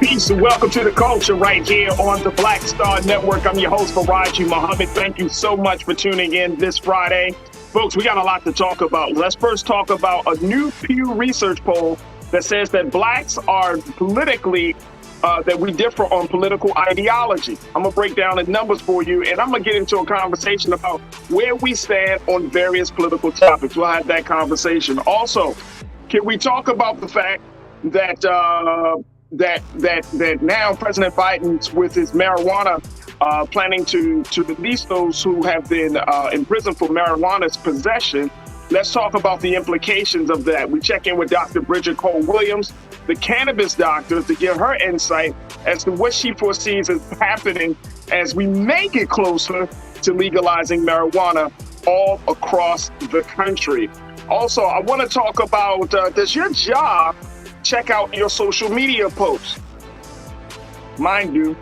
Peace and welcome to the culture right here on the Black Star Network. I'm your host, Faraji Muhammad. Thank you so much for tuning in this Friday. Folks, we got a lot to talk about. Let's first talk about a new Pew Research poll that says that blacks are politically, that we differ on political ideology. I'm going to break down the numbers for you, and I'm going to get into a conversation about where we stand on various political topics. We'll have that conversation. Also, can we talk about the fact that that now President Biden's with his marijuana planning to release those who have been in prison for marijuana's possession. Let's talk about the implications of that. We check in with Dr. Bridget Cole-Williams, the cannabis doctor, to give her insight as to what she foresees is happening as we may get closer to legalizing marijuana all across the country. Also, I want to talk about, does your job check out your social media posts? Mine do.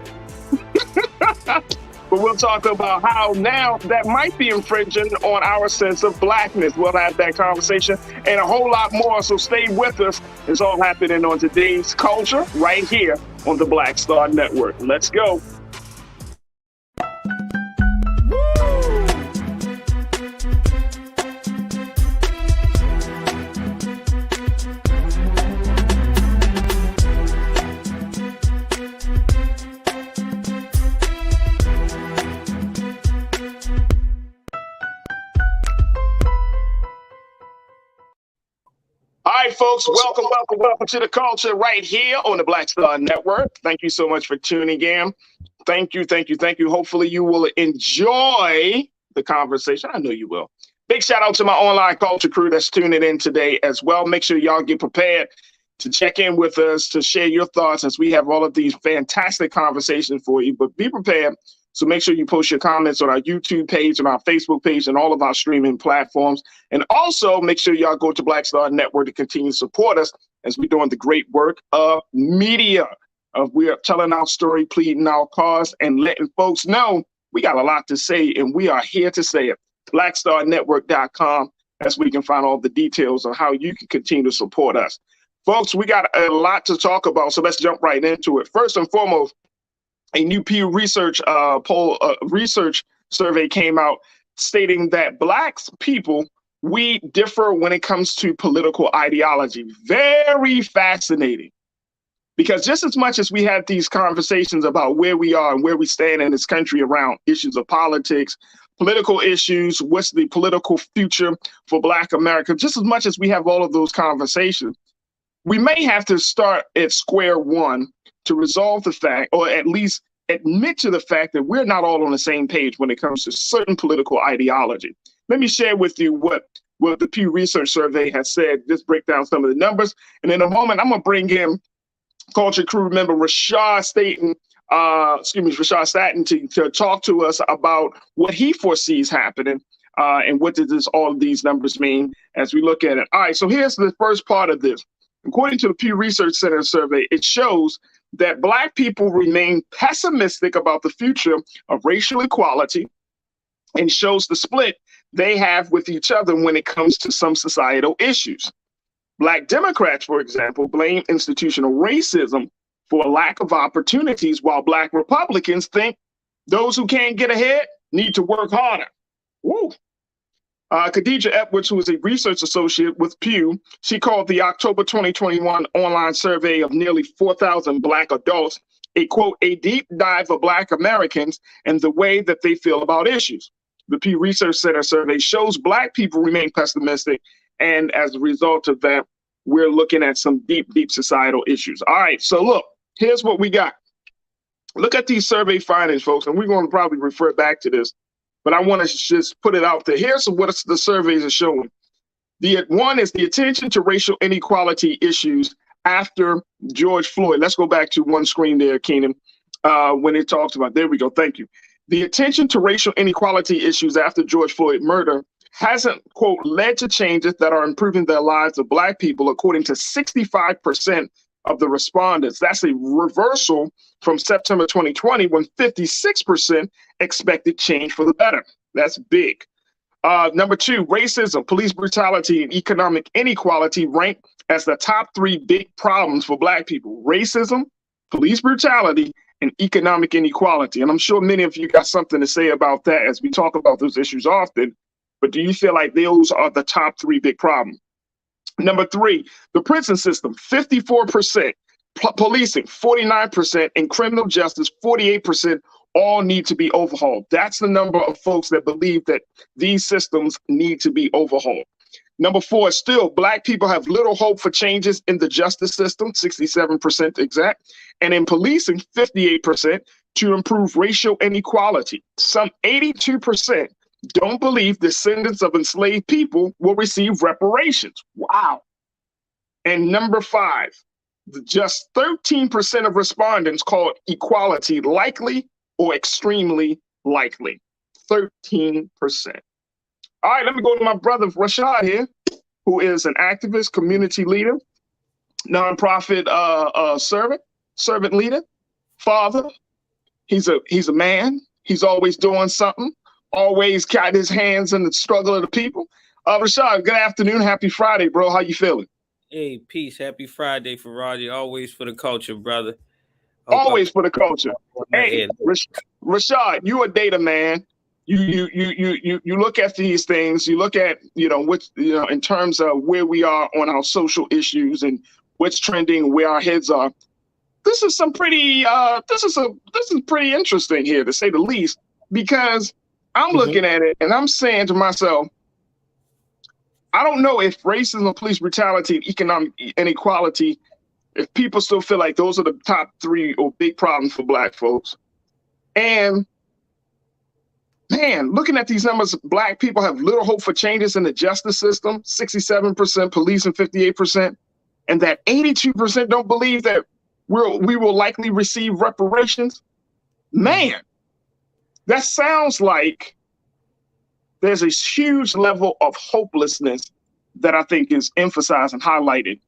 But we'll talk about how now that might be infringing on our sense of blackness. We'll have that conversation and a whole lot more. So stay with us. It's all happening on today's culture right here on the Black Star Network. Let's go. All right, folks, welcome to the culture right here on the Black Star Network. Thank you so much for tuning in. Thank you. Hopefully you will enjoy the conversation. I know you will. Big shout out to my online culture crew that's tuning in today as well. Make sure y'all get prepared to check in with us, to share your thoughts as we have all of these fantastic conversations for you. But be prepared. So make sure you post your comments on our YouTube page, on our Facebook page, and all of our streaming platforms. And also make sure y'all go to Black Star Network to continue to support us as we're doing the great work of media. We are telling our story, pleading our cause, and letting folks know we got a lot to say, and we are here to say it. BlackStarNetwork.com. That's where you can find all the details on how you can continue to support us. Folks, we got a lot to talk about, so let's jump right into it. First and foremost, a new Pew Research research survey came out stating that Black people, we differ when it comes to political ideology. Very fascinating, because just as much as we have these conversations about where we are and where we stand in this country around issues of politics, political issues, what's the political future for Black America, just as much as we have all of those conversations, we may have to start at square one to resolve the fact, or at least admit to the fact that we're not all on the same page when it comes to certain political ideology. Let me share with you what the Pew Research Survey has said. Just break down some of the numbers. And in a moment, I'm going to bring in Culture Crew member Rashad Staten to talk to us about what he foresees happening and what does all of these numbers mean as we look at it. All right, so here's the first part of this. According to the Pew Research Center survey, it shows that Black people remain pessimistic about the future of racial equality and shows the split they have with each other when it comes to some societal issues. Black Democrats, for example, blame institutional racism for a lack of opportunities, while Black Republicans think those who can't get ahead need to work harder. Woo. Khadija Edwards, who is a research associate with Pew, she called the October 2021 online survey of nearly 4,000 Black adults a, quote, a deep dive of Black Americans and the way that they feel about issues. The Pew Research Center survey shows Black people remain pessimistic, and as a result of that, we're looking at some deep societal issues. All right, so look, here's what we got. Look at these survey findings, folks, and we're going to probably refer back to this, but I want to just put it out there. Here's what the surveys are showing. One is the attention to racial inequality issues after George Floyd. Let's go back to one screen there, Keenan, when it talks about, there we go, thank you. The attention to racial inequality issues after George Floyd murder hasn't, quote, led to changes that are improving the lives of Black people, according to 65% of the respondents. That's a reversal from September 2020, when 56% expected change for the better. That's big. Number two, racism, police brutality, and economic inequality rank as the top three big problems for Black people. Racism, police brutality, and economic inequality. And I'm sure many of you got something to say about that as we talk about those issues often. But do you feel like those are the top three big problems? Number three, the prison system, 54%, policing, 49%, and criminal justice, 48%, all need to be overhauled. That's the number of folks that believe that these systems need to be overhauled. Number four is still Black people have little hope for changes in the justice system, 67% exact, and in policing, 58%, to improve racial inequality. Some 82% don't believe descendants of enslaved people will receive reparations. Wow. And number five, just 13% of respondents called equality likely or extremely likely. 13%. All right, let me go to my brother Rashad here, who is an activist, community leader, nonprofit servant leader, father. He's a man. He's always doing something, always got his hands in the struggle of the people. Rashad, good afternoon. Happy Friday, bro. How you feeling? Hey, peace. Happy Friday for Roger. Always for the culture, brother. Always for the culture. Hey, Rashad, you a data man. You look at these things. You look at which in terms of where we are on our social issues and what's trending, where our heads are. This is some pretty. This is pretty interesting here, to say the least, because I'm looking at it and I'm saying to myself, I don't know if racism, police brutality, and economic inequality, if people still feel like those are the top three or big problems for Black folks. And man, looking at these numbers, Black people have little hope for changes in the justice system, 67%, police and 58%, and that 82% don't believe that we will likely receive reparations. Man, that sounds like there's a huge level of hopelessness that I think is emphasized and highlighted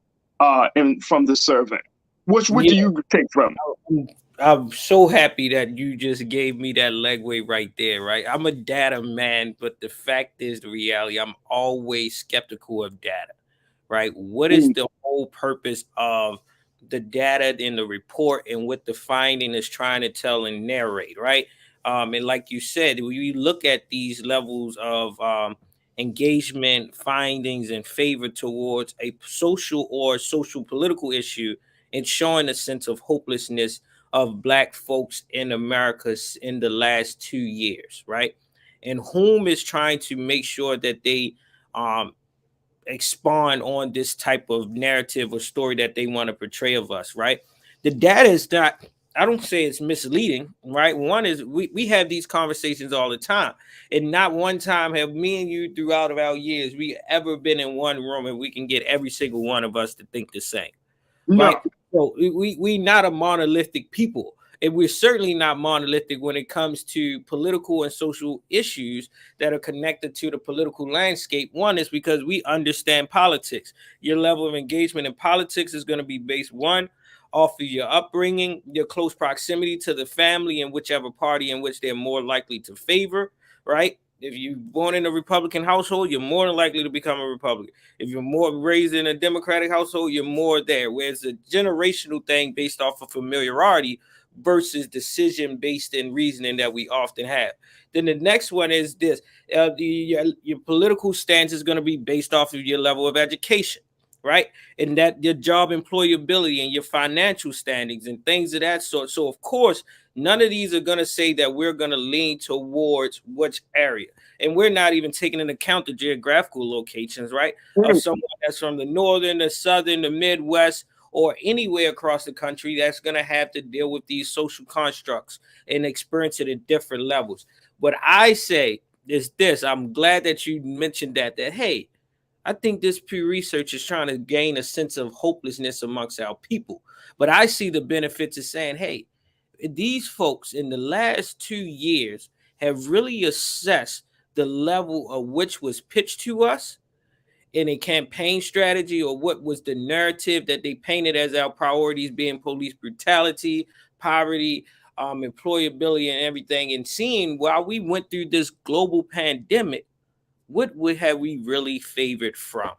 from the survey. What do you take from it? I'm so happy that you just gave me that legway right there, right? I'm a data man, but the fact is, the reality, I'm always skeptical of data, right? What is the whole purpose of the data in the report and what the finding is trying to tell and narrate, right? And like you said, when you look at these levels of engagement, findings, and favor towards a social or social political issue, and showing a sense of hopelessness of Black folks in America in the last 2 years, right? And whom is trying to make sure that they expand on this type of narrative or story that they want to portray of us, right? The data is not, I don't say it's misleading, right? One is we have these conversations all the time, and not one time have me and you throughout of our years we ever been in one room and we can get every single one of us to think the same, right? So we not a monolithic people, and we're certainly not monolithic when it comes to political and social issues that are connected to the political landscape. One is because we understand politics. Your level of engagement in politics is going to be based, one, off of your upbringing, your close proximity to the family and whichever party in which they're more likely to favor, right? If you're born in a Republican household, you're more than likely to become a Republican. If you're more raised in a Democratic household, you're more there. Whereas a generational thing based off of familiarity versus decision based in reasoning that we often have. Then the next one is this: your political stance is going to be based off of your level of education, right? And that your job employability and your financial standings and things of that sort. So of course, none of these are going to say that we're going to lean towards which area. And we're not even taking into account the geographical locations, right? Of someone that's from the northern, the southern, the Midwest, or anywhere across the country that's going to have to deal with these social constructs and experience it at different levels. What I say is this: I'm glad that you mentioned that hey, I think this Pew Research is trying to gain a sense of hopelessness amongst our people. But I see the benefits of saying, hey, these folks in the last 2 years have really assessed the level of which was pitched to us in a campaign strategy, or what was the narrative that they painted as our priorities, being police brutality, poverty, employability, and everything, and seeing while we went through this global pandemic, what have we really favored from?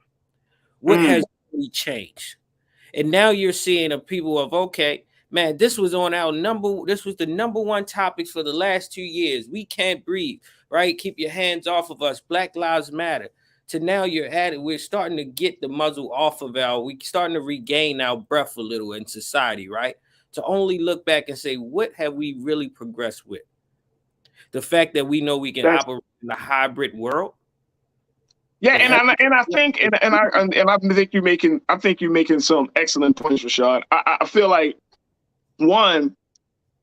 What has really changed? And now you're seeing a people of, okay, Man, this was on our this was the number one topics for the last 2 years. We can't breathe, right? Keep your hands off of us. Black Lives Matter. To now you're at it. We're starting to get the muzzle off of we starting to regain our breath a little in society, right? To only look back and say, what have we really progressed with? The fact that we know we can operate in a hybrid world. Yeah, and I think you're making some excellent points, Rashad. I feel like, one,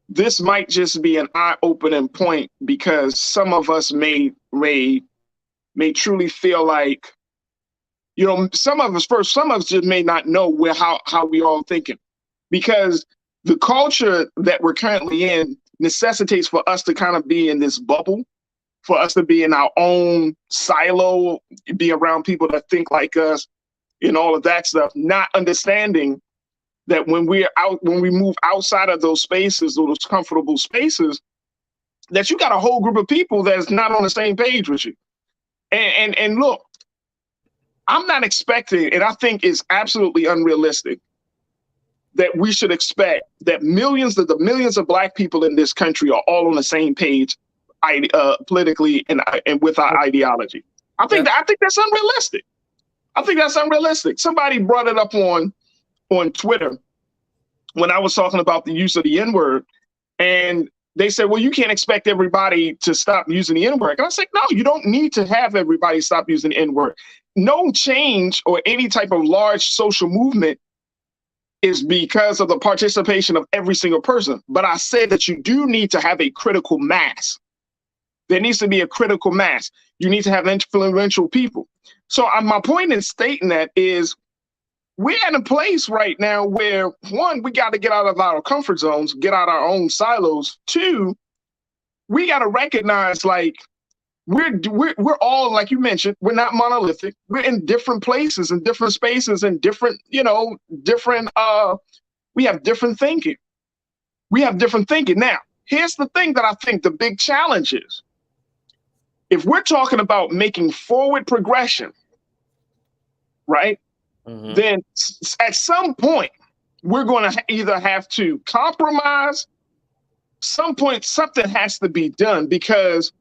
this might just be an eye-opening point because some of us may truly feel like, some of us just may not know how we all thinking, because the culture that we're currently in necessitates for us to kind of be in this bubble, for us to be in our own silo, be around people that think like us and all of that stuff, not understanding that when we move outside of those spaces, those comfortable spaces, that you got a whole group of people that's not on the same page with you. And look, I'm not expecting, and I think it's absolutely unrealistic that we should expect that millions of Black people in this country are all on the same page, politically and with our ideology. I think that's unrealistic. Somebody brought it up on Twitter when I was talking about the use of the N-word, and they said, well, you can't expect everybody to stop using the N-word. And I said, no, you don't need to have everybody stop using the N-word. No change or any type of large social movement is because of the participation of every single person. But I said that you do need to have a critical mass. There needs to be a critical mass. You need to have influential people. So my point in stating that is, we're in a place right now where, one, we got to get out of our comfort zones, get out our own silos. Two, we got to recognize, like, we're all, like you mentioned, we're not monolithic. We're in different places and different spaces and different, we have different thinking. Now, here's the thing that I think the big challenge is. If we're talking about making forward progression, right? Mm-hmm. Then at some point, we're going to either have to compromise. Some point, something has to be done, because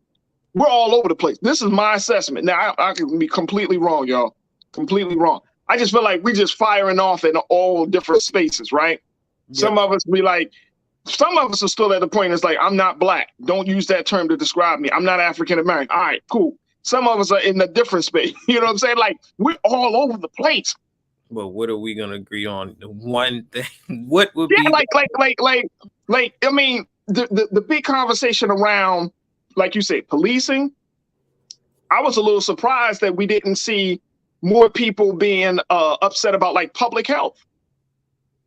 we're all over the place. This is my assessment. Now, I can be completely wrong, y'all. Completely wrong. I just feel like we're just firing off in all different spaces, right? Yep. Some of us are still at the point it's like, I'm not Black. Don't use that term to describe me. I'm not African American. All right, cool. Some of us are in a different space. You know what I'm saying? Like, we're all over the place. But what are we gonna agree on? The one thing, what would be like? I mean, the big conversation around, like you say, policing. I was a little surprised that we didn't see more people being upset about, like, public health.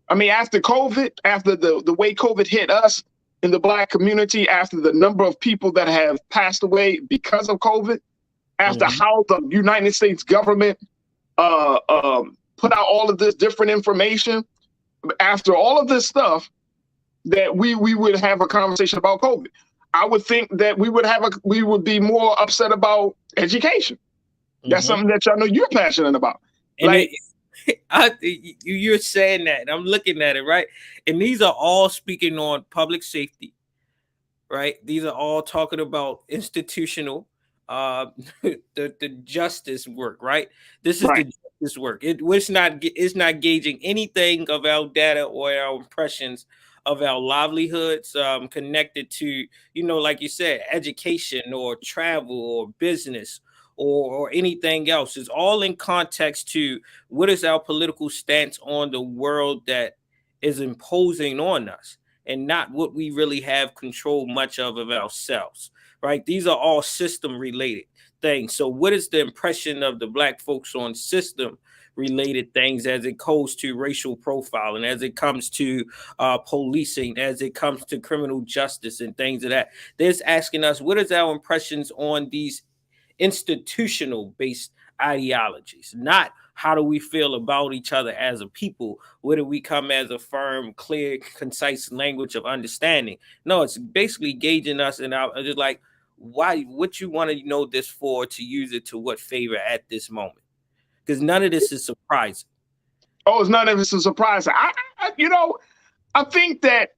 I mean, after COVID, after the way COVID hit us in the Black community, after the number of people that have passed away because of COVID, after how the United States government put out all of this different information, after all of this stuff, that we would have a conversation about COVID. I would think that we would be more upset about education. That's something that y'all know you're passionate about. And you're saying that, and I'm looking at it, right? And these are all speaking on public safety, right? These are all talking about institutional, the justice work, right? This is right. The justice work. It's not gauging anything of our data or our impressions of our livelihoods connected to, like you said, education or travel or business or anything else. It's all in context to what is our political stance on the world that is imposing on us, and not what we really have control much of ourselves, right? These are all system related things. So what is the impression of the Black folks on system related things as it goes to racial profiling, as it comes to policing, as it comes to criminal justice and things of that? They're asking us, what is our impressions on these institutional based ideologies? Not how do we feel about each other as a people? Where do we come as a firm, clear, concise language of understanding? No, it's basically gauging us, and I'm just like, why? What you want to know this for? To use it to what favor at this moment? Because none of this is surprising. Oh, it's none of this is surprising. I think that,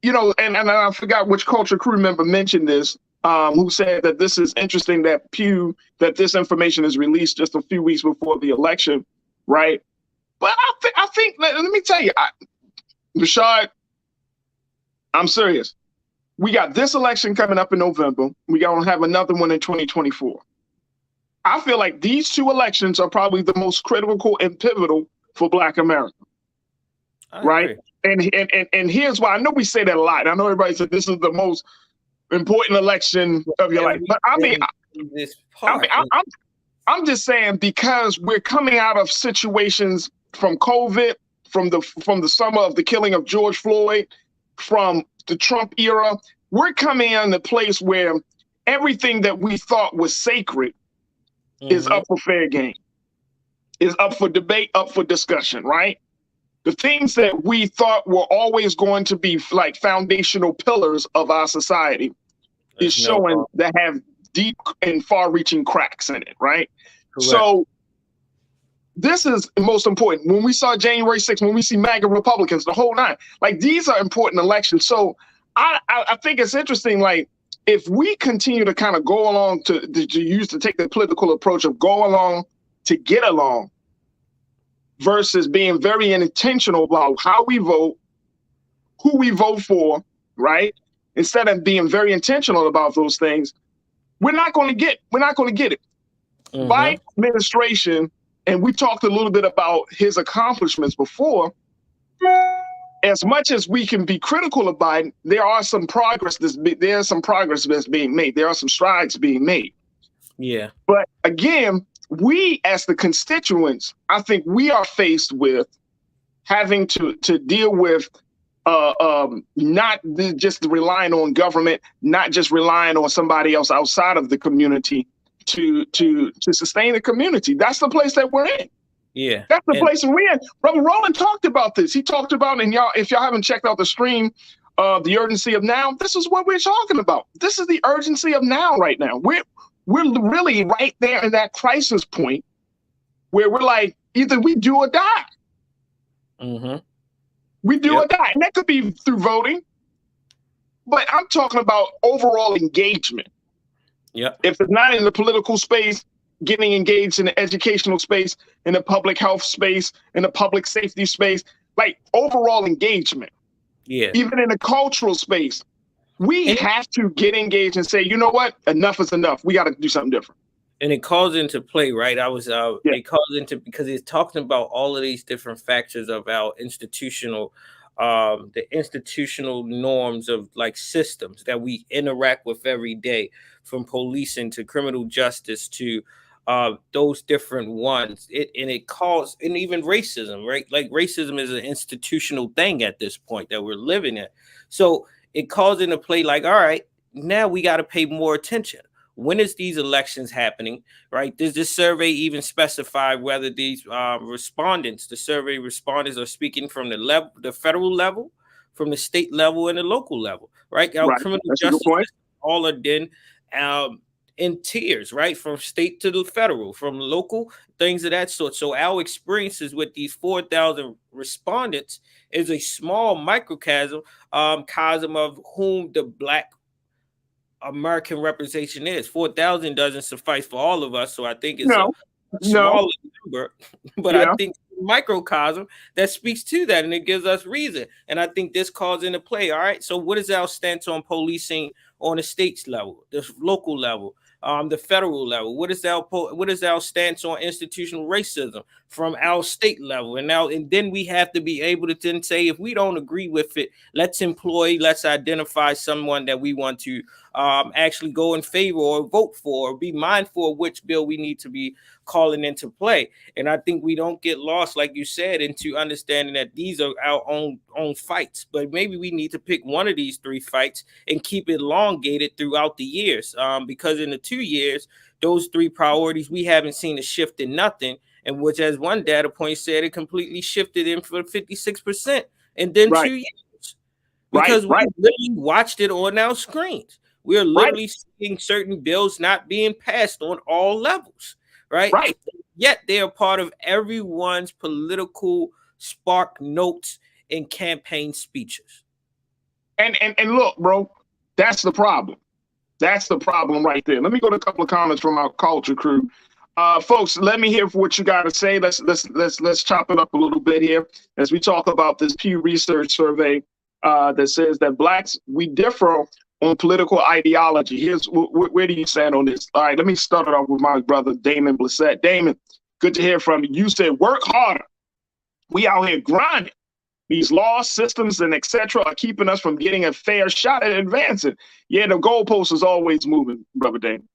you know, and I forgot which culture crew member mentioned this, who said that this is interesting that that this information is released just a few weeks before the election, right? But I think let me tell you, Rashad, I'm serious. We got this election coming up in November. We gonna have another one in 2024. I feel like these two elections are probably the most critical and pivotal for Black America, right? And here's why. I know we say that a lot. I know everybody said this is the most important election of your life, but I'm just saying, because we're coming out of situations from COVID, from the summer of the killing of George Floyd, from the Trump era, we're coming in a place where everything that we thought was sacred is up for fair game, is up for debate, up for discussion, right? The things that we thought were always going to be like foundational pillars of our society is showing that have deep and far-reaching cracks in it, right? Correct. So this is most important. When we saw January 6th, when we see MAGA Republicans, the whole nine, like these are important elections. So I think it's interesting, like if we continue to kind of go along to take the political approach of go along to get along versus being very intentional about how we vote, who we vote for, right? Instead of being very intentional about those things, we're not going to get it. Biden administration, and we talked a little bit about his accomplishments before. As much as we can be critical of Biden, there are some progress that's being made. There are some strides being made. Yeah. But again, we as the constituents, I think we are faced with having to deal with not just relying on government, not just relying on somebody else outside of the community to sustain the community. That's the place that we're in. Yeah, that's the place we're in. Brother Roland talked about this. He talked about, and y'all, if y'all haven't checked out the stream, the urgency of now. This is what we're talking about. This is the urgency of now, right now. We're really right there in that crisis point where we're like, either we do or die. We do or die, and that could be through voting. But I'm talking about overall engagement. Yeah. If it's not in the political space, getting engaged in the educational space, in the public health space, in the public safety space, like overall engagement. Yeah. Even in the cultural space, we have to get engaged and say, you know what? Enough is enough. We got to do something different. And it calls into play, right? It calls into, because it's talking about all of these different factors of our institutional, the institutional norms of like systems that we interact with every day, from policing to criminal justice to those different ones. It calls, and even racism, right? Like racism is an institutional thing at this point that we're living in. So it calls into play like, all right, now we got to pay more attention. When is these elections happening, right? Does this survey even specify whether these the survey respondents are speaking from the federal level, from the state level, and the local level, right? Our criminal justice all are then in tiers, right? From state to the federal, from local, things of that sort. So our experiences with these 4,000 respondents is a small microcosm of whom the Black American representation is. 4,000 doesn't suffice for all of us, so I think it's a smaller number, but I think microcosm that speaks to that, and it gives us reason. And I think this calls into play. All right, so what is our stance on policing on the state's level, the local level, the federal level? What is our stance on institutional racism from our state level? And then we have to be able to then say, if we don't agree with it, let's identify someone that we want to actually go in favor or vote for, or be mindful of which bill we need to be calling into play. And I think we don't get lost, like you said, into understanding that these are our own fights, but maybe we need to pick one of these three fights and keep it elongated throughout the years, because in the 2 years, those three priorities, we haven't seen a shift in nothing, and which, as one data point said, it completely shifted in for 56% in then 2 years, because we literally watched it on our screens. We're literally seeing certain bills not being passed on all levels, right? Yet they are part of everyone's political spark notes in campaign speeches. And look, bro, that's the problem. That's the problem right there. Let me go to a couple of comments from our culture crew. Folks, let me hear what you got to say. Let's chop it up a little bit here as we talk about this Pew Research survey that says that blacks, we differ on political ideology. Here's where do you stand on this? All right, let me start it off with my brother Damon Blissett. Damon, good to hear from you. You said work harder. We out here grinding. These laws, systems, and etc. are keeping us from getting a fair shot at advancing. Yeah, the goalpost is always moving, brother Damon.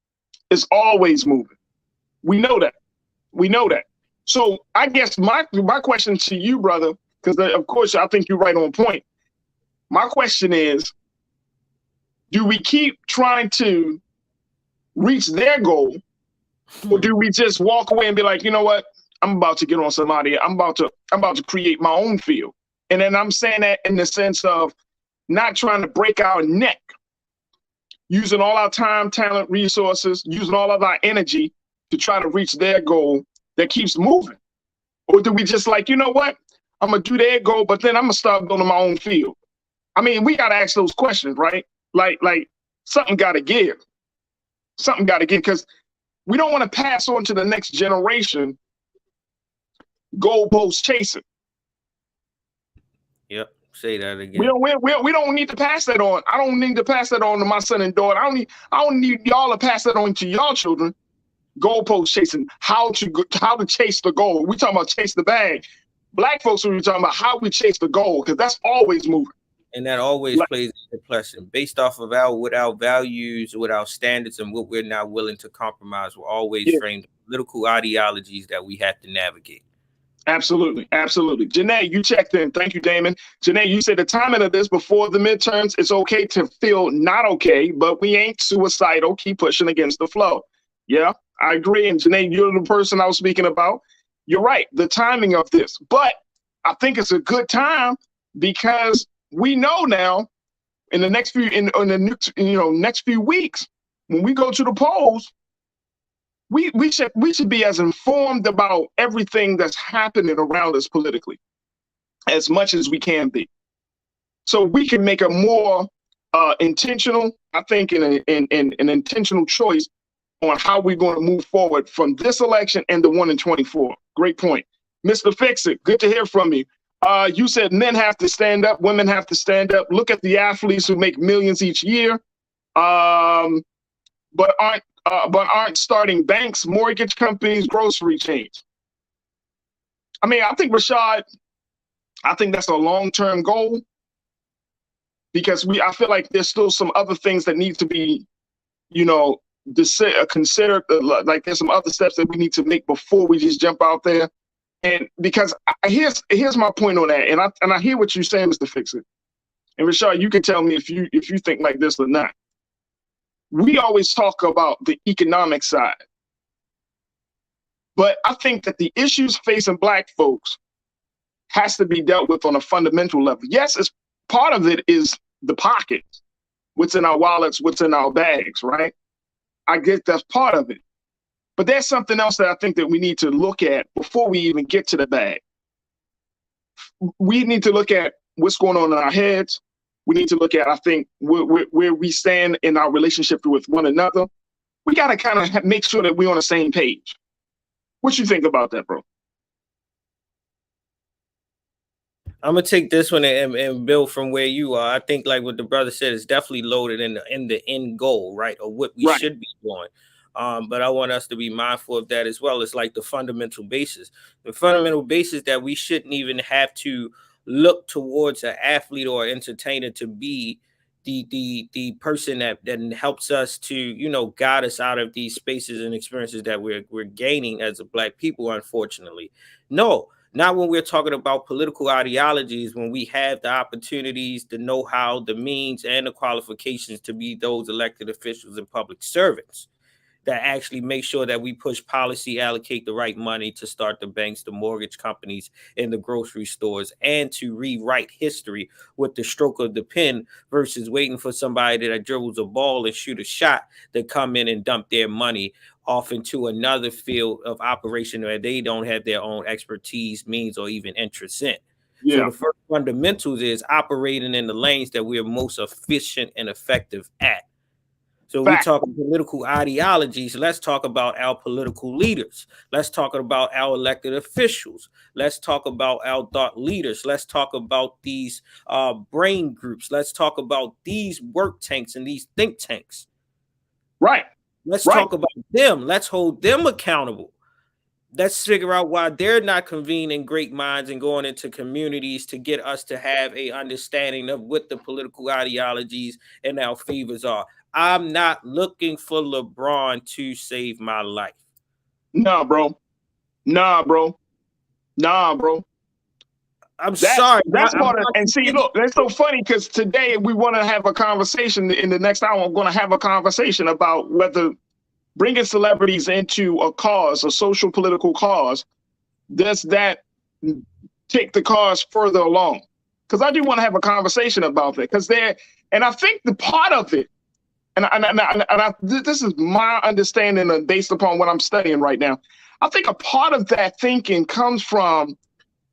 It's always moving. We know that. We know that. So I guess my question to you, brother, because of course I think you're right on point. My question is, do we keep trying to reach their goal, or do we just walk away and be like, you know what? I'm about to get on somebody. I'm about to create my own field. And then I'm saying that in the sense of not trying to break our neck, using all our time, talent, resources, using all of our energy to try to reach their goal that keeps moving. Or do we just like, you know what? I'm going to do their goal, but then I'm going to start building my own field. I mean, we got to ask those questions, right? Like something got to give. Something got to give, because we don't want to pass on to the next generation goalpost chasing. Yep. Say that again. We don't need to pass that on. I don't need to pass that on to my son and daughter. I don't need y'all to pass that on to y'all children. Goalpost chasing, how to chase the goal. We talking about chase the bag. Black folks, we talking about how we chase the goal, because that's always moving. And that always plays into question based off of what our values, what our standards, and what we're not willing to compromise. We're always framed political ideologies that we have to navigate. Absolutely. Absolutely. Janae, you checked in. Thank you, Damon. Janae, you said the timing of this before the midterms, it's okay to feel not okay, but we ain't suicidal. Keep pushing against the flow. Yeah, I agree. And Janae, you're the person I was speaking about. You're right. The timing of this. But I think it's a good time because we know now in the next next few weeks, when we go to the polls, we should be as informed about everything that's happening around us politically as much as we can be, so we can make a more intentional, I think, an intentional choice on how we're going to move forward from this election and the one in 24. Great point, Mr. Fix-It. Good to hear from you. You said men have to stand up, women have to stand up. Look at the athletes who make millions each year, but aren't starting banks, mortgage companies, grocery chains. I mean, I think, Rashad, that's a long-term goal, because I feel like there's still some other things that need to be, considered. Like there's some other steps that we need to make before we just jump out there. And because here's my point on that, and I hear what you're saying, Mr. Fix-It. And Rashad, you can tell me if you think like this or not. We always talk about the economic side, but I think that the issues facing Black folks has to be dealt with on a fundamental level. Yes, it's part of it is the pockets, what's in our wallets, what's in our bags, right? I get that's part of it. But there's something else that I think that we need to look at before we even get to the bag. We need to look at what's going on in our heads. We need to look at, I think, where we stand in our relationship with one another. We got to kind of make sure that we're on the same page. What you think about that, bro? I'm gonna take this one and build from where you are. I think, like what the brother said, is definitely loaded in the end goal, right, or what we should be doing. But I want us to be mindful of that as well. It's like the fundamental basis that we shouldn't even have to look towards an athlete or entertainer to be the person that helps us to, guide us out of these spaces and experiences that we're gaining as a Black people, unfortunately. No, not when we're talking about political ideologies, when we have the opportunities, the know-how, the means, and the qualifications to be those elected officials and public servants that actually make sure that we push policy, allocate the right money to start the banks, the mortgage companies, and the grocery stores, and to rewrite history with the stroke of the pen versus waiting for somebody that dribbles a ball and shoot a shot to come in and dump their money off into another field of operation where they don't have their own expertise, means, or even interest in. So Yeah. the first fundamentals is operating in the lanes that we are most efficient and effective at. So we talk political ideologies. Let's talk about our political leaders. Let's talk about our elected officials. Let's talk about our thought leaders. Let's talk about these brain groups. Let's talk about these work tanks and these think tanks. Right. Let's talk about them. Let's hold them accountable. Let's figure out why they're not convening great minds and going into communities to get us to have a understanding of what the political ideologies and our favors are. I'm not looking for LeBron to save my life. Nah, bro. I'm sorry. That's part of, and see, look, that's so funny because today we want to have a conversation. In the next hour, I'm going to have a conversation about whether bringing celebrities into a cause, a social political cause, does that take the cause further along? Because I do want to have a conversation about that. Because and I think the part of it, this is my understanding based upon what I'm studying right now. I think a part of that thinking comes from,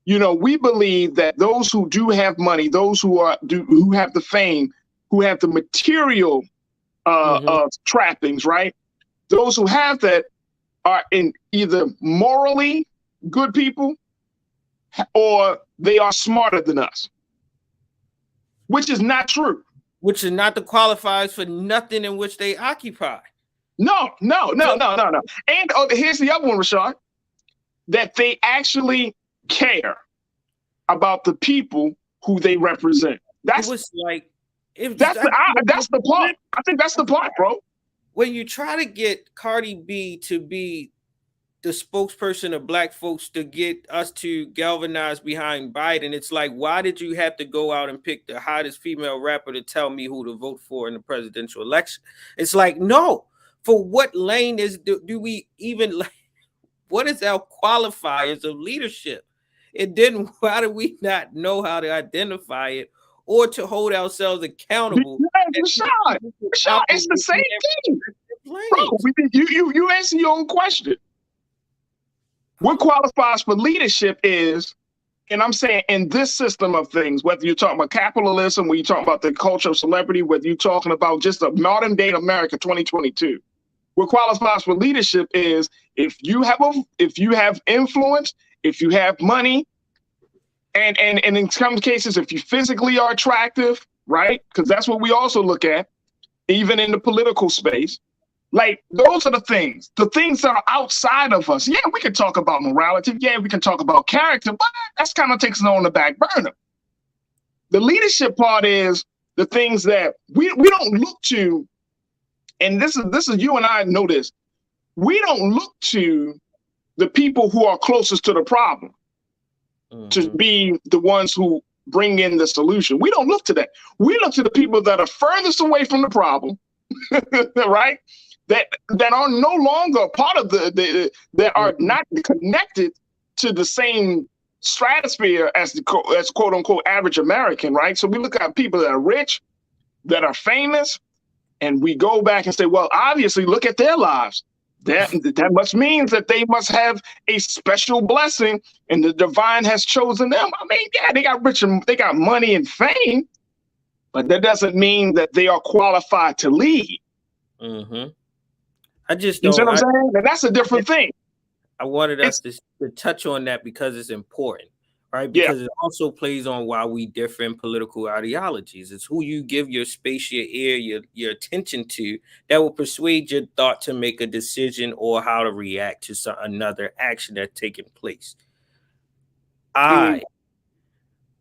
we believe that those who do have money, those who have the fame, who have the material trappings, right? Those who have that are in either morally good people or they are smarter than us, which is not true. Which is not the qualifiers for nothing in which they occupy. No. And here's the other one, Rashad, that they actually care about the people who they represent. That's the part. I think that's the part, bro. When you try to get Cardi B to be the spokesperson of Black folks to get us to galvanize behind Biden, it's like, why did you have to go out and pick the hottest female rapper to tell me who to vote for in the presidential election? It's like, no. For what lane do we even, what is our qualifiers of leadership? Why do we not know how to identify it or to hold ourselves accountable? Rashad, it's the same thing. Bro, you answer your own question. What qualifies for leadership is, and I'm saying in this system of things, whether you're talking about capitalism, when you're talking about the culture of celebrity, whether you're talking about just a modern day America 2022, what qualifies for leadership is if you have influence, if you have money, and in some cases, if you physically are attractive, right? Because that's what we also look at, even in the political space. Like, those are the things that are outside of us. Yeah, we can talk about morality. Yeah, we can talk about character, but that's kind of takes it on the back burner. The leadership part is the things that we don't look to, and this is you and I know this. We don't look to the people who are closest to the problem to be the ones who bring in the solution. We don't look to that. We look to the people that are furthest away from the problem, right? That are no longer part of that are not connected to the same stratosphere as quote unquote average American, right? So we look at people that are rich, that are famous, and we go back and say, well, obviously, look at their lives. That must mean that they must have a special blessing, and the divine has chosen them. I mean, yeah, they got rich and they got money and fame, but that doesn't mean that they are qualified to lead. I just don't. You see what I'm saying? And that's a different thing. I wanted us to touch on that because it's important, right? Because it also plays on why we differ in political ideologies. It's who you give your space, your ear, your attention to that will persuade your thought to make a decision or how to react to another action that's taking place. I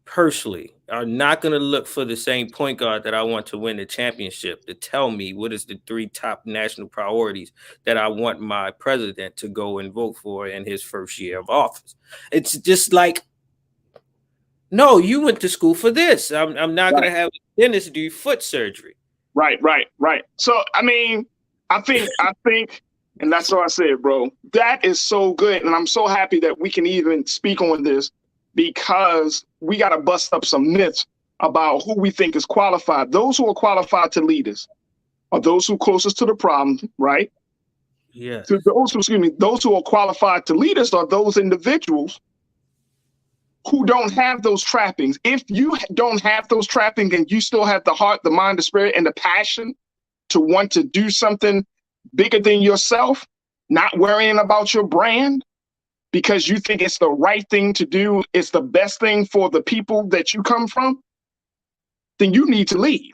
personally are not going to look for the same point guard that I want to win the championship to tell me what is the 3 top national priorities that I want my president to go and vote for in his first year of office. It's just like, no, you went to school for this. I'm not going to have a dentist do foot surgery. Right. So, I mean, I think, and that's what I said, bro, that is so good. And I'm so happy that we can even speak on this, because we got to bust up some myths about who we think is qualified. Those who are qualified to lead us are those who are closest to the problem, right? Yeah. So those who are qualified to lead us are those individuals who don't have those trappings. If you don't have those trappings and you still have the heart, the mind, the spirit, and the passion to want to do something bigger than yourself, not worrying about your brand because you think it's the right thing to do, it's the best thing for the people that you come from, then you need to leave.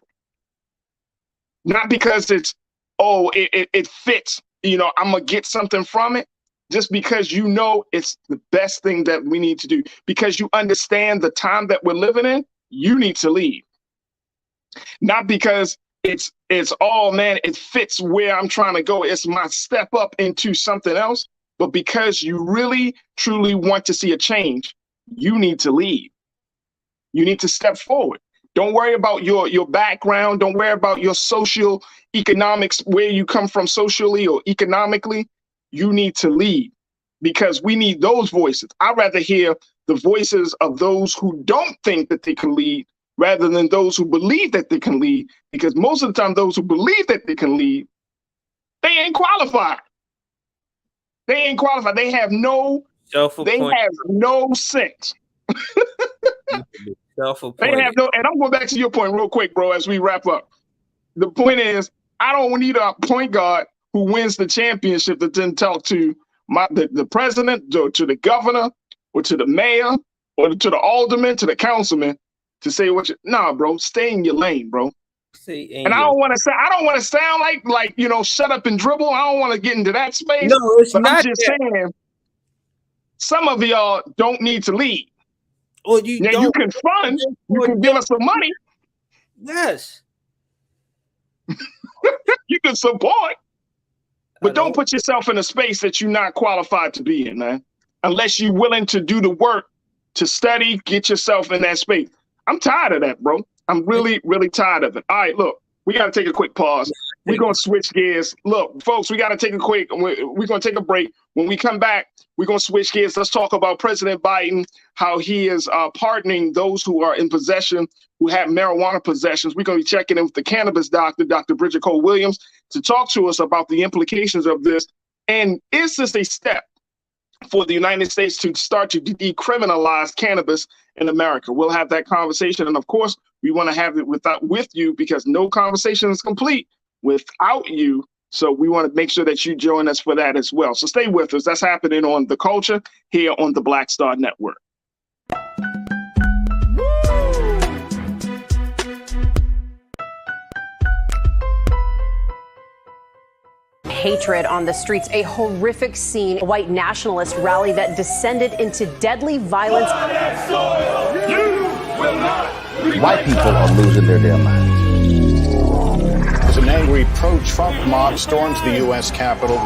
Not because it's, it fits, I'm going to get something from it, just because you know it's the best thing that we need to do. Because you understand the time that we're living in, you need to leave. Not because it's it fits where I'm trying to go. It's my step up into something else. But because you really, truly want to see a change, you need to leave. You need to step forward. Don't worry about your background. Don't worry about your social economics, where you come from socially or economically. You need to lead, because we need those voices. I'd rather hear the voices of those who don't think that they can lead rather than those who believe that they can lead, because most of the time those who believe that they can lead, they ain't qualified. They ain't qualified. They have no sense. They have no, and I'm going back to your point real quick, bro, as we wrap up. The point is, I don't need a point guard who wins the championship that didn't talk to the president, to the governor, or to the mayor, or to the alderman, to the councilman, to say nah, bro, stay in your lane, bro. And I don't want to sound like shut up and dribble. I don't want to get into that space. No, it's not. I'm just saying, some of y'all don't need to lead. Well, you can fund, you can give us some money. Yes. You can support, but don't put yourself in a space that you're not qualified to be in, man. Unless you're willing to do the work to study, get yourself in that space. I'm tired of that, bro. I'm really, really tired of it. All right, look, we got to take a quick pause. We're going to switch gears. Look, folks, we got to take we're going to take a break. When we come back, we're going to switch gears. Let's talk about President Biden, how he is pardoning those who are in possession, who have marijuana possessions. We're going to be checking in with the cannabis doctor, Dr. Bridget Cole Williams, to talk to us about the implications of this. And is this a step for the United States to start to decriminalize cannabis in America? We'll have that conversation. And of course, we want to have it with you, because no conversation is complete without you. So we want to make sure that you join us for that as well. So stay with us. That's happening on The Culture here on the Black Star Network. Hatred on the streets, a horrific scene, a white nationalist rally that descended into deadly violence. White people are losing their damn minds. As an angry pro-Trump mob storms the U.S. Capitol,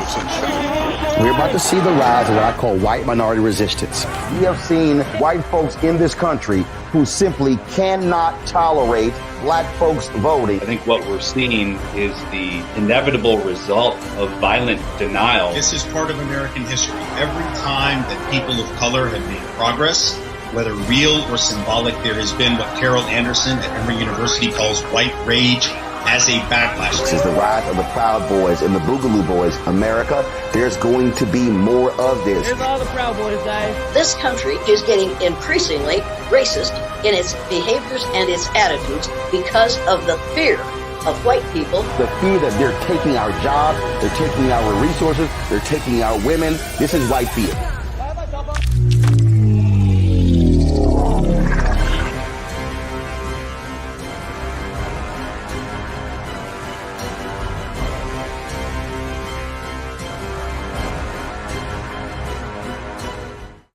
we're about to see the rise of what I call white minority resistance. We have seen white folks in this country who simply cannot tolerate black folks voting. I think what we're seeing is the inevitable result of violent denial. This is part of American history. Every time that people of color have made progress, whether real or symbolic, there has been what Carol Anderson at Emory University calls white rage as a backlash. This is the rise of the Proud Boys and the Boogaloo Boys. America, there's going to be more of this. There's all the Proud Boys, guys. This country is getting increasingly racist in its behaviors and its attitudes because of the fear of white people. The fear that they're taking our jobs, they're taking our resources, they're taking our women. This is white fear.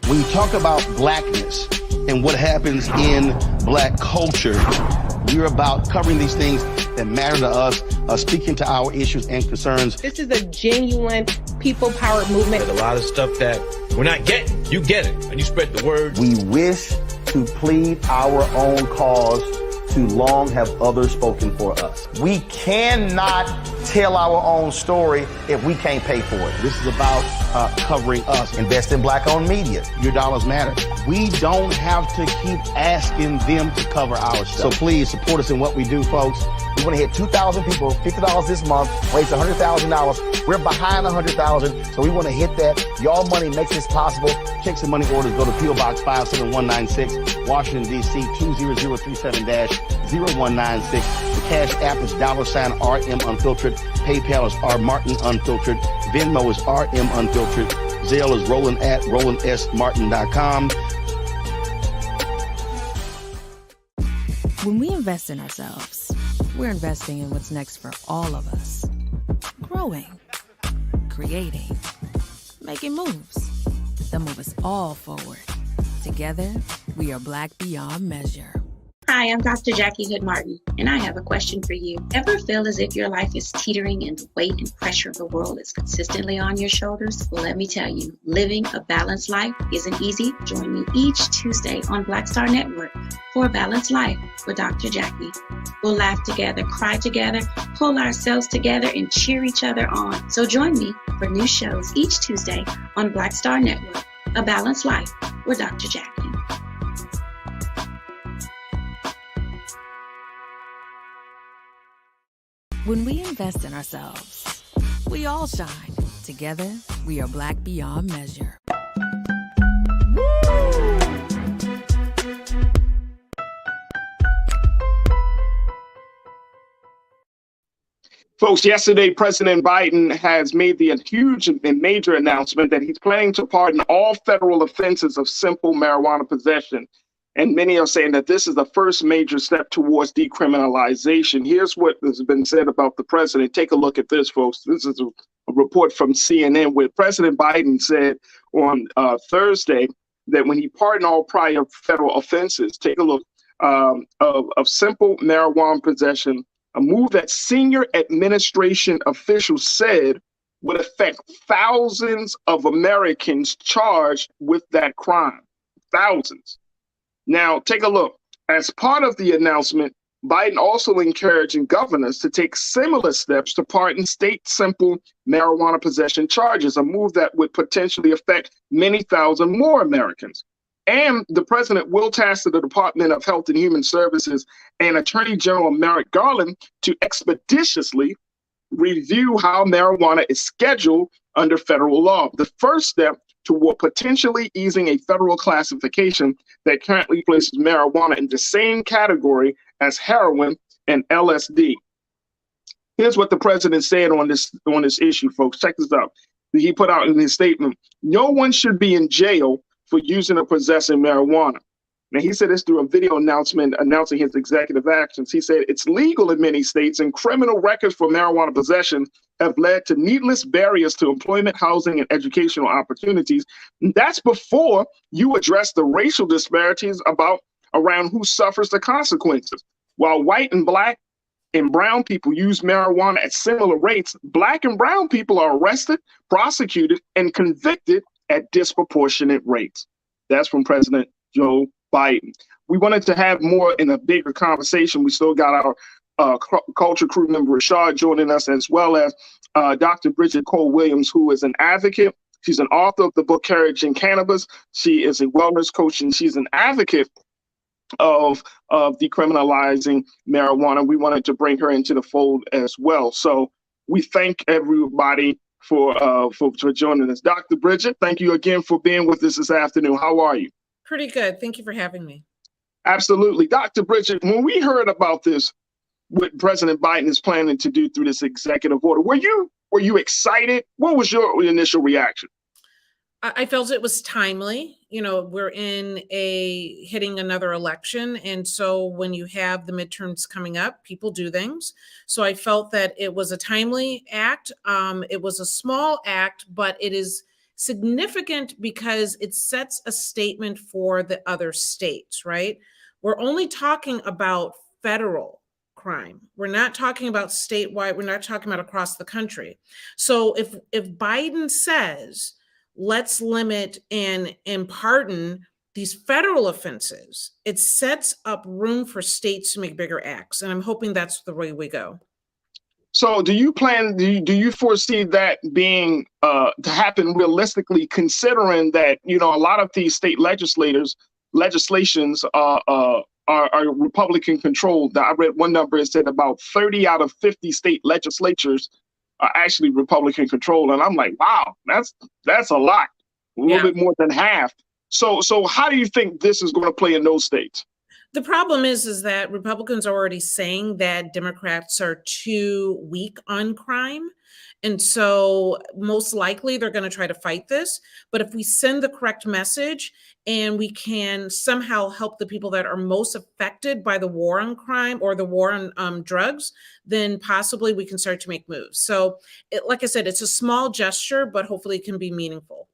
When you talk about blackness and what happens in black culture, we're about covering these things that matter to us, speaking to our issues and concerns. This is a genuine people-powered movement. There's a lot of stuff that we're not getting. You get it, and you spread the word. We wish to plead our own cause. Too long have others spoken for us. We cannot tell our own story if we can't pay for it. This is about covering us. Invest in black-owned media. Your dollars matter. We don't have to keep asking them to cover our stuff. So please support us in what we do, folks. We want to hit 2,000 people, $50 this month, raise $100,000. We're behind 100,000, so we want to hit that. Y'all money makes this possible. Check some money orders. Go to P.O. Box 57196, Washington, D.C. 20037-0196. The Cash App is $RM Unfiltered. PayPal is R Martin Unfiltered. Venmo is RM Unfiltered. Zelle is Roland at RolandSMartin.com. When we invest in ourselves, we're investing in what's next for all of us. Growing, creating, making moves that move us all forward. Together, we are Black beyond measure. Hi, I'm Dr. Jackie Hood Martin, and I have a question for you. Ever feel as if your life is teetering and the weight and pressure of the world is consistently on your shoulders? Well, let me tell you, living a balanced life isn't easy. Join me each Tuesday on Black Star Network for A Balanced Life with Dr. Jackie. We'll laugh together, cry together, pull ourselves together, and cheer each other on. So join me for new shows each Tuesday on Black Star Network, A Balanced Life with Dr. Jackie. When we invest in ourselves, we all shine. Together, we are Black beyond measure. Folks, yesterday, President Biden has made the huge and major announcement that he's planning to pardon all federal offenses of simple marijuana possession. And many are saying that this is the first major step towards decriminalization. Here's what has been said about the president. Take a look at this, folks. This is a report from CNN where President Biden said on Thursday that when he pardoned all prior federal offenses, take a look, of simple marijuana possession, a move that senior administration officials said would affect thousands of Americans charged with that crime. Thousands. Now, take a look. As part of the announcement, Biden also encouraging governors to take similar steps to pardon state simple marijuana possession charges, a move that would potentially affect many thousand more Americans. And the president will task the Department of Health and Human Services and Attorney General Merrick Garland to expeditiously review how marijuana is scheduled under federal law. The first step toward potentially easing a federal classification that currently places marijuana in the same category as heroin and LSD. Here's what the president said on this issue, folks. Check this out. He put out in his statement, no one should be in jail for using or possessing marijuana. Now, he said this through a video announcement announcing his executive actions. He said it's legal in many states, and criminal records for marijuana possession have led to needless barriers to employment, housing, and educational opportunities. And that's before you address the racial disparities around who suffers the consequences. While white and black and brown people use marijuana at similar rates, black and brown people are arrested, prosecuted, and convicted at disproportionate rates. That's from President Joe Biden. We wanted to have more in a bigger conversation. We still got our culture crew member Rashad joining us, as well as Dr. Bridget Cole-Williams, who is an advocate. She's an author of the book Courage in Cannabis. She is a wellness coach, and she's an advocate of decriminalizing marijuana. We wanted to bring her into the fold as well. So we thank everybody for joining us. Dr. Bridget, thank you again for being with us this afternoon. How are you? Pretty good. Thank you for having me. Absolutely. Dr. Bridget, when we heard about this, what President Biden is planning to do through this executive order, were you excited? What was your initial reaction? I felt it was timely. You know, we're hitting another election. And so when you have the midterms coming up, people do things. So I felt that it was a timely act. It was a small act, but it is significant because it sets a statement for the other states, right? We're only talking about federal crime. We're not talking about statewide. We're not talking about across the country. So if Biden says, let's limit and pardon these federal offenses, it sets up room for states to make bigger acts. And I'm hoping that's the way we go. So do you foresee that being to happen realistically, considering that, a lot of these state legislations are Republican controlled? I read one number, it said about 30 out of 50 state legislatures are actually Republican controlled. And I'm like, wow, that's a lot, a little bit more than half. So how do you think this is going to play in those states? The problem is that Republicans are already saying that Democrats are too weak on crime. And so most likely they're going to try to fight this. But if we send the correct message and we can somehow help the people that are most affected by the war on crime or the war on drugs, then possibly we can start to make moves. So like I said, it's a small gesture, but hopefully it can be meaningful.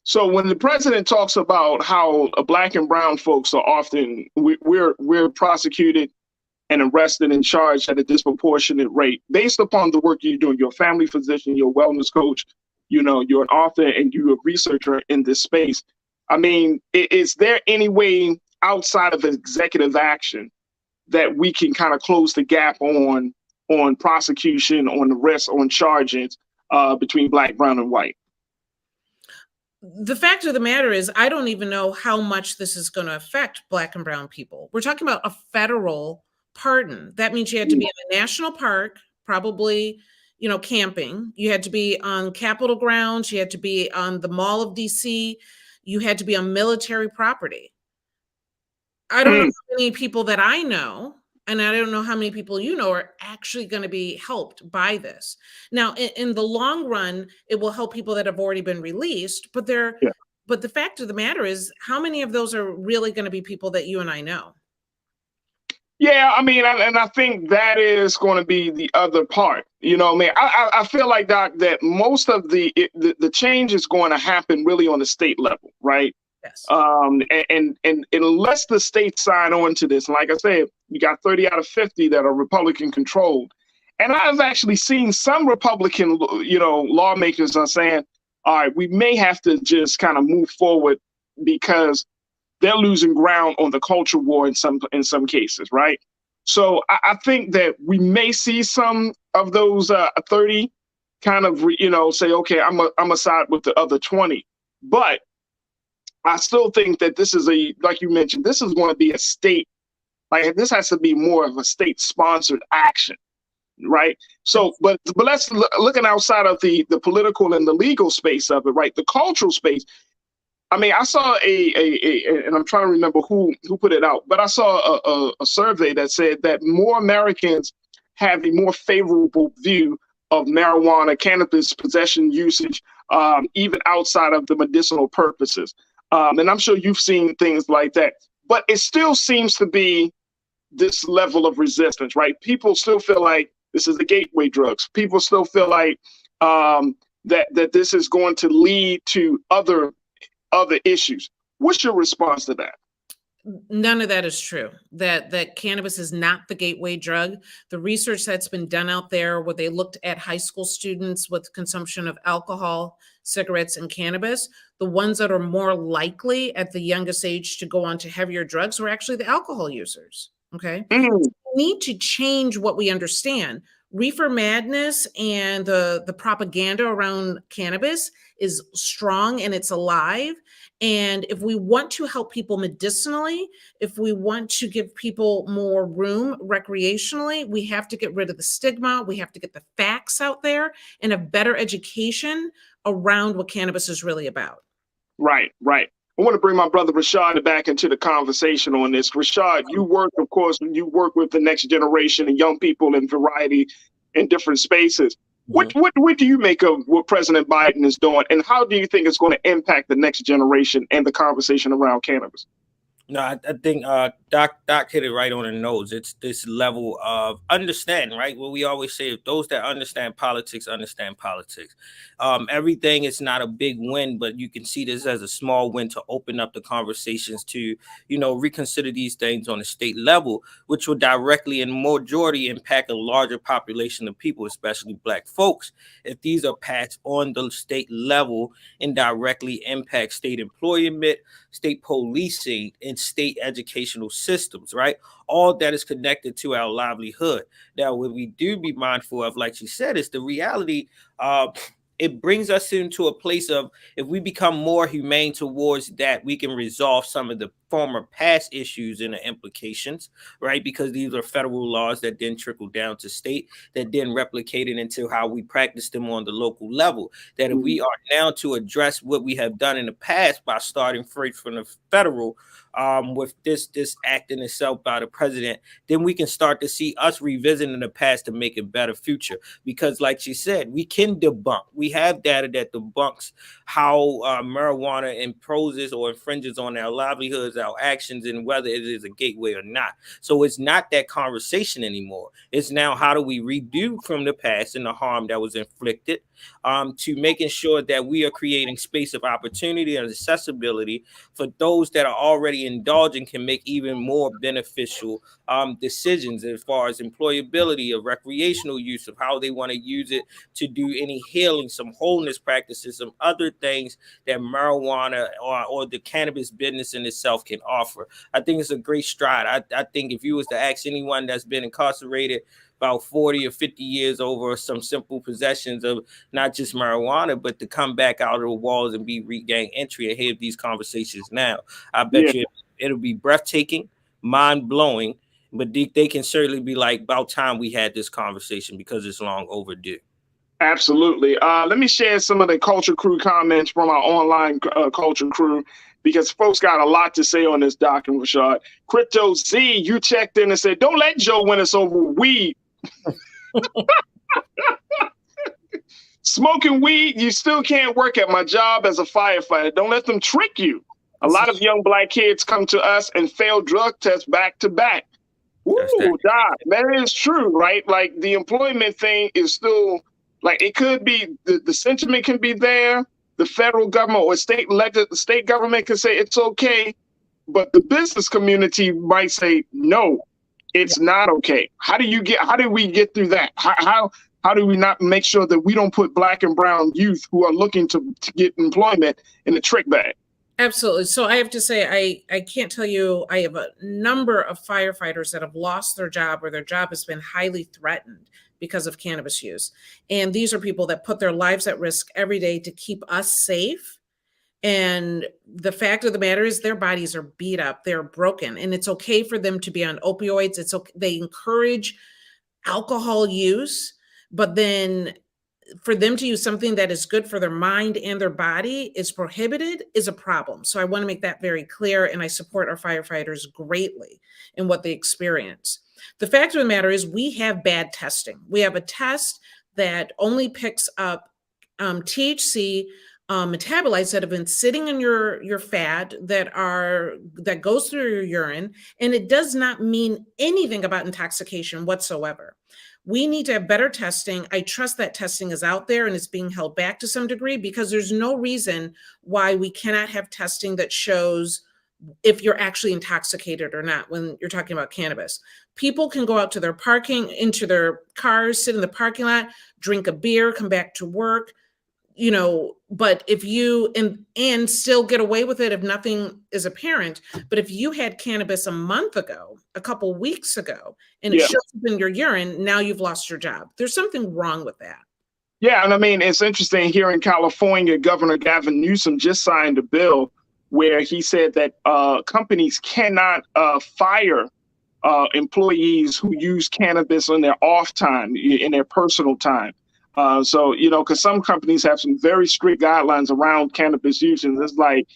So when the president talks about how Black and brown folks are often, we're prosecuted and arrested and charged at a disproportionate rate, based upon the work you're doing, you're a family physician, you're a wellness coach, you're an author, and you're a researcher in this space. I mean, is there any way outside of executive action that we can kind of close the gap on prosecution, on arrests, on charges between Black, brown, and white? The fact of the matter is, I don't even know how much this is going to affect Black and brown people. We're talking about a federal pardon. That means you had to be in a national park, probably, camping. You had to be on Capitol grounds. You had to be on the Mall of DC. You had to be on military property. I don't know how many people that I know, and I don't know how many people are actually going to be helped by this. Now, in the long run, it will help people that have already been released, but the fact of the matter is, how many of those are really going to be people that you and I know? Yeah, I mean, and I think that is going to be the other part. I feel like, Doc, that most of the change is going to happen really on the state level, right? Yes. And unless the states sign on to this, and like I said, you got 30 out of 50 that are Republican controlled. And I've actually seen some Republican, lawmakers are saying, all right, we may have to just kind of move forward because they're losing ground on the culture war in some cases, right? So I think that we may see some of those 30 kind of, say, okay, I'm a side with the other 20. But I still think that this is like you mentioned, this is going to be a state, like this has to be more of a state sponsored action, right? So, but let's looking outside of the political and the legal space of it, right? The cultural space. I mean, I saw and I'm trying to remember who put it out, but I saw a survey that said that more Americans have a more favorable view of marijuana, cannabis possession usage, even outside of the medicinal purposes. And I'm sure you've seen things like that, but it still seems to be this level of resistance, right? People still feel like this is the gateway drugs. People still feel like that this is going to lead to other issues. What's your response to that? None of that is true. That cannabis is not the gateway drug. The research that's been done out there where they looked at high school students with consumption of alcohol, cigarettes, and cannabis, the ones that are more likely at the youngest age to go on to heavier drugs were actually the alcohol users. Okay. So we need to change what we understand. Reefer madness and the propaganda around cannabis is strong and it's alive. And if we want to help people medicinally, if we want to give people more room recreationally, we have to get rid of the stigma. We have to get the facts out there and a better education around what cannabis is really about. Right. I want to bring my brother Rashad back into the conversation on this. Rashad, you work with the next generation and young people in variety in different spaces. What do you make of what President Biden is doing, and how do you think it's going to impact the next generation and the conversation around cannabis? No, I think Doc hit it right on the nose. It's this level of understanding, right? What we always say, those that understand politics. Everything is not a big win, but you can see this as a small win to open up the conversations to, reconsider these things on a state level, which will directly and majority impact a larger population of people, especially Black folks. If these are passed on the state level and directly impact state employment, state policing, and state educational systems, right? All that is connected to our livelihood. Now, what we do be mindful of, like you said, is the reality. It brings us into a place of, if we become more humane towards that, we can resolve some of the former past issues and the implications, right? Because these are federal laws that then trickle down to state, that then replicate it into how we practice them on the local level. That if we are now to address what we have done in the past by starting first from the federal, with this act in itself by the president, then we can start to see us revisiting the past to make a better future. Because like she said, we can debunk. We have data that debunks how marijuana imposes or infringes on our livelihoods, our actions, and whether it is a gateway or not. So it's not that conversation anymore. It's now, how do we redo from the past and the harm that was inflicted, to making sure that we are creating space of opportunity and accessibility for those that are already indulging, can make even more beneficial decisions as far as employability of recreational use, of how they want to use it to do any healing, some wholeness practices, some other things that marijuana or the cannabis business in itself can offer. I think it's a great stride. I think if you was to ask anyone that's been incarcerated about 40 or 50 years over some simple possessions of not just marijuana, but to come back out of the walls and be regain entry and have these conversations now, I bet you it'll be breathtaking, mind-blowing, but they can certainly be like, about time we had this conversation, because it's long overdue. Absolutely. Let me share some of the Culture Crew comments from our online Culture Crew, because folks got a lot to say on this, Doc and Rashad. Crypto Z, you checked in and said, don't let Joe win us over weed. Smoking weed, you still can't work at my job as a firefighter. Don't let them trick you. A lot of young Black kids come to us and fail drug tests back to back. Ooh, Doc, that is true, right? Like, the employment thing is still, like, it could be, the sentiment can be there. The federal government or state government can say it's okay, but the business community might say, no, it's not okay. How do we get through that? How do we not make sure that we don't put Black and brown youth who are looking to get employment in the trick bag? Absolutely. So I have to say, I can't tell you, I have a number of firefighters that have lost their job, or their job has been highly threatened because of cannabis use. And these are people that put their lives at risk every day to keep us safe. And the fact of the matter is, their bodies are beat up, they're broken, and it's okay for them to be on opioids. It's okay. They encourage alcohol use, but then for them to use something that is good for their mind and their body is prohibited, is a problem. So I want to make that very clear, and I support our firefighters greatly in what they experience. The fact of the matter is, we have bad testing. We have a test that only picks up THC metabolites that have been sitting in your fat that goes through your urine, and it does not mean anything about intoxication whatsoever. We need to have better testing. I trust that testing is out there and it's being held back to some degree, because there's no reason why we cannot have testing that shows if you're actually intoxicated or not when you're talking about cannabis. People can go out to into their cars, sit in the parking lot, drink a beer, come back to work, but if you, and still get away with it if nothing is apparent. But if you had cannabis a month ago, a couple weeks ago, and it shows up in your urine, now you've lost your job. There's something wrong with that. Yeah, and I mean, it's interesting here in California, Governor Gavin Newsom just signed a bill where he said that companies cannot fire employees who use cannabis on their off time, in their personal time. So, because some companies have some very strict guidelines around cannabis use, and it's like,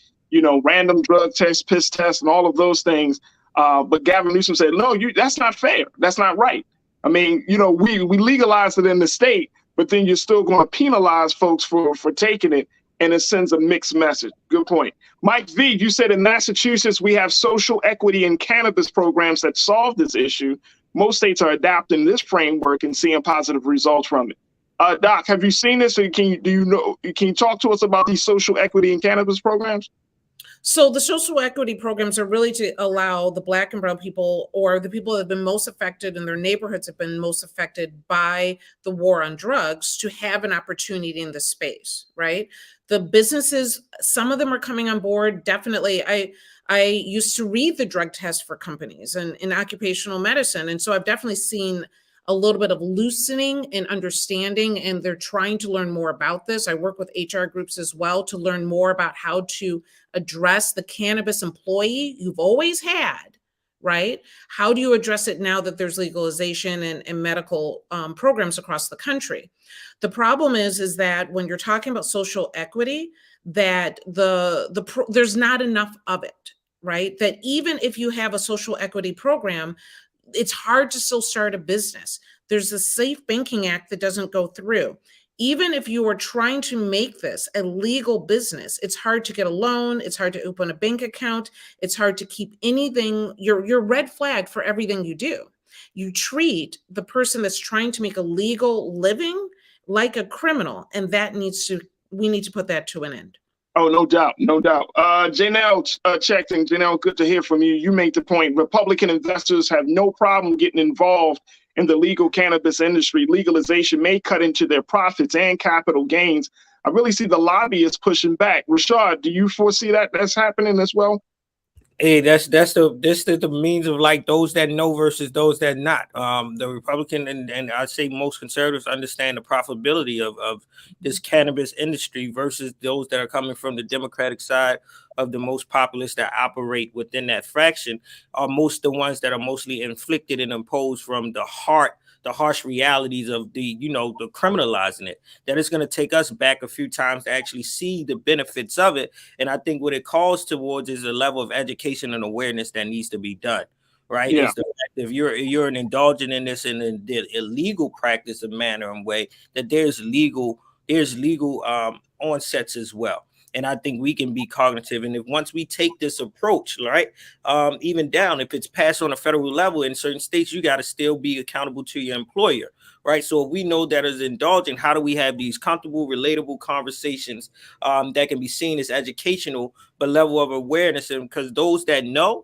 random drug tests, piss tests, and all of those things. But Gavin Newsom said, no, that's not fair. That's not right. I mean, we legalized it in the state, but then you're still going to penalize folks for taking it, and it sends a mixed message. Good point. Mike V, you said in Massachusetts, we have social equity and cannabis programs that solve this issue. Most states are adapting this framework and seeing positive results from it. Doc, have you seen this? Can you talk to us about these social equity and cannabis programs? So the social equity programs are really to allow the Black and brown people, or the people that have been most affected and their neighborhoods have been most affected by the war on drugs, to have an opportunity in the space, right? The businesses, some of them are coming on board. Definitely. I used to read the drug test for companies and in occupational medicine. And so I've definitely seen a little bit of loosening and understanding, and they're trying to learn more about this. I work with HR groups as well to learn more about how to address the cannabis employee you've always had, right? How do you address it now that there's legalization and medical programs across the country? The problem is that when you're talking about social equity, that there's not enough of it, right? That even if you have a social equity program, it's hard to still start a business. There's the Safe Banking Act that doesn't go through. Even if you are trying to make this a legal business, it's hard to get a loan. It's hard to open a bank account. It's hard to keep anything. You're red flagged for everything you do. You treat the person that's trying to make a legal living like a criminal, and we need to put that to an end. Oh, no doubt, no doubt. Janelle checked in. Janelle, good to hear from you. You made the point. Republican investors have no problem getting involved in the legal cannabis industry. Legalization may cut into their profits and capital gains. I really see the lobbyists pushing back. Rashad, do you foresee that's happening as well? Hey, that's the means of like those that know versus those that not. The Republican and I'd say most conservatives understand the profitability of this cannabis industry versus those that are coming from the Democratic side of the most populist that operate within that fraction are most the ones that are mostly inflicted and imposed from the harsh realities of the criminalizing it. That it's going to take us back a few times to actually see the benefits of it. And I think what it calls towards is a level of education and awareness that needs to be done. Right. Yeah. It's the fact if you're an indulgent in this in the illegal practice of manner and way, that there's legal onsets as well. And I think we can be cognitive. And if once we take this approach, right, even down, if it's passed on a federal level in certain states, you got to still be accountable to your employer. Right. So if we know that as indulgent, how do we have these comfortable, relatable conversations that can be seen as educational, but level of awareness? And because those that know,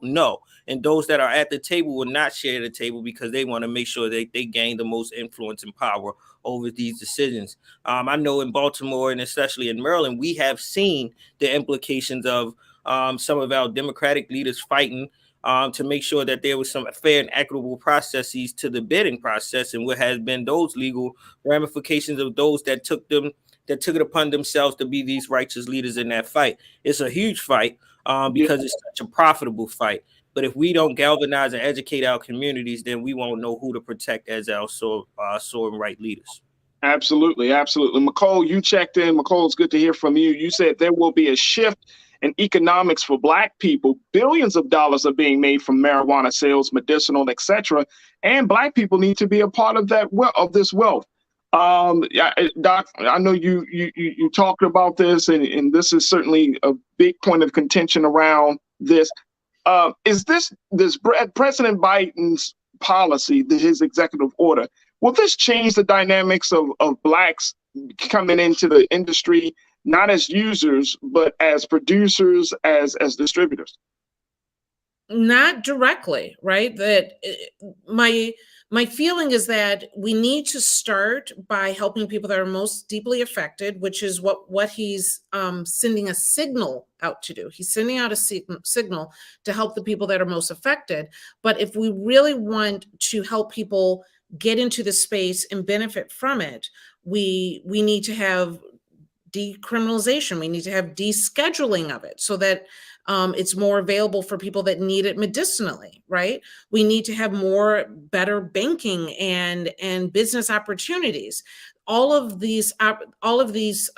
and those that are at the table will not share the table because they want to make sure they gain the most influence and power over these decisions. I know in Baltimore and especially in Maryland, we have seen the implications of some of our Democratic leaders fighting to make sure that there was some fair and equitable processes to the bidding process, and what has been those legal ramifications of those that took it upon themselves to be these righteous leaders in that fight. It's a huge fight because it's such a profitable fight. But if we don't galvanize and educate our communities, then we won't know who to protect as our sovereign right leaders. Absolutely, absolutely. Nicole, you checked in. Nicole, it's good to hear from you. You said there will be a shift in economics for Black people. Billions of dollars are being made from marijuana sales, medicinal, etc. And Black people need to be a part of this wealth. Doc, I know you talked about this, and this is certainly a big point of contention around this. Is this President Biden's policy, his executive order, will this change the dynamics of Blacks coming into the industry, not as users, but as producers, as distributors? Not directly, right? That my feeling is that we need to start by helping people that are most deeply affected, which is what he's sending a signal out to do. He's sending out a signal to help the people that are most affected. But if we really want to help people get into the space and benefit from it, we need to have decriminalization. We need to have descheduling of it so that it's more available for people that need it medicinally, right? We need to have better banking and business opportunities. All of these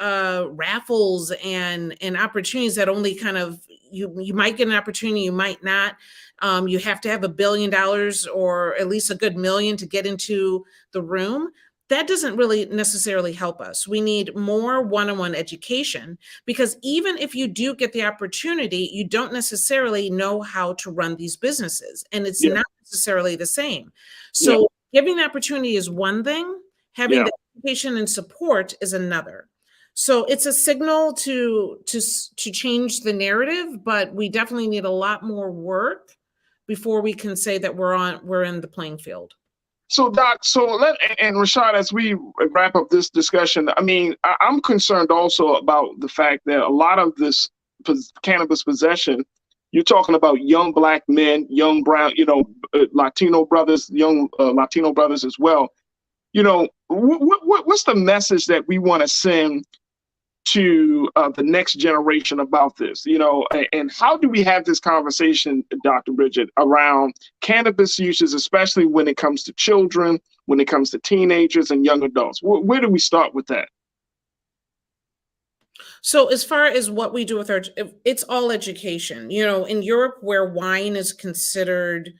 raffles and opportunities that only kind of you might get an opportunity, you might not. You have to have $1 billion or at least a good $1 million to get into the room. That doesn't really necessarily help us. We need more one-on-one education, because even if you do get the opportunity, you don't necessarily know how to run these businesses, and it's not necessarily the same. So giving the opportunity is one thing, having the education and support is another. So it's a signal to change the narrative, but we definitely need a lot more work before we can say that we're in the playing field. So, Doc, and Rashad, as we wrap up this discussion, I mean, I'm concerned also about the fact that a lot of this cannabis possession, you're talking about young Black men, young brown, Latino brothers, young Latino brothers as well. What's the message that we want to send to the next generation about this, and how do we have this conversation, Dr. Bridget, around cannabis uses, especially when it comes to children, when it comes to teenagers and young adults? Where do we start with that? So as far as what we do with it's all education. In Europe, where wine is considered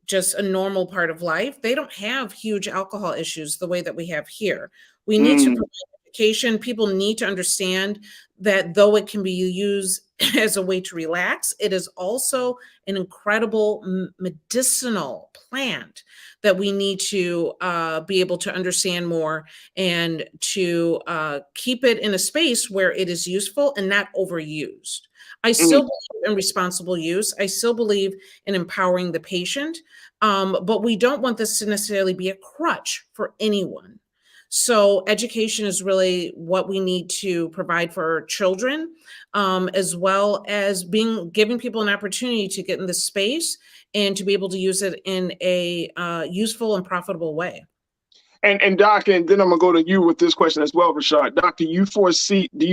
just a normal part of life, they don't have huge alcohol issues the way that we have here. We need to provide education. People need to understand that though it can be used as a way to relax, it is also an incredible medicinal plant that we need to be able to understand more and to keep it in a space where it is useful and not overused. I still believe in responsible use. I still believe in empowering the patient, but we don't want this to necessarily be a crutch for anyone. So education is really what we need to provide for our children, as well as giving people an opportunity to get in this space and to be able to use it in a useful and profitable way. And Doc, and then I'm gonna go to you with this question as well, Rashad. Doc, do you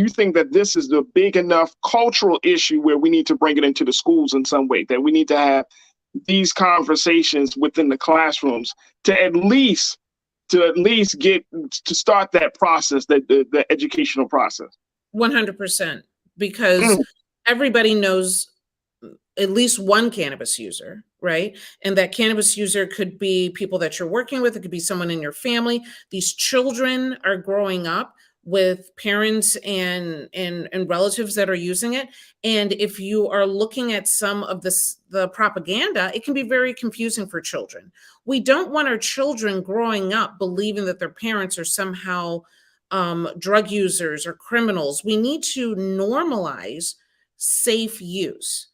think that this is the big enough cultural issue where we need to bring it into the schools in some way, that we need to have these conversations within the classrooms to at least get to start that process, the educational process? 100%, because everybody knows at least one cannabis user, right? And that cannabis user could be people that you're working with. It could be someone in your family. These children are growing up with parents and relatives that are using it. And if you are looking at some of the propaganda, it can be very confusing for children. We don't want our children growing up believing that their parents are somehow drug users or criminals. We need to normalize safe use.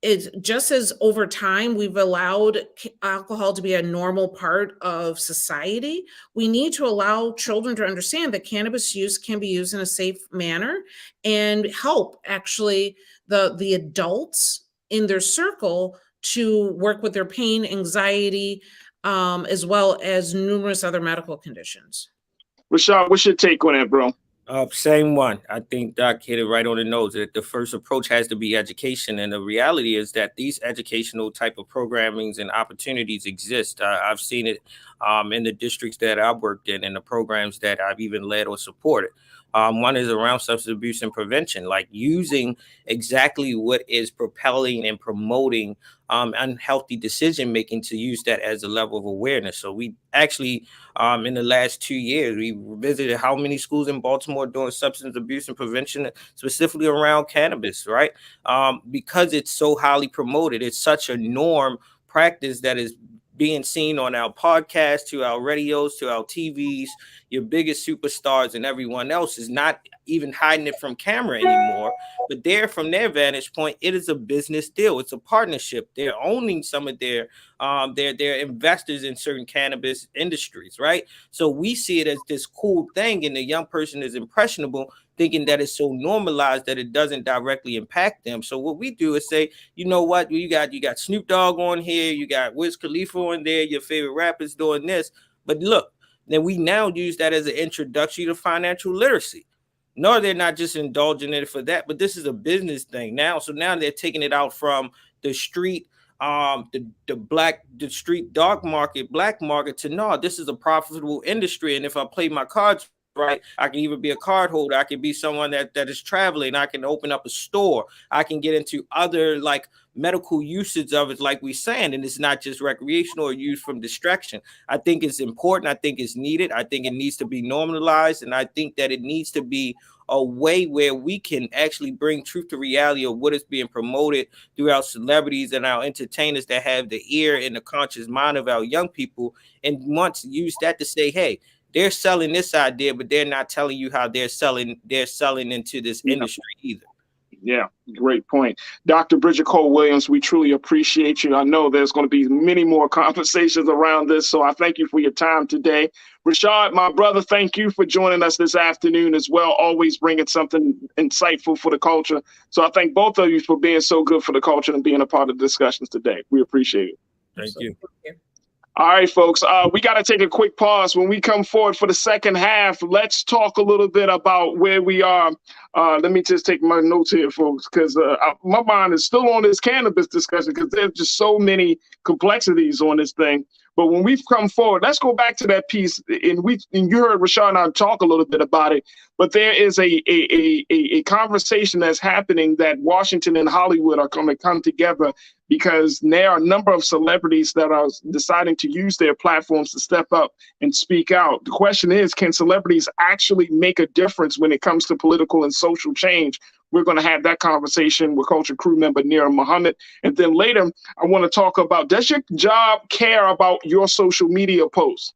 It's just as over time we've allowed alcohol to be a normal part of society, we need to allow children to understand that cannabis use can be used in a safe manner and help actually the adults in their circle to work with their pain, anxiety, as well as numerous other medical conditions. Rashad, what's your take on that, bro? Same one. I think Doc hit it right on the nose. That the first approach has to be education, and the reality is that these educational type of programmings and opportunities exist. I've seen it in the districts that I've worked in and the programs that I've even led or supported. One is around substance abuse and prevention, like using exactly what is propelling and promoting unhealthy decision making to use that as a level of awareness. So we actually, in the last 2 years, we visited how many schools in Baltimore doing substance abuse and prevention, specifically around cannabis, right? Because it's so highly promoted. It's such a norm practice that is being seen on our podcasts, to our radios, to our TVs. Your biggest superstars and everyone else is not even hiding it from camera anymore. But from their vantage point, it is a business deal. It's a partnership. They're owning some of their investors in certain cannabis industries, right? So we see it as this cool thing, and the young person is impressionable, thinking that it's so normalized that it doesn't directly impact them. So what we do is say, you know what, you got Snoop Dogg on here, you got Wiz Khalifa on there, your favorite rappers doing this. But look, then we now use that as an introduction to financial literacy. No, they're not just indulging in it for that, but this is a business thing now. So now they're taking it out from the street, the street dark market, black market, to no, this is a profitable industry. And if I play my cards right, I can even be a card holder. I can be someone that is traveling. I can open up a store. I can get into other like medical usage of it, like we're saying, and it's not just recreational or used from distraction. I think it's important. I think it's needed. I think it needs to be normalized, and I think that it needs to be a way where we can actually bring truth to reality of what is being promoted through our celebrities and our entertainers that have the ear and the conscious mind of our young people, and want to use that to say, hey, They're selling this idea, but they're not telling you how they're selling into this industry either. Yeah, great point. Dr. Bridget Cole-Williams, we truly appreciate you. I know there's going to be many more conversations around this, so I thank you for your time today. Rashad, my brother, thank you for joining us this afternoon as well, always bringing something insightful for the culture. So I thank both of you for being so good for the culture and being a part of the discussions today. We appreciate it. Thank you. All right, folks, we got to take a quick pause. When we come forward for the second half, let's talk a little bit about where we are. Let me just take my notes here, folks, because my mind is still on this cannabis discussion because there's just so many complexities on this thing. But when we've come forward, let's go back to that piece. And you heard Rashad and I talk a little bit about it, but there is a conversation that's happening that Washington and Hollywood are going to come together because there are a number of celebrities that are deciding to use their platforms to step up and speak out. The question is, can celebrities actually make a difference when it comes to political and social change? We're going to have that conversation with Culture Crew member Nira Muhammad. And then later, I want to talk about, does your job care about your social media posts?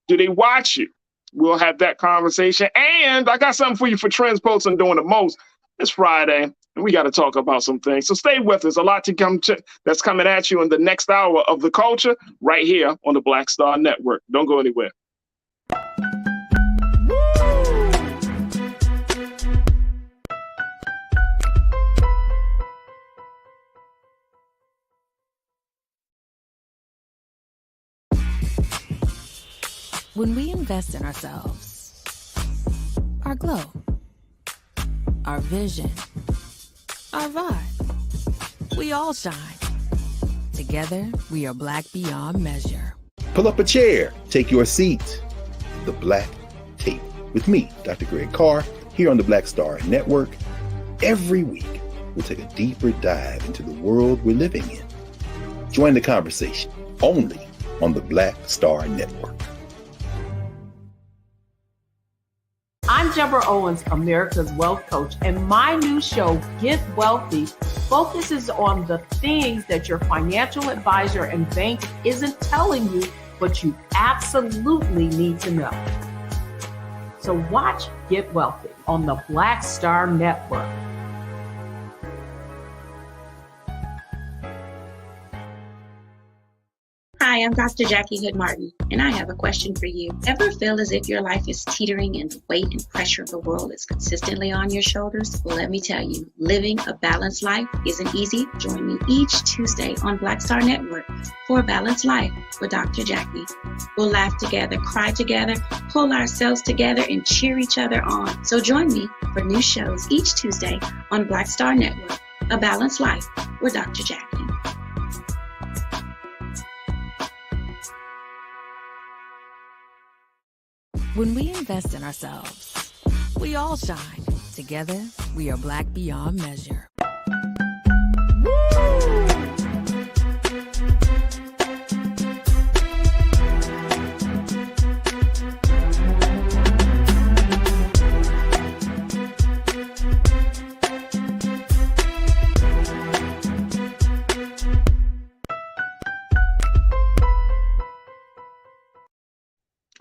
Do they watch you? We'll have that conversation. And I got something for you for Trends Posts and Doing the Most. It's Friday, and we got to talk about some things. So stay with us. A lot to come that's coming at you in the next hour of The Culture right here on the Black Star Network. Don't go anywhere. When we invest in ourselves, our glow, our vision, our vibe, we all shine. Together, we are Black beyond measure. Pull up a chair, take your seat. The Black Tape with me, Dr. Greg Carr, here on the Black Star Network. Every week, we'll take a deeper dive into the world we're living in. Join the conversation only on the Black Star Network. I'm Deborah Owens, America's Wealth Coach, and my new show, Get Wealthy, focuses on the things that your financial advisor and bank isn't telling you, but you absolutely need to know. So watch Get Wealthy on the Black Star Network. Hi, I'm Dr. Jackie Hood Martin, and I have a question for you. Ever feel as if your life is teetering and the weight and pressure of the world is consistently on your shoulders? Well, let me tell you, living a balanced life isn't easy. Join me each Tuesday on Black Star Network for a Balanced Life with Dr. Jackie. We'll laugh together, cry together, pull ourselves together, and cheer each other on. So join me for new shows each Tuesday on Black Star Network, A Balanced Life with Dr. Jackie. When we invest in ourselves, we all shine. Together, we are Black beyond measure.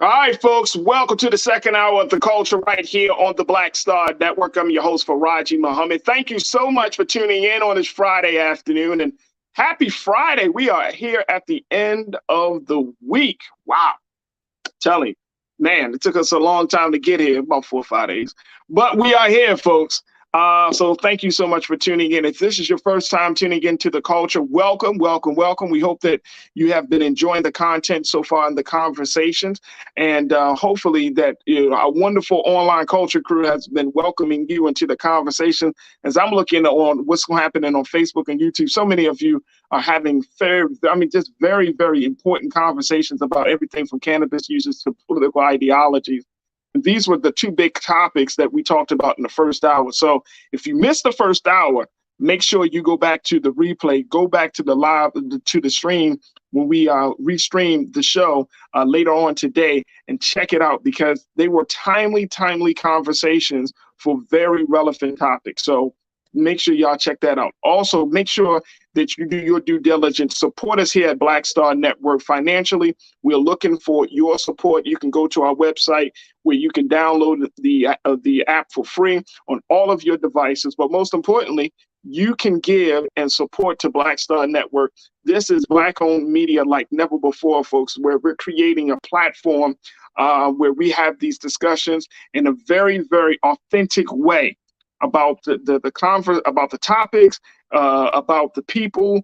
All right, folks, welcome to the second hour of The Culture right here on the Black Star Network. I'm your host, Faraji Muhammad. Thank you so much for tuning in on this Friday afternoon, and happy Friday. We are here at the end of the week. Wow. Telling you, man, it took us a long time to get here, about 4 or 5 days, but we are here, folks. So thank you so much for tuning in. If this is your first time tuning into The Culture, welcome, welcome, welcome. We hope that you have been enjoying the content so far in the conversations, and hopefully that our wonderful online culture crew has been welcoming you into the conversation. As I'm looking on what's happening on Facebook and YouTube, so many of you are having just very, very important conversations about everything from cannabis users to political ideologies. These were the two big topics that we talked about in the first hour. So if you missed the first hour, make sure you go back to the replay, go back to the live, to the stream when we restream the show later on today, and check it out, because they were timely conversations for very relevant topics. So make sure y'all check that out. Also, make sure that you do your due diligence. Support us here at Black Star Network financially. We're looking for your support. You can go to our website where you can download the app for free on all of your devices. But most importantly, you can give and support to Black Star Network. This is Black-owned media like never before, folks, where we're creating a platform where we have these discussions in a very, very authentic way about the conference, about the topics, about the people.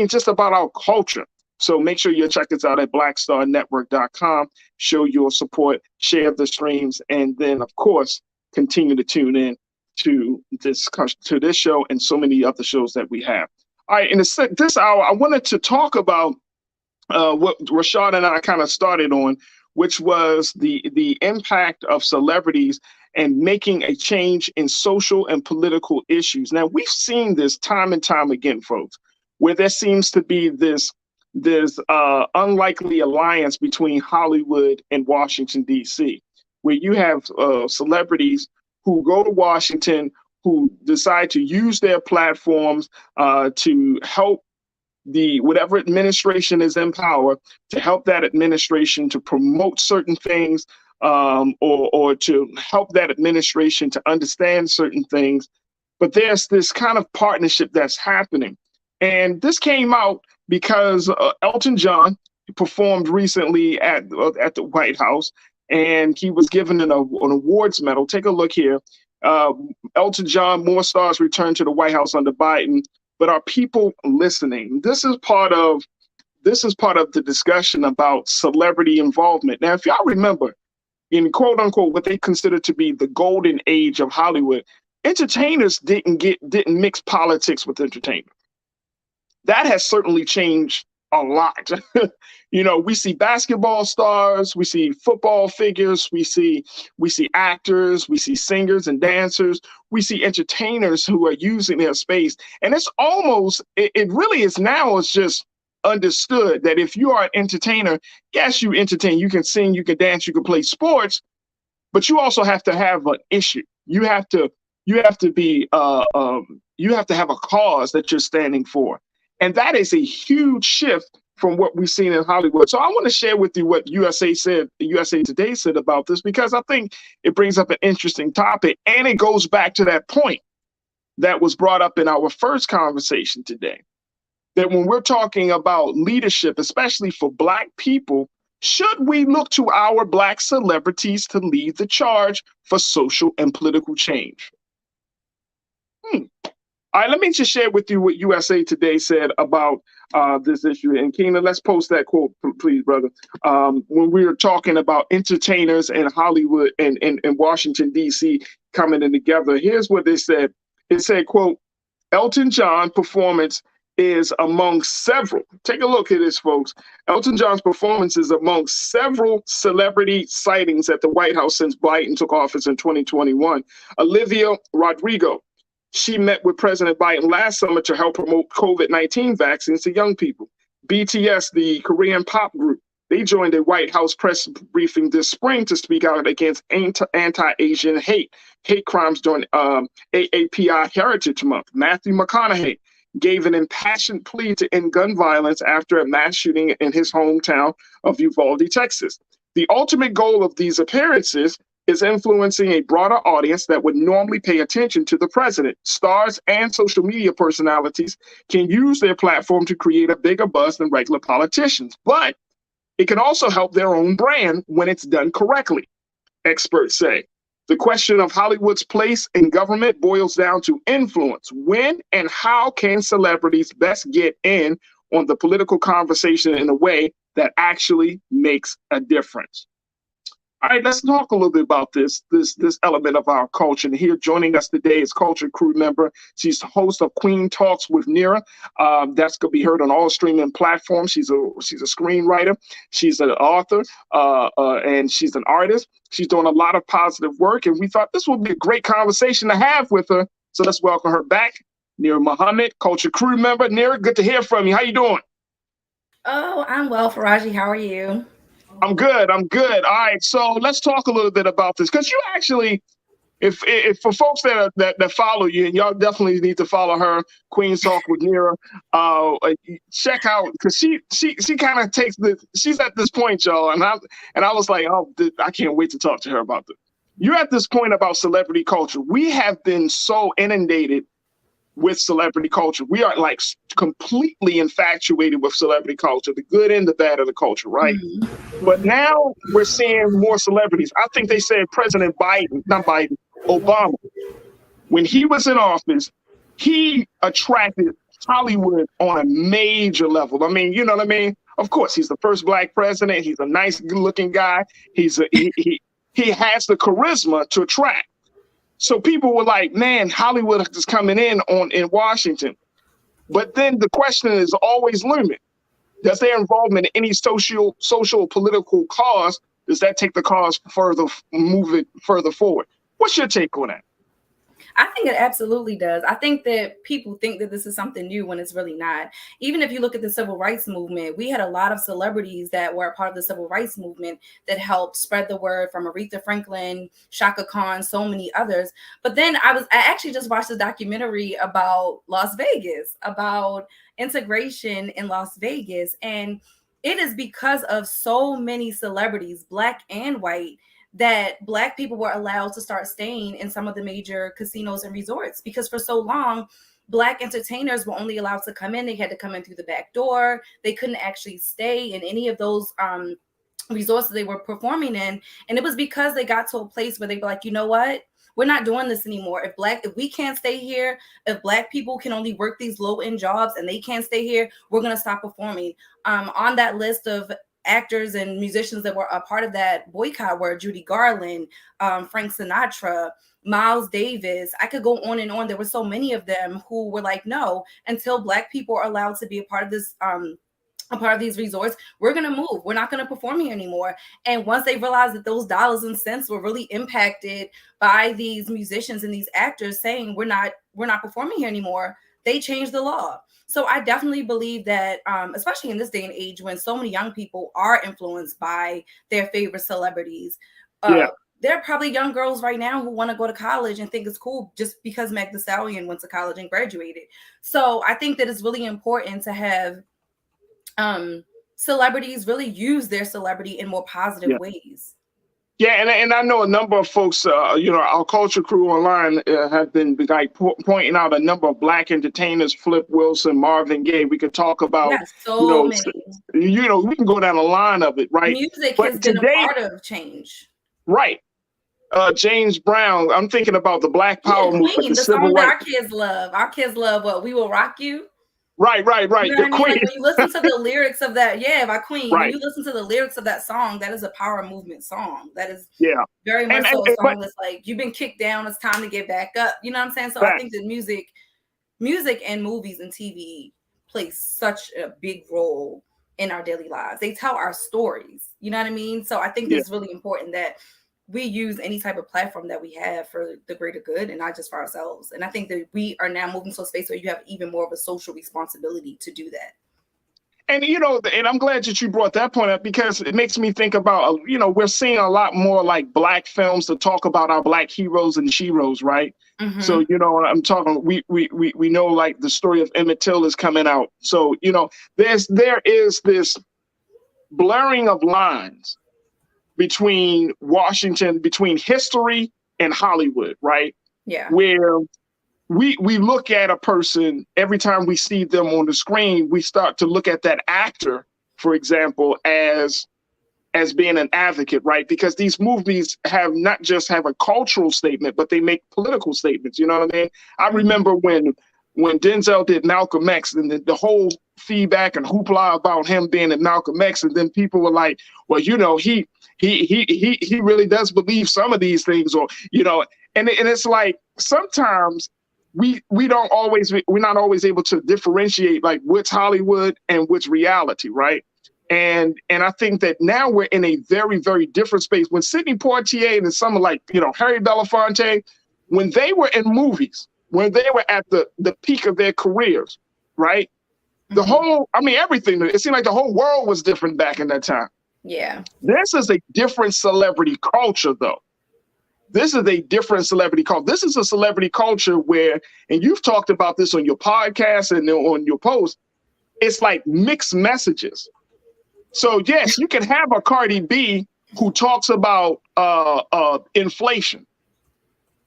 Just about our culture. So make sure you check us out at blackstarnetwork.com. Show your support, share the streams, and then, of course, continue to tune in to this show and so many other shows that we have. All right, in this hour, I wanted to talk about what Rashad and I kind of started on, which was the impact of celebrities and making a change in social and political issues. Now, we've seen this time and time again, folks, where there seems to be this unlikely alliance between Hollywood and Washington, D.C., where you have celebrities who go to Washington, who decide to use their platforms to help whatever administration is in power, to help that administration to promote certain things, or to help that administration to understand certain things. But there's this kind of partnership that's happening. And this came out because Elton John performed recently at the White House, and he was given an awards medal. Take a look here. Elton John, more stars return to the White House under Biden. But are people listening? This is part of the discussion about celebrity involvement. Now, if y'all remember, in quote unquote what they consider to be the golden age of Hollywood, entertainers didn't mix politics with entertainment. That has certainly changed a lot. We see basketball stars, we see football figures, we see actors, we see singers and dancers, we see entertainers who are using their space. And it's almost, it really is now, it's just understood that if you are an entertainer, yes, you entertain, you can sing, you can dance, you can play sports, but you also have to have an issue. You have to have a cause that you're standing for. And that is a huge shift from what we've seen in Hollywood. So I want to share with you what USA Today said about this, because I think it brings up an interesting topic, and it goes back to that point that was brought up in our first conversation today, that when we're talking about leadership, especially for Black people, should we look to our Black celebrities to lead the charge for social and political change? All right, let me just share with you what USA Today said about this issue. And Keenan, let's post that quote, please, brother. When we were talking about entertainers in Hollywood and Washington, D.C. coming in together, here's what they said. It said, quote, Elton John performance is among several. Take a look at this, folks. Elton John's performance is among several celebrity sightings at the White House since Biden took office in 2021. Olivia Rodrigo, she met with President Biden last summer to help promote COVID-19 vaccines to young people. BTS, the Korean pop group, they joined a White House press briefing this spring to speak out against anti-Asian hate crimes during AAPI Heritage Month. Matthew McConaughey gave an impassioned plea to end gun violence after a mass shooting in his hometown of Uvalde, Texas. The ultimate goal of these appearances is influencing a broader audience that would normally pay attention to the president. Stars and social media personalities can use their platform to create a bigger buzz than regular politicians, but it can also help their own brand when it's done correctly, experts say. The question of Hollywood's place in government boils down to influence. When and how can celebrities best get in on the political conversation in a way that actually makes a difference? All right, let's talk a little bit about this element of our culture. And here joining us today is Culture Crew member. She's the host of Queen Talks with Nira. That's going to be heard on all streaming platforms. She's a screenwriter. She's an author, and she's an artist. She's doing a lot of positive work, and we thought this would be a great conversation to have with her. So let's welcome her back. Nira Muhammad, Culture Crew member. Nira, good to hear from you. How you doing? Oh, I'm well, Faraji. How are you? I'm good. All right. So let's talk a little bit about this, because you actually, if for folks that follow you, and y'all definitely need to follow her, Queen Talk with Nira, check out, because she kind of takes she's at this point, y'all, and I was like, oh, I can't wait to talk to her about this. You're at this point about celebrity culture. We have been so inundated with celebrity culture. We are like completely infatuated with celebrity culture, the good and the bad of the culture, right? Mm-hmm. But now we're seeing more celebrities. I think they said Obama, when he was in office, he attracted Hollywood on a major level. I mean, you know what I mean? Of course, he's the first Black president. He's a nice, good-looking guy. He has the charisma to attract. So people were like, man, Hollywood is coming in Washington. But then the question is always limited. Does their involvement in any social political cause, does that take the cause move it further forward? What's your take on that? I think it absolutely does. I think that people think that this is something new when it's really not. Even if you look at the civil rights movement, we had a lot of celebrities that were a part of the civil rights movement that helped spread the word, from Aretha Franklin, Shaka Khan, so many others. But then I actually just watched a documentary about Las Vegas, about integration in Las Vegas. And it is because of so many celebrities, Black and white, that Black people were allowed to start staying in some of the major casinos and resorts, because for so long, Black entertainers were only allowed to come in. They had to come in through the back door. They couldn't actually stay in any of those resorts that they were performing in. And it was because they got to a place where they were like, you know what? We're not doing this anymore. If we can't stay here, if Black people can only work these low-end jobs and they can't stay here, we're going to stop performing. On that list of actors and musicians that were a part of that boycott were Judy Garland, Frank Sinatra, Miles Davis. I could go on and on. There were so many of them who were like, no, until Black people are allowed to be a part of this, a part of these resorts, we're going to move. We're not going to perform here anymore. And once they realized that those dollars and cents were really impacted by these musicians and these actors saying we're not performing here anymore, they changed the law. So I definitely believe that, especially in this day and age when so many young people are influenced by their favorite celebrities, there are probably young girls right now who want to go to college and think it's cool just because Meg Thee Stallion went to college and graduated. So I think that it's really important to have celebrities really use their celebrity in more positive ways. Yeah, and I know a number of folks, our culture crew online have been pointing out a number of Black entertainers, Flip Wilson, Marvin Gaye. We could talk about, many. We can go down the line of it, right? Music has been a part of change. Right. James Brown, I'm thinking about the Black Power movement. The song that our kids love. Our kids love what? We Will Rock You? Right. You know what I mean? Like when you listen to the lyrics of that, by Queen. Right. When you listen to the lyrics of that song, that is a power movement song. That is very much so a song that's like, you've been kicked down, it's time to get back up. You know what I'm saying? So I think that music and movies and TV play such a big role in our daily lives. They tell our stories. You know what I mean? So I think it's really important that we use any type of platform that we have for the greater good and not just for ourselves. And I think that we are now moving to a space where you have even more of a social responsibility to do that. And, and I'm glad that you brought that point up, because it makes me think about, we're seeing a lot more like Black films to talk about our Black heroes and sheroes, right? Mm-hmm. So, I'm talking, we know like the story of Emmett Till is coming out. So, there is this blurring of lines between Washington, between history and Hollywood, right? Yeah. Where we look at a person, every time we see them on the screen, we start to look at that actor, for example, as being an advocate, right? Because these movies not just have a cultural statement, but they make political statements. You know what I mean? I remember when Denzel did Malcolm X, and the whole feedback and hoopla about him being in Malcolm X, and then people were like, well, he really does believe some of these things, or and it's like sometimes we're not always able to differentiate like what's Hollywood and what's reality, right? And I think that now we're in a very, very different space. When Sidney Poitier and someone like Harry Belafonte, when they were in movies, when they were at the peak of their careers, right? Everything, it seemed like the whole world was different back in that time. Yeah. This is a different celebrity culture, though. This is a different celebrity culture. This is a celebrity culture where, and you've talked about this on your podcast and on your post, it's like mixed messages. So yes, you can have a Cardi B who talks about inflation.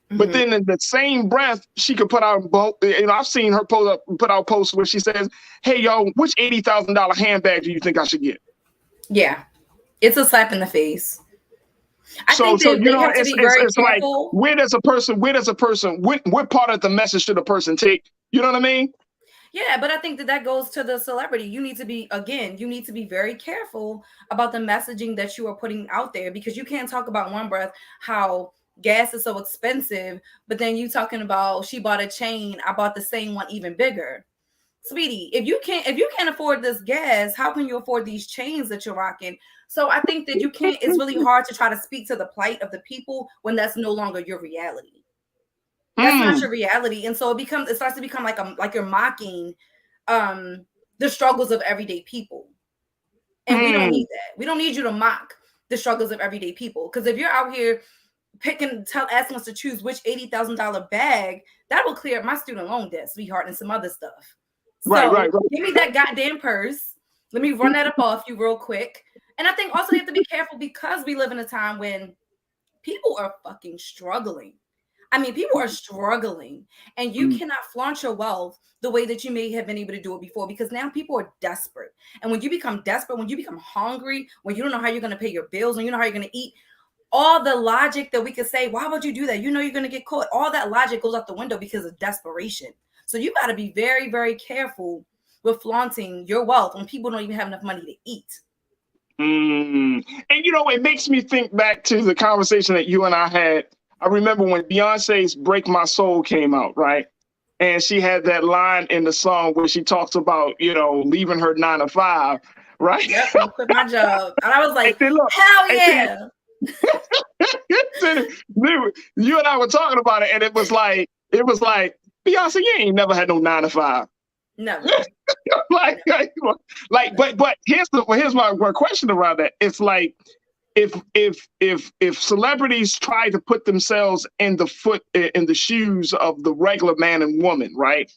But then in the same breath, she could put out, I've seen her put out posts where she says, hey, yo, which $80,000 handbag do you think I should get? Yeah, it's a slap in the face. I think so they have to be very it's like, careful. where does a person, what part of the message should a person take? You know what I mean? Yeah, but I think that goes to the celebrity. You need to be very careful about the messaging that you are putting out there, because you can't talk about one breath how gas is so expensive, but then you talking about she bought a chain, I bought the same one even bigger. Sweetie, if you can't afford this gas, how can you afford these chains that you're rocking? So I think that it's really hard to try to speak to the plight of the people when that's no longer your reality. That's not your reality. And so it starts to become like you're mocking the struggles of everyday people. And we don't need that. We don't need you to mock the struggles of everyday people. Because if you're out here asking us to choose which $80,000 bag, that will clear up my student loan debt, sweetheart, and some other stuff. So right. Give me that goddamn purse. Let me run that up off you real quick. And I think also you have to be careful, because we live in a time when people are fucking struggling. I mean, people are struggling, and you cannot flaunt your wealth the way that you may have been able to do it before, because now people are desperate. And when you become desperate, when you become hungry, when you don't know how you're going to pay your bills, when you know how you're going to eat, all the logic that we could say, why would you do that? You know you're going to get caught. All that logic goes out the window because of desperation. So you got to be very, very careful with flaunting your wealth when people don't even have enough money to eat. And it makes me think back to the conversation that you and I had. I remember when Beyonce's Break My Soul came out, right? And she had that line in the song where she talks about, leaving her 9 to 5, right? Yep, I quit my job. And I was like, hell yeah. You and I were talking about it, and it was like, Beyonce, you ain't never had no 9 to 5. Never. But here's my question around that. It's like, if celebrities try to put themselves in the shoes of the regular man and woman, right?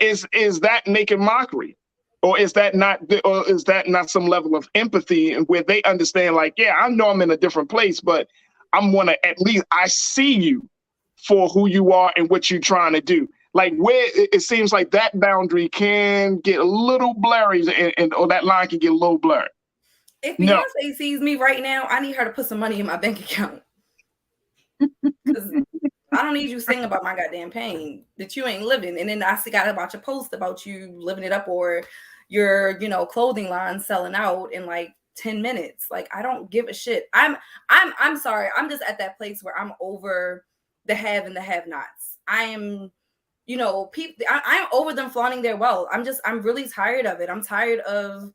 Is that making mockery? Or is that not some level of empathy where they understand, like, yeah, I know I'm in a different place, but at least I see you for who you are and what you're trying to do. Like, where it seems like that boundary can get a little blurry, or that line can get a little blurry. If Beyonce sees me right now, I need her to put some money in my bank account. I don't need you singing about my goddamn pain that you ain't living. And then I got a bunch of posts about you living it up, or your, clothing line selling out in like 10 minutes. Like, I don't give a shit. I'm sorry. I'm just at that place where I'm over the have and the have-nots. I am, people. I'm over them flaunting their wealth. I'm really tired of it. I'm tired of.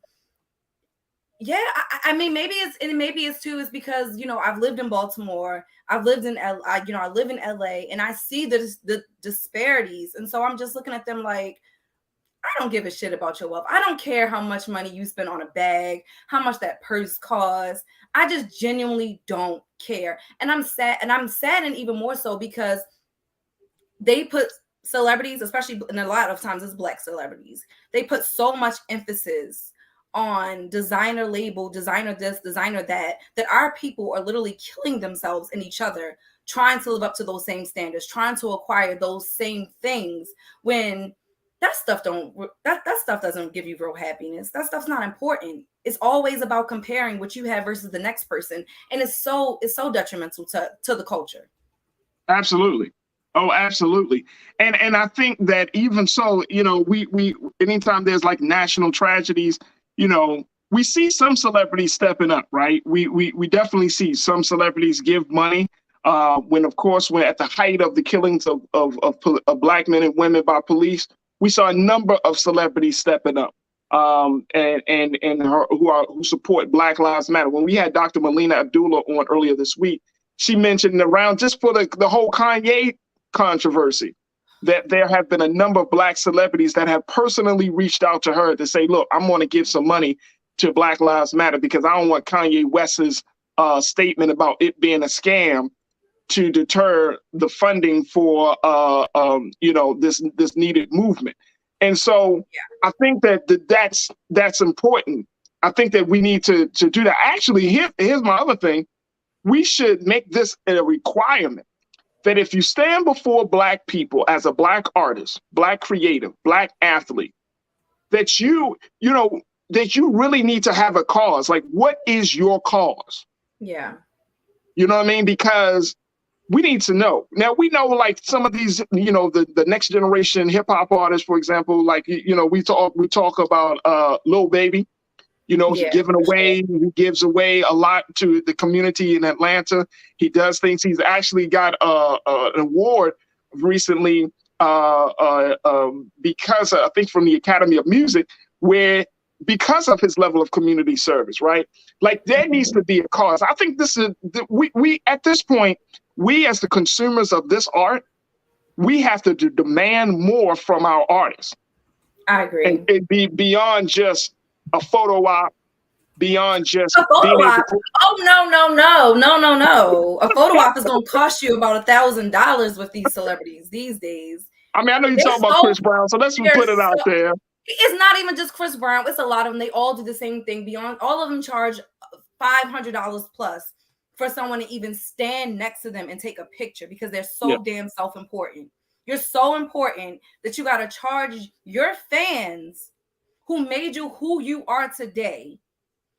Yeah, I mean, maybe it's too is because I've lived in Baltimore, I've lived in I live in LA, and I see the disparities, and so I'm just looking at them like, I don't give a shit about your wealth. I don't care how much money you spend on a bag, how much that purse costs. I just genuinely don't care, and I'm sad, and even more so because they put celebrities, especially, and a lot of times it's Black celebrities, they put so much emphasis on designer label, designer this, designer that our people are literally killing themselves and each other trying to live up to those same standards, trying to acquire those same things, when that stuff doesn't give you real happiness. That stuff's not important. It's always about comparing what you have versus the next person, and it's so detrimental to the culture. Absolutely. Oh, absolutely. And I think that even so, we anytime there's like national tragedies, we see some celebrities stepping up, right? We definitely see some celebrities give money when at the height of the killings of Black men and women by police. We saw a number of celebrities stepping up who support Black Lives Matter. When we had Dr. Melina Abdullah on earlier this week, she mentioned around just for the whole Kanye controversy, that there have been a number of Black celebrities that have personally reached out to her to say, look, I'm going to give some money to Black Lives Matter because I don't want Kanye West's statement about it being a scam to deter the funding for this needed movement. And so I think that's important. I think that we need to do that. Actually, here's my other thing. We should make this a requirement that if you stand before Black people as a Black artist, Black creative, Black athlete, that you really need to have a cause. Like, what is your cause? Yeah. You know what I mean? Because we need to know. Now, we know, like, some of these, the next generation hip hop artists, for example, like, we talk about Lil Baby. He gives away a lot to the community in Atlanta. He does things. He's actually got an award recently because I think from the Academy of Music, because of his level of community service, right? Like, there needs to be a cause. I think this is we at this point, we as the consumers of this art, we have to demand more from our artists. I agree. And be beyond just a photo op, beyond just a photo op. Oh no! A photo op is going to cost you about $1,000 with these celebrities these days. I mean, I know you're talking about Chris Brown, so let's put it out there. It's not even just Chris Brown. It's a lot of them. They all do the same thing. Beyond, all of them charge $500 plus for someone to even stand next to them and take a picture because they're so damn self-important. You're so important that you got to charge your fans who made you who you are today.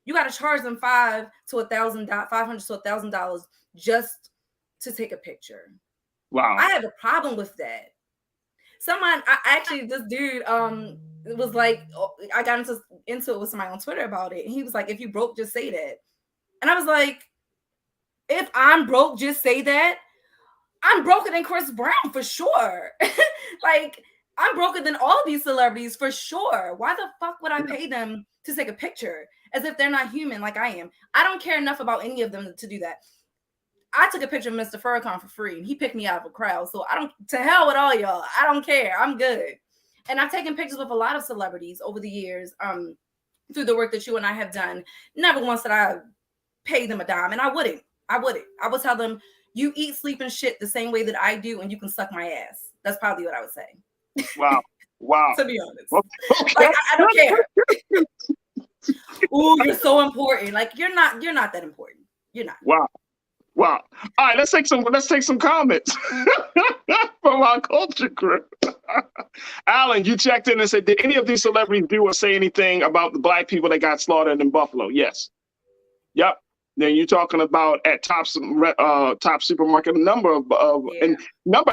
You got to charge them $500 to $1,000 just to take a picture. Wow. I have a problem with that. This dude, it was like, I got into it with somebody on Twitter about it. And he was like, if you broke, just say that. And I was like, if I'm broke, just say that. I'm broker than Chris Brown for sure. Like, I'm broker than all these celebrities for sure. Why the fuck would I pay them to take a picture as if they're not human like I am? I don't care enough about any of them to do that. I took a picture of Mr. Farrakhan for free and he picked me out of a crowd. So to hell with all y'all. I don't care. I'm good. And I've taken pictures with a lot of celebrities over the years through the work that you and I have done. Never once did I pay them a dime. And I wouldn't. I would tell them, you eat, sleep, and shit the same way that I do, and you can suck my ass. That's probably what I would say. Wow. To be honest. Okay. Like, I don't care. Ooh, you're so important. Like, you're not that important. You're not. Wow. All right, let's take some comments from our culture crew. Alan, you checked in and said, did any of these celebrities do or say anything about the Black people that got slaughtered in Buffalo? Yes. Yep. Then you're talking about at Top Supermarket, a number of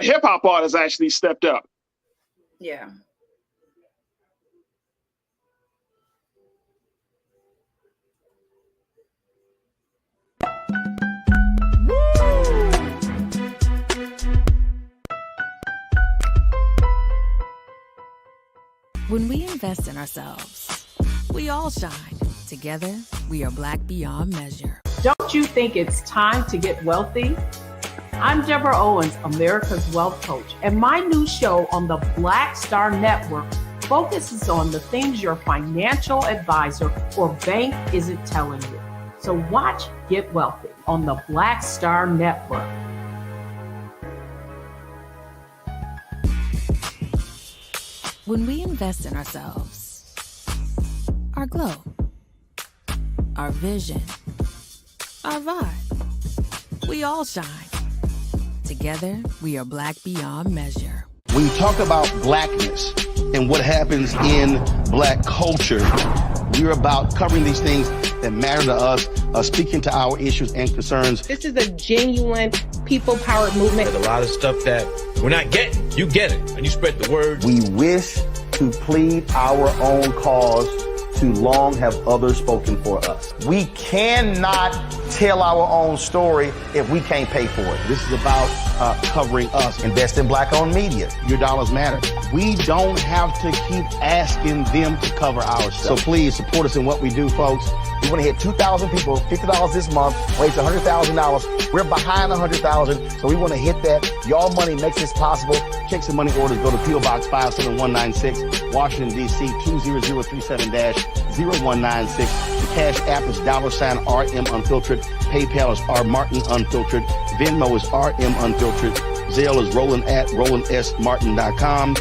hip hop artists actually stepped up. Yeah. When we invest in ourselves, we all shine. Together, we are Black beyond measure. Don't you think it's time to get wealthy? I'm Deborah Owens, America's Wealth Coach, and my new show on the Black Star Network focuses on the things your financial advisor or bank isn't telling you. So watch Get Wealthy on the Black Star Network. When we invest in ourselves, our glow, our vision, our vibe, we all shine. Together, we are Black beyond measure. When you talk about Blackness and what happens in Black culture, we're about covering these things that matter to us, speaking to our issues and concerns. This is a genuine people-powered movement. There's a lot of stuff that we're not getting. You get it, and you spread the word. We wish to plead our own cause. Too long have others spoken for us. We cannot tell our own story if we can't pay for it. This is about covering us. Invest in Black-owned media. Your dollars matter. We don't have to keep asking them to cover our stuff. So please support us in what we do, folks. We want to hit 2,000 people, $50 this month, raise $100,000. We're behind 100,000, so we want to hit that. Y'all money makes this possible. Check some money orders. Go to P.O. Box 57196, Washington, D.C. 20037-0196. Cash App is $RM Unfiltered. PayPal is R Martin Unfiltered. Venmo is RM Unfiltered. Zelle is roland@rolandsmartin.com.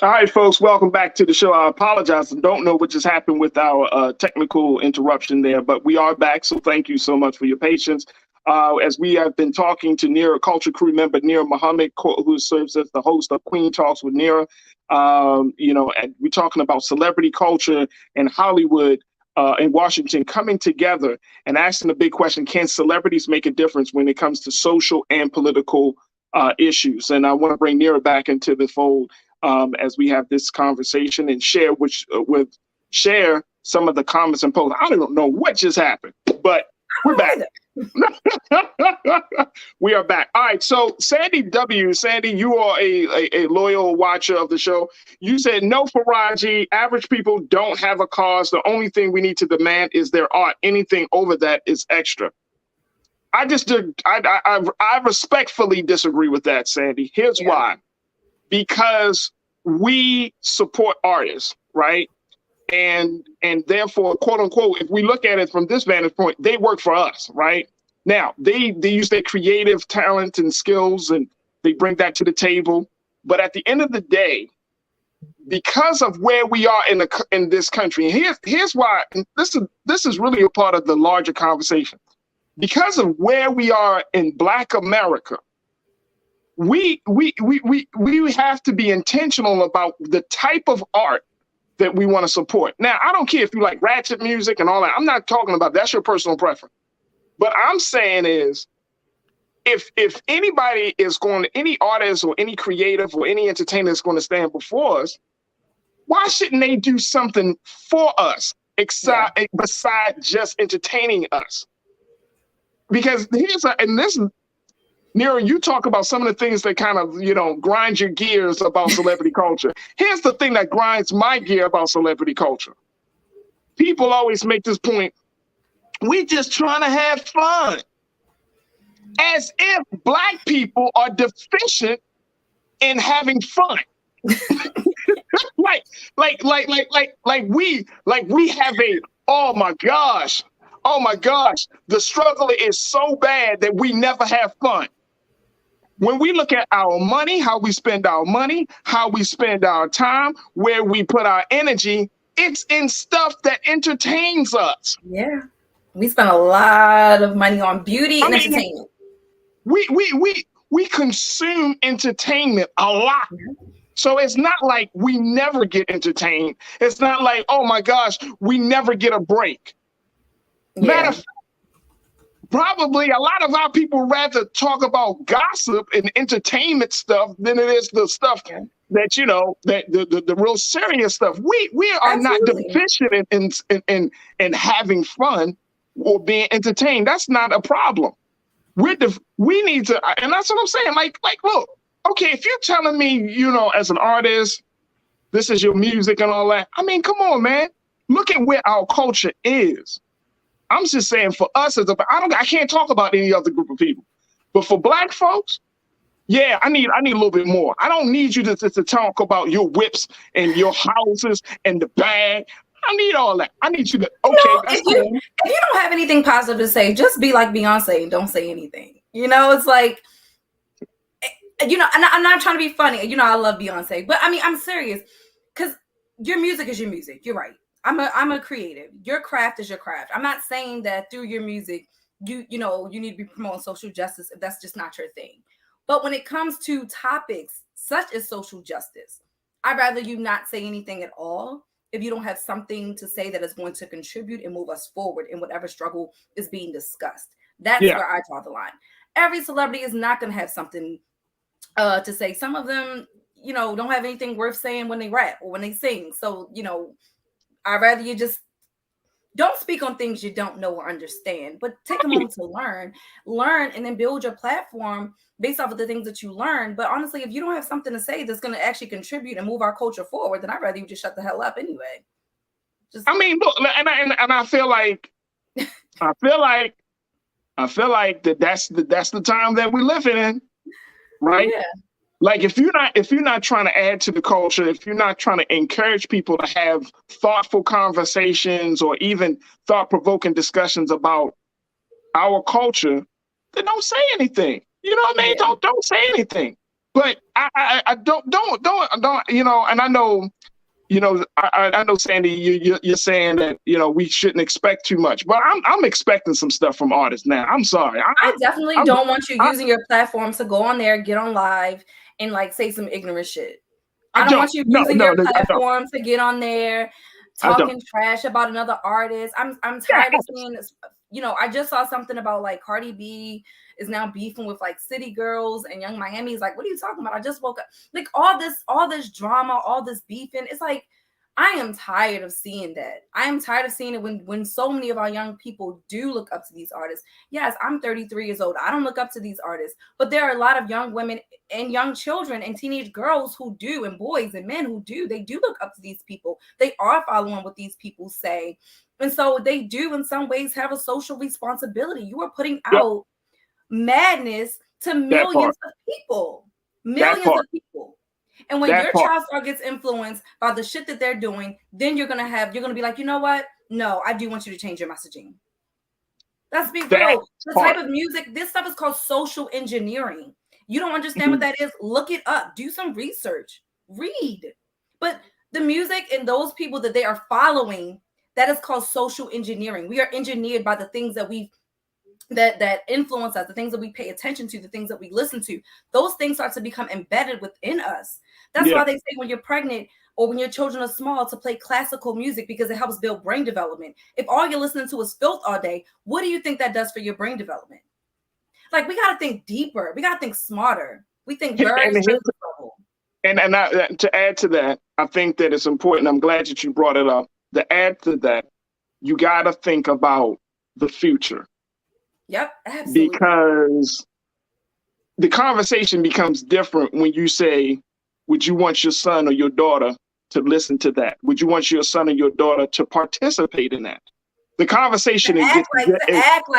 All right, folks, welcome back to the show. I apologize. I don't know what just happened with our technical interruption there, but we are back. So thank you so much for your patience. As we have been talking to Nira Culture Crew member Nira Muhammad, who serves as the host of Queen Talks with Nira. And we're talking about celebrity culture and Hollywood in Washington coming together and asking the big question, can celebrities make a difference when it comes to social and political issues? And I want to bring Nira back into the fold as we have this conversation and share share some of the comments and posts. I don't know what just happened, but we're back. We are back. All right. So Sandy, you are a loyal watcher of the show. You said, no, Faraji, average people don't have a cause. The only thing we need to demand is their art. Anything over that is extra. I respectfully disagree with that, Sandy. Here's why. Because we support artists, right? And therefore, quote unquote, if we look at it from this vantage point, they work for us, right? Now, they use their creative talent and skills and they bring that to the table. But at the end of the day, because of where we are in this country, and here's why, and this is really a part of the larger conversation. Because of where we are in Black America, we have to be intentional about the type of art that we want to support. Now, I don't care if you like ratchet music and all that. I'm not talking about that's your personal preference. But I'm saying is, if anybody is going to, any artist or any creative or any entertainer is going to stand before us, why shouldn't they do something for us besides just entertaining us? Because Nira, you talk about some of the things that kind of, grind your gears about celebrity culture. Here's the thing that grinds my gear about celebrity culture. People always make this point. We just trying to have fun. As if Black people are deficient in having fun. like we have oh my gosh, the struggle is so bad that we never have fun. When we look at our money, how we spend our money, how we spend our time, where we put our energy, it's in stuff that entertains us. Yeah. We spend a lot of money on beauty and entertainment. We consume entertainment a lot. So it's not like we never get entertained. It's not like, oh my gosh, we never get a break. Matter of fact, probably a lot of our people rather talk about gossip and entertainment stuff than it is the stuff that, the real serious stuff. We are not deficient in having fun or being entertained. That's not a problem. We need to, and that's what I'm saying. Like, look, okay, if you're telling me, as an artist, this is your music and all that. I mean, come on, man. Look at where our culture is. I'm just saying for us I can't talk about any other group of people, but for Black folks, yeah, I need a little bit more. I don't need you to talk about your whips and your houses and the bag. I need all that. I need you to, if you don't have anything positive to say, just be like Beyonce and don't say anything. It's like, and I'm not trying to be funny. I love Beyonce, but I mean, I'm serious because your music is your music. You're right. I'm a creative. Your craft is your craft. I'm not saying that through your music, you need to be promoting social justice if that's just not your thing. But when it comes to topics such as social justice, I'd rather you not say anything at all if you don't have something to say that is going to contribute and move us forward in whatever struggle is being discussed. That's where I draw the line. Every celebrity is not going to have something to say. Some of them, don't have anything worth saying when they rap or when they sing. So, I'd rather you just don't speak on things you don't know or understand, but take a moment to learn, and then build your platform based off of the things that you learn. But honestly, if you don't have something to say that's going to actually contribute and move our culture forward, then I'd rather you just shut the hell up anyway. I mean, look, and I feel like I feel like that's the time that we're living in, right? Yeah. Like if you're not trying to add to the culture, if you're not trying to encourage people to have thoughtful conversations or even thought-provoking discussions about our culture, then don't say anything. You know what I mean? Yeah. Don't say anything. But I don't, you know, and I know, you know, I know, Sandy, you're saying that, you know, we shouldn't expect too much, but I'm expecting some stuff from artists now. I'm sorry. I definitely don't want you using your platforms to go on there, get on live, and like say some ignorant shit. I don't want you using your platform to get on there talking trash about another artist. I'm tired of seeing this. You know, I just saw something about like Cardi B is now beefing with like City Girls and Young Miami. Is like, what are you talking about? I just woke up. Like all this drama, all this beefing. It's like, I am tired of seeing that. I am tired of seeing it when so many of our young people do look up to these artists. Yes, I'm 33 years old. I don't look up to these artists, but there are a lot of young women and young children and teenage girls who do, and boys and men who do. They do look up to these people. They are following what these people say. And so they do in some ways have a social responsibility. You are putting out madness to millions of people. Millions of people. And when your child star gets influenced by the shit that they're doing, then you're gonna be like, you know what? No, I do want you to change your messaging. Let's be real. The type of music, this stuff is called social engineering. You don't understand what that is? Look it up. Do some research. Read. But the music and those people that they are following, that is called social engineering. We are engineered by the things that that influence us, the things that we pay attention to, the things that we listen to. Those things start to become embedded within us. That's why they say when you're pregnant or when your children are small to play classical music, because it helps build brain development. If all you're listening to is filth all day, what do you think that does for your brain development? Like, we got to think deeper. We got to think smarter. We think very level. And to add to that, I think that it's important. I'm glad that you brought it up. To add to that, you got to think about the future. Yep, absolutely. Because the conversation becomes different when you say, would you want your son or your daughter to listen to that? Would you want your son or your daughter to participate in that? The conversation is to act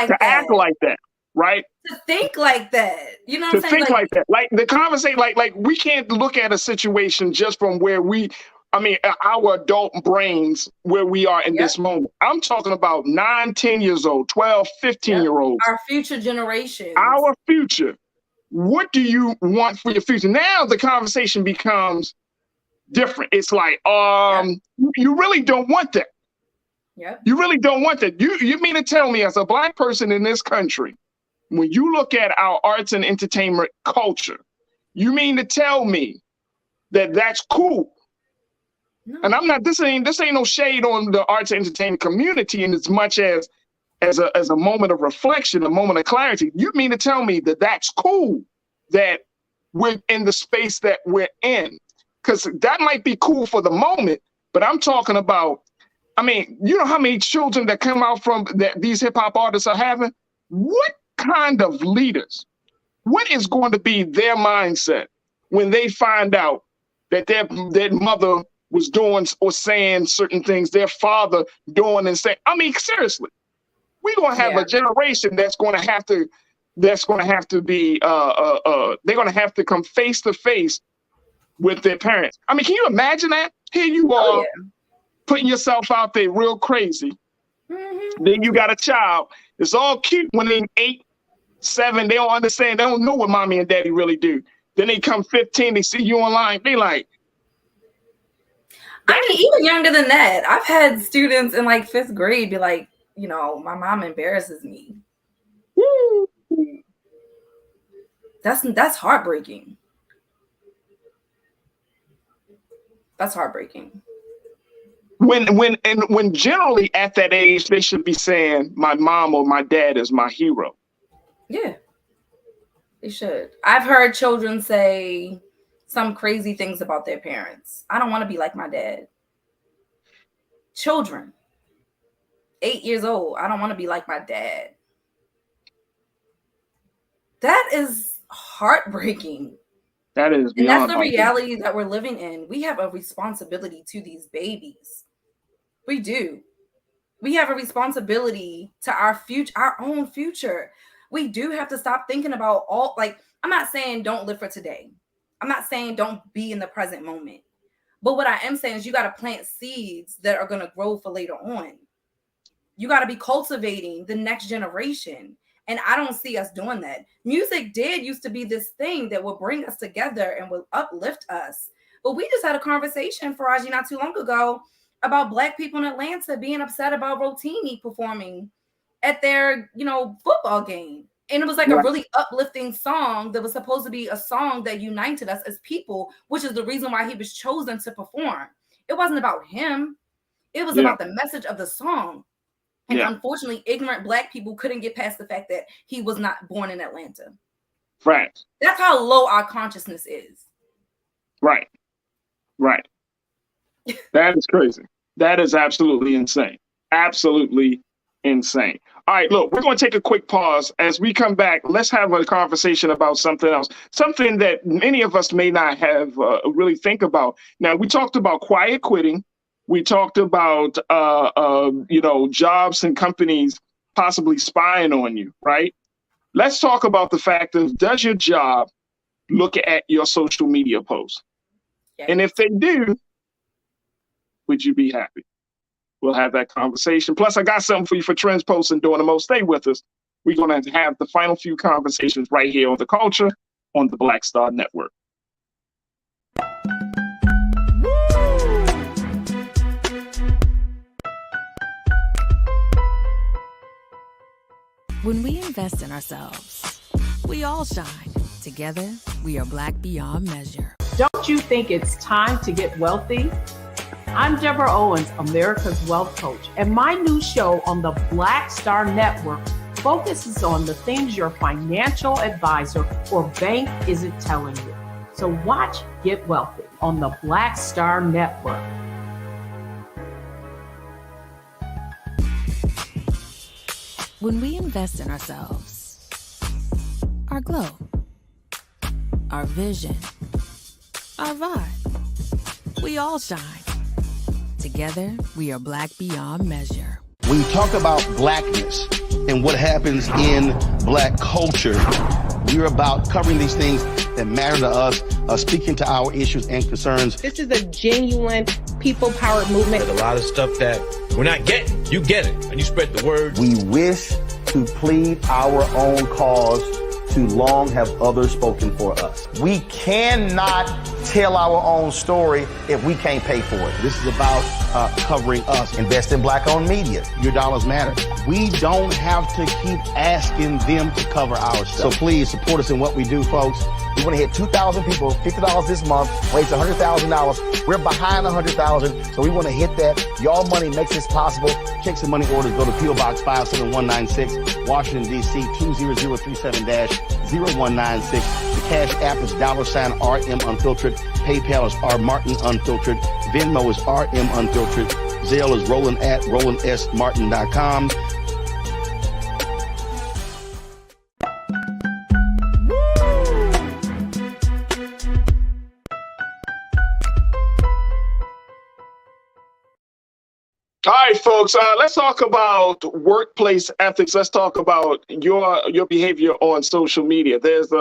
like that, right? To think like that. You know what I'm saying? To think like that. Like the conversation, like we can't look at a situation just from where our adult brains, where we are in this moment. I'm talking about 9, 10 years old, 12, 15-year-olds. Our future generation. Our future. What do you want for your future? Now the conversation becomes different. It's like, you really don't want that. Yep. You really don't want that. You mean to tell me, as a Black person in this country, when you look at our arts and entertainment culture, you mean to tell me that that's cool? No. And I'm not. This ain't no shade on the arts and entertainment community, in as much as a moment of reflection, a moment of clarity. You mean to tell me that that's cool, that we're in the space that we're in? Because that might be cool for the moment, but I'm talking about, you know how many children that come out from that these hip hop artists are having? What kind of leaders? What is going to be their mindset when they find out that their mother was doing or saying certain things, their father doing and saying? Seriously. We're gonna have a generation that's gonna have to be they're gonna have to come face to face with their parents. Can you imagine that? Here you are putting yourself out there real crazy. Mm-hmm. Then you got a child. It's all cute when they're 8, 7, they don't understand, they don't know what mommy and daddy really do. Then they come 15, they see you online, they like. Even younger than that. I've had students in like 5th grade be like, you know, my mom embarrasses me. Woo. That's heartbreaking. That's heartbreaking. When generally at that age they should be saying, my mom or my dad is my hero. Yeah, they should. I've heard children say some crazy things about their parents. I don't want to be like my dad. Children. 8 years old. I don't want to be like my dad. That is heartbreaking. That is, and that's the reality that we're living in. We have a responsibility to these babies. We do. We have a responsibility to our future, our own future. We do have to stop thinking about all, like, I'm not saying don't live for today. I'm not saying don't be in the present moment. But what I am saying is you got to plant seeds that are going to grow for later on. You got to be cultivating the next generation. And I don't see us doing that. Music used to be this thing that would bring us together and would uplift us. But we just had a conversation, Faraji, not too long ago about Black people in Atlanta being upset about Rotimi performing at their, football game. And it was like a really uplifting song that was supposed to be a song that united us as people, which is the reason why he was chosen to perform. It wasn't about him. It was about the message of the song. And unfortunately, ignorant Black people couldn't get past the fact that he was not born in Atlanta. Right. That's how low our consciousness is. Right. That is crazy. That is absolutely insane. Absolutely insane. All right, look, we're going to take a quick pause. As we come back, let's have a conversation about something else, something that many of us may not have really think about. Now, we talked about quiet quitting. We talked about, jobs and companies possibly spying on you, right? Let's talk about the fact of, does your job look at your social media posts? And if they do, would you be happy? We'll have that conversation. Plus, I got something for you for Trends Post and Doing the Most. Stay with us. We're going to have the final few conversations right here on The Culture on the Black Star Network. When we invest in ourselves, we all shine. Together, we are Black beyond measure. Don't you think it's time to get wealthy? I'm Deborah Owens, America's Wealth Coach, and my new show on the Black Star Network focuses on the things your financial advisor or bank isn't telling you. So watch Get Wealthy on the Black Star Network. When we invest in ourselves, our glow, our vision, our vibe, we all shine. Together, we are Black beyond measure. When you talk about Blackness and what happens in Black culture, we're about covering these things that matter to us, speaking to our issues and concerns. This is a genuine people-powered movement. There's a lot of stuff that we're not getting. You get it, and you spread the word. We wish to plead our own cause. Too long have others spoken for us. We cannot tell our own story if we can't pay for it. This is about covering us. Invest in Black-owned media. Your dollars matter. We don't have to keep asking them to cover our stuff. So please support us in what we do, folks. We want to hit 2,000 people, $50 this month, raise $100,000. We're behind 100,000, so we want to hit that. Y'all money makes this possible. Check some money orders. Go to P.O. Box 57196, Washington, D.C. 20037-0196. The Cash App is $RM Unfiltered. PayPal is R Martin Unfiltered. Venmo is RM Unfiltered. Zelle is Roland@RolandSMartin.com. All right, folks, let's talk about workplace ethics. Let's talk about your behavior on social media. There is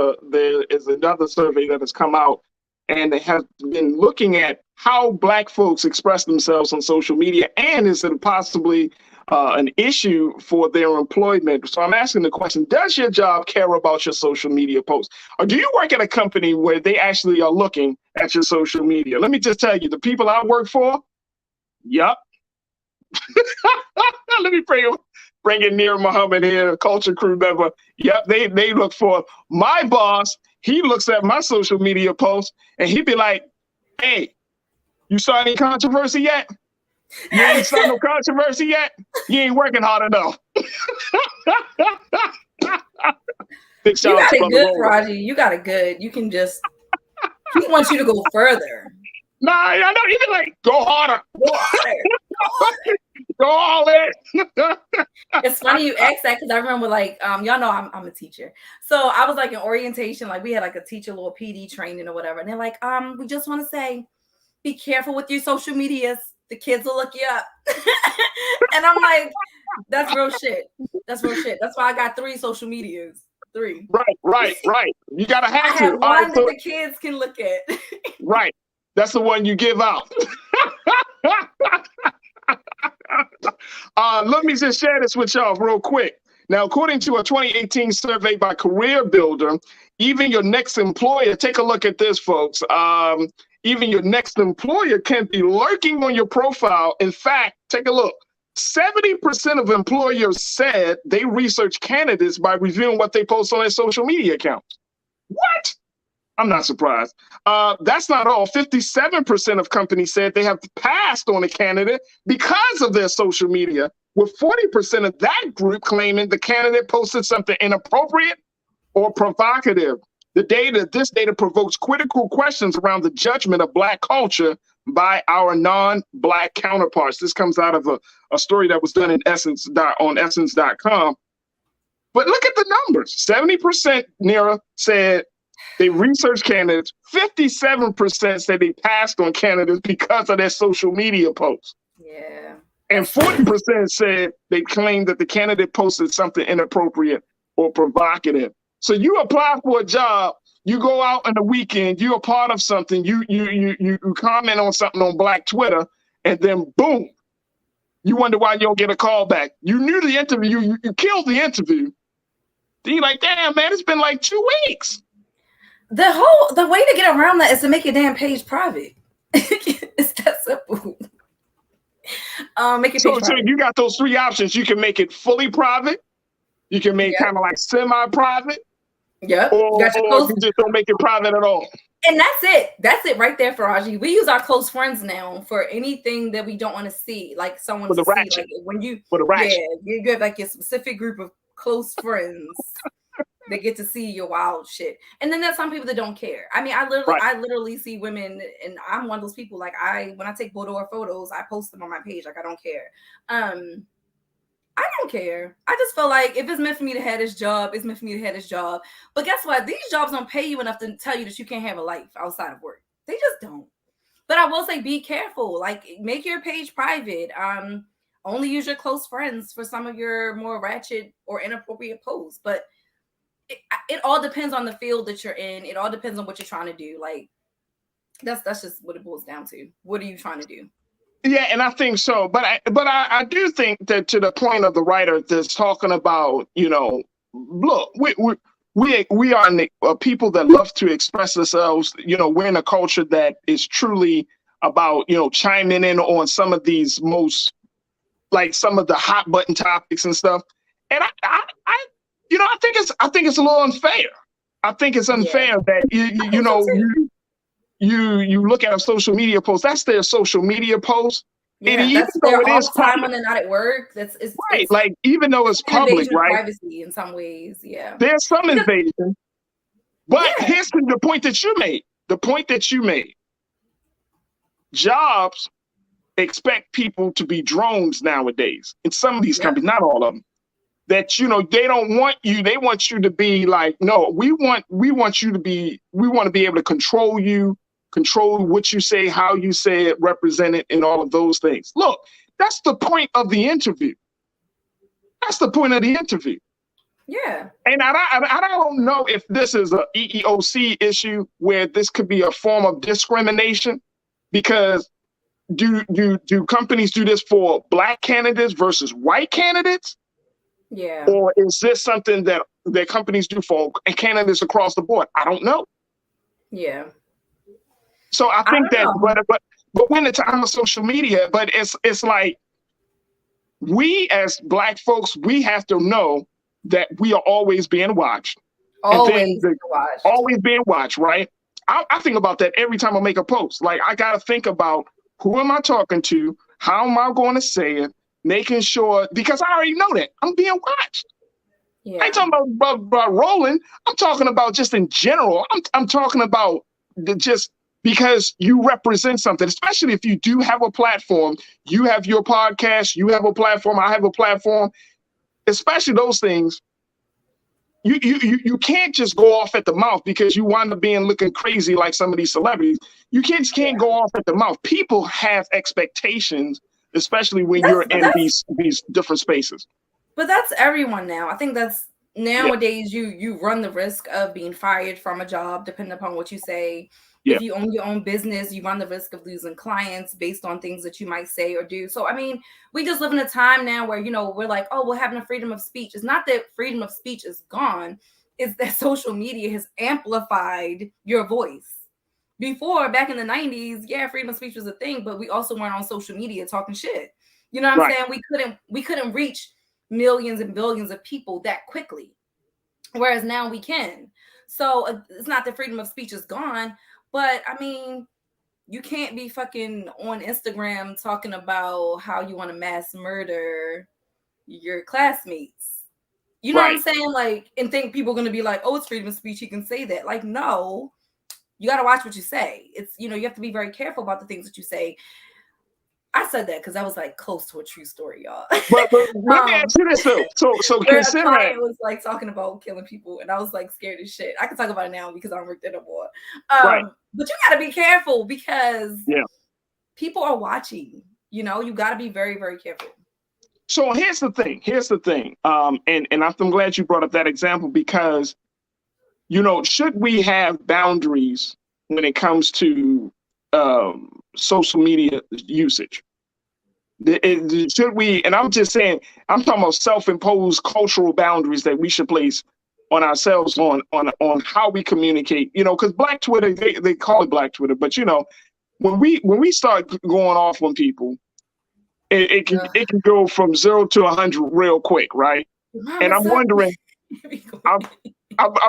another survey that has come out, and it has been looking at how Black folks express themselves on social media, and is it possibly an issue for their employment? So I'm asking the question, does your job care about your social media posts? Or do you work at a company where they actually are looking at your social media? Let me just tell you, the people I work for, yup. Let me bring in Nir Muhammad here, a Culture Crew member. Yep, they look for my boss. He looks at my social media posts and he'd be like, "Hey, you saw any controversy yet? You ain't saw no controversy yet? You ain't working hard enough." You got it good, Raji. You got it good. You can just, he wants you to go further. Nah, I don't even like go harder. Go harder. Go all in. It's funny you asked that because I remember, like, y'all know I'm a teacher. So I was like in orientation, like we had like a teacher little PD training or whatever. And they're like, we just want to say, be careful with your social medias. the kids will look you up. And I'm like, that's real shit. That's real shit. That's why I got 3 social medias. 3. Right. You gotta have I to. have one that the kids can look at. Right. That's the one you give out. Let me just share this with y'all real quick. Now, according to a 2018 survey by Career Builder, even your next employer, take a look at this, folks. Even your next employer can be lurking on your profile. In fact, take a look. 70% of employers said they research candidates by reviewing what they post on their social media accounts. What? I'm not surprised. That's not all. 57% of companies said they have passed on a candidate because of their social media, with 40% of that group claiming the candidate posted something inappropriate or provocative. This data provokes critical questions around the judgment of Black culture by our non-Black counterparts. This comes out of a story that was done in on Essence.com. But look at the numbers. 70%, Nira, said they researched candidates. 57% said they passed on candidates because of their social media posts. Yeah. And 40% said they claimed that the candidate posted something inappropriate or provocative. So you apply for a job, you go out on the weekend, you're a part of something, you comment on something on Black Twitter, and then boom, you wonder why you don't get a call back. You knew the interview, you killed the interview. Then you're like, damn, man, it's been like 2 weeks. The way to get around that is to make your damn page private. It's that simple. Make it so you got those 3 options. You can make it fully private. You can make kind of like semi-private. Yeah. Or you just don't make it private at all. And that's it. That's it right there, Faraji. We use our close friends now for anything that we don't want to see, like someone to see. Like when you, you get like a specific group of close friends that get to see your wild shit. And then there's some people that don't care. I mean, I literally see women, and I'm one of those people. Like when I take boudoir photos, I post them on my page. Like I don't care. I don't care. I just feel like if it's meant for me to have this job, it's meant for me to have this job. But guess what? These jobs don't pay you enough to tell you that you can't have a life outside of work. They just don't. But I will say, be careful. Like, make your page private. Only use your close friends for some of your more ratchet or inappropriate posts. But it all depends on the field that you're in. It all depends on what you're trying to do. Like, that's just what it boils down to. What are you trying to do? Yeah, and I think so. But I do think that, to the point of the writer that's talking about, look, we are people that love to express ourselves. We're in a culture that is truly about, chiming in on some of these some of the hot button topics and stuff. And I think it's a little unfair. I think it's unfair that you look at a social media post. That's their social media post. Yeah, and that's their off time when they're not at work. It's like, even though it's public, right? Privacy in some ways, yeah. There's some invasion. But here's the point that you made. The point that you made. Jobs expect people to be drones nowadays. In some of these companies, not all of them. That they don't want you. They want you to be like, no, we want you to be. We want to be able to control you. Control what you say, how you say it, represent it, and all of those things. Look, that's the point of the interview. That's the point of the interview. Yeah. And I don't know if this is a EEOC issue where this could be a form of discrimination, because do companies do this for Black candidates versus white candidates? Yeah. Or is this something that companies do for candidates across the board? I don't know. Yeah. So I think but we're in the time of social media, but it's like, we as Black folks, we have to know that we are always being watched. Always being watched, right? I think about that every time I make a post. Like, I got to think about, who am I talking to? How am I going to say it? Making sure, because I already know that I'm being watched. Yeah. I ain't talking about rolling. I'm talking about just in general. I'm talking about just because you represent something, especially if you do have a platform. You have your podcast, you have a platform, I have a platform, especially those things. you can't just go off at the mouth because you wind up looking crazy like some of these celebrities. You can't go off at the mouth. People have expectations, especially when you're in these different spaces. But that's everyone now. I think that's nowadays you run the risk of being fired from a job depending upon what you say. If you own your own business, you run the risk of losing clients based on things that you might say or do. So, I mean, we just live in a time now where, we're like, oh, we're having a freedom of speech. It's not that freedom of speech is gone. It's that social media has amplified your voice. Before, back in the 90s, freedom of speech was a thing, but we also weren't on social media talking shit. You know what I'm saying? We couldn't reach millions and billions of people that quickly, whereas now we can. So it's not that freedom of speech is gone. But I mean, you can't be fucking on Instagram talking about how you want to mass murder your classmates. You know what I'm saying? Like, and think people are going to be like, oh, it's freedom of speech. You can say that. Like, no, you got to watch what you say. It's, you have to be very careful about the things that you say. I said that because I was like close to a true story, y'all. But let me ask you this though. So consider it was like talking about killing people, and I was like scared as shit. I can talk about it now because I don't work there no more. But you got to be careful because people are watching. You got to be very, very careful. So here's the thing. And I'm glad you brought up that example because, should we have boundaries when it comes to social media usage? Should we? And I'm just saying, I'm talking about self-imposed cultural boundaries that we should place on ourselves on how we communicate. Because Black Twitter, they call it Black Twitter, but when we start going off on people, it can go from 0 to 100 real quick, right? And I'm wondering, I'm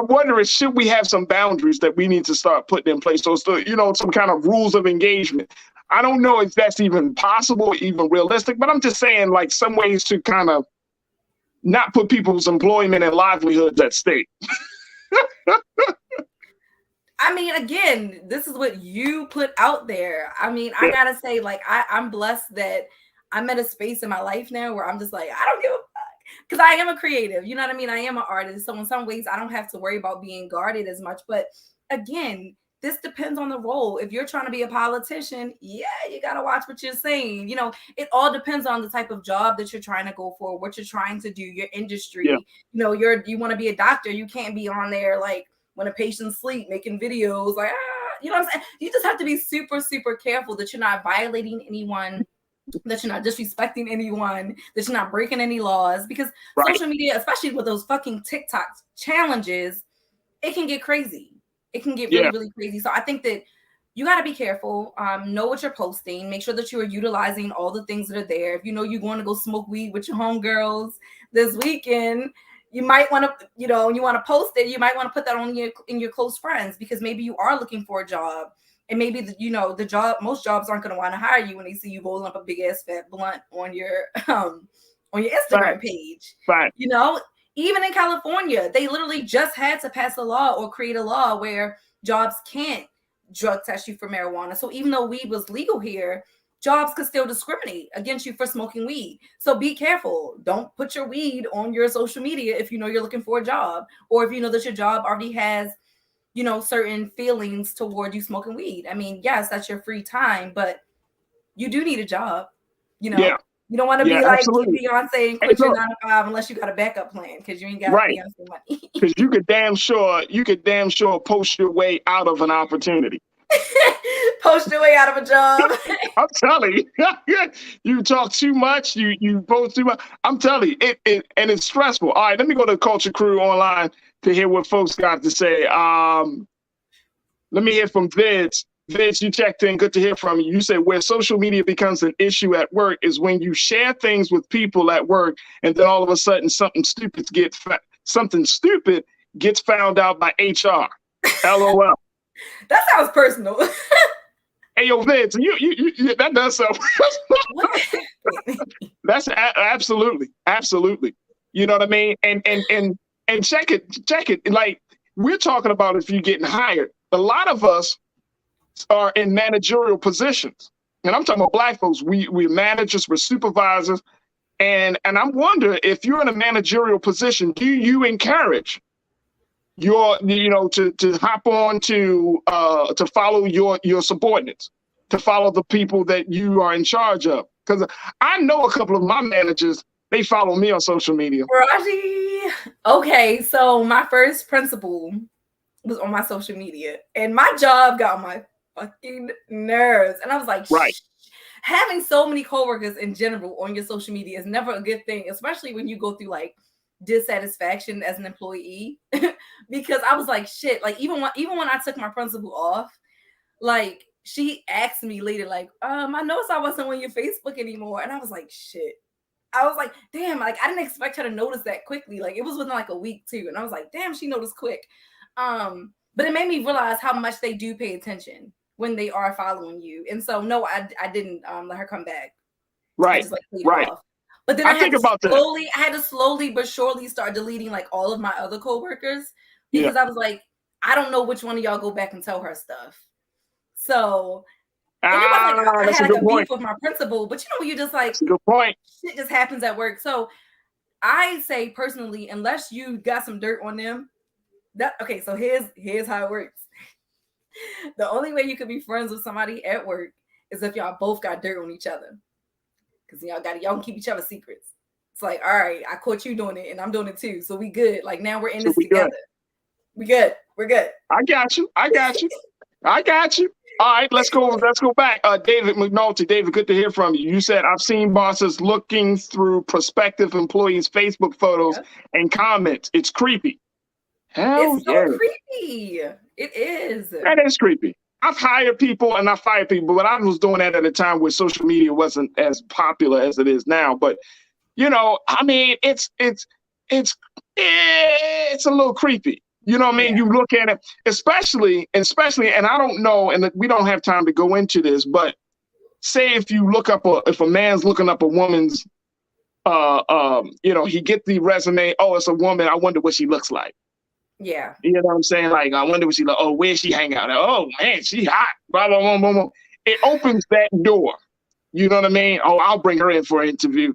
wondering, should we have some boundaries that we need to start putting in place? So, some kind of rules of engagement. I don't know if that's even possible, even realistic, but I'm just saying, like, some ways to kind of not put people's employment and livelihoods at stake. I mean, again, this is what you put out there. I mean, I gotta say, like, I'm blessed that I'm at a space in my life now where I'm just like, I don't give a fuck. Because I am a creative, you know what I mean? I am an artist. So in some ways, I don't have to worry about being guarded as much. But again, this depends on the role. If you're trying to be a politician, you got to watch what you're saying. It all depends on the type of job that you're trying to go for, what you're trying to do, your industry. You want to be a doctor. You can't be on there like when a patient's asleep making videos like, you know what I'm saying? You just have to be super, super careful that you're not violating anyone, that you're not disrespecting anyone, that you're not breaking any laws, because social media, especially with those fucking TikTok challenges, it can get crazy. It can get really, really crazy. So I think that you got to be careful. Know what you're posting. Make sure that you are utilizing all the things that are there. If you're going to go smoke weed with your homegirls this weekend, you might want to, you want to post it. You might want to put that on in your close friends, because maybe you are looking for a job. And maybe, the job, most jobs aren't going to want to hire you when they see you rolling up a big ass fat blunt on your Instagram page. Right. Even in California, they literally just had to pass a law or create a law where jobs can't drug test you for marijuana. So even though weed was legal here, jobs could still discriminate against you for smoking weed. So be careful. Don't put your weed on your social media if you're looking for a job, or if you know that your job already has, certain feelings toward you smoking weed. I mean, yes, that's your free time, but you do need a job, Yeah. You don't want to be like absolutely. Beyonce and quit your 9 to 5 unless you got a backup plan, because you ain't got Beyonce money. Because you could damn sure post your way out of an opportunity. Post your way out of a job. I'm telling you, you talk too much. You post too much. I'm telling you, and it's stressful. All right, let me go to Culture Crew online to hear what folks got to say. Let me hear from Vids. Vince, you checked in. Good to hear from you. You said where social media becomes an issue at work is when you share things with people at work, and then all of a sudden something stupid gets found out by HR. LOL. That sounds personal. Hey, yo, Vince, you that does sound. That's absolutely. You know what I mean? And check it. Like, we're talking about if you're getting hired. A lot of us are in managerial positions, and I'm talking about Black folks. We're managers, we're supervisors, and I'm wondering, if you're in a managerial position, do you encourage to hop on to follow your subordinates, to follow the people that you are in charge of. Because I know a couple of my managers, they follow me on social media. Raji, okay, so my first principal was on my social media, and my job got on my fucking nerves. And I was like, right. Having so many coworkers in general on your social media is never a good thing, especially when you go through like dissatisfaction as an employee. Because I was like, shit, like even when I took my principal off, like she asked me later, like, I noticed I wasn't on your Facebook anymore. And I was like, shit. I was like, damn, like I didn't expect her to notice that quickly. Like it was within like a week too. And I was like, damn, she noticed quick. But it made me realize how much they do pay attention when they are following you. And so no, I didn't let her come back. Right. Just, like, right. But then I had to slowly but surely start deleting like all of my other coworkers, because I was like, I don't know which one of y'all go back and tell her stuff. So and it wasn't like I had like a beef with my principal, but you know, you just like, good point. Shit just happens at work. So I say personally, unless you got some dirt on them, so here's how it works. The only way you could be friends with somebody at work is if y'all both got dirt on each other. Because y'all can keep each other's secrets. It's like, all right, I caught you doing it and I'm doing it too. So we good. Like now we're in this together. We good. We're good. I got you. All right, let's go back. David McNulty. David, good to hear from you. You said, I've seen bosses looking through prospective employees' Facebook photos and comments. It's creepy. It's so creepy. It is. That is creepy. I've hired people and I fired people, but I was doing that at a time where social media wasn't as popular as it is now. But I mean, it's a little creepy. You know what I mean? You look at it, especially, and I don't know, and we don't have time to go into this, but say if you look up if a man's looking up a woman's, he get the resume. Oh, it's a woman. I wonder what she looks like. Yeah. You know what I'm saying? Like, I wonder what she like. Oh, where she hang out? Oh man, she hot. Blah, blah, blah, blah, blah. It opens that door. You know what I mean? Oh, I'll bring her in for an interview.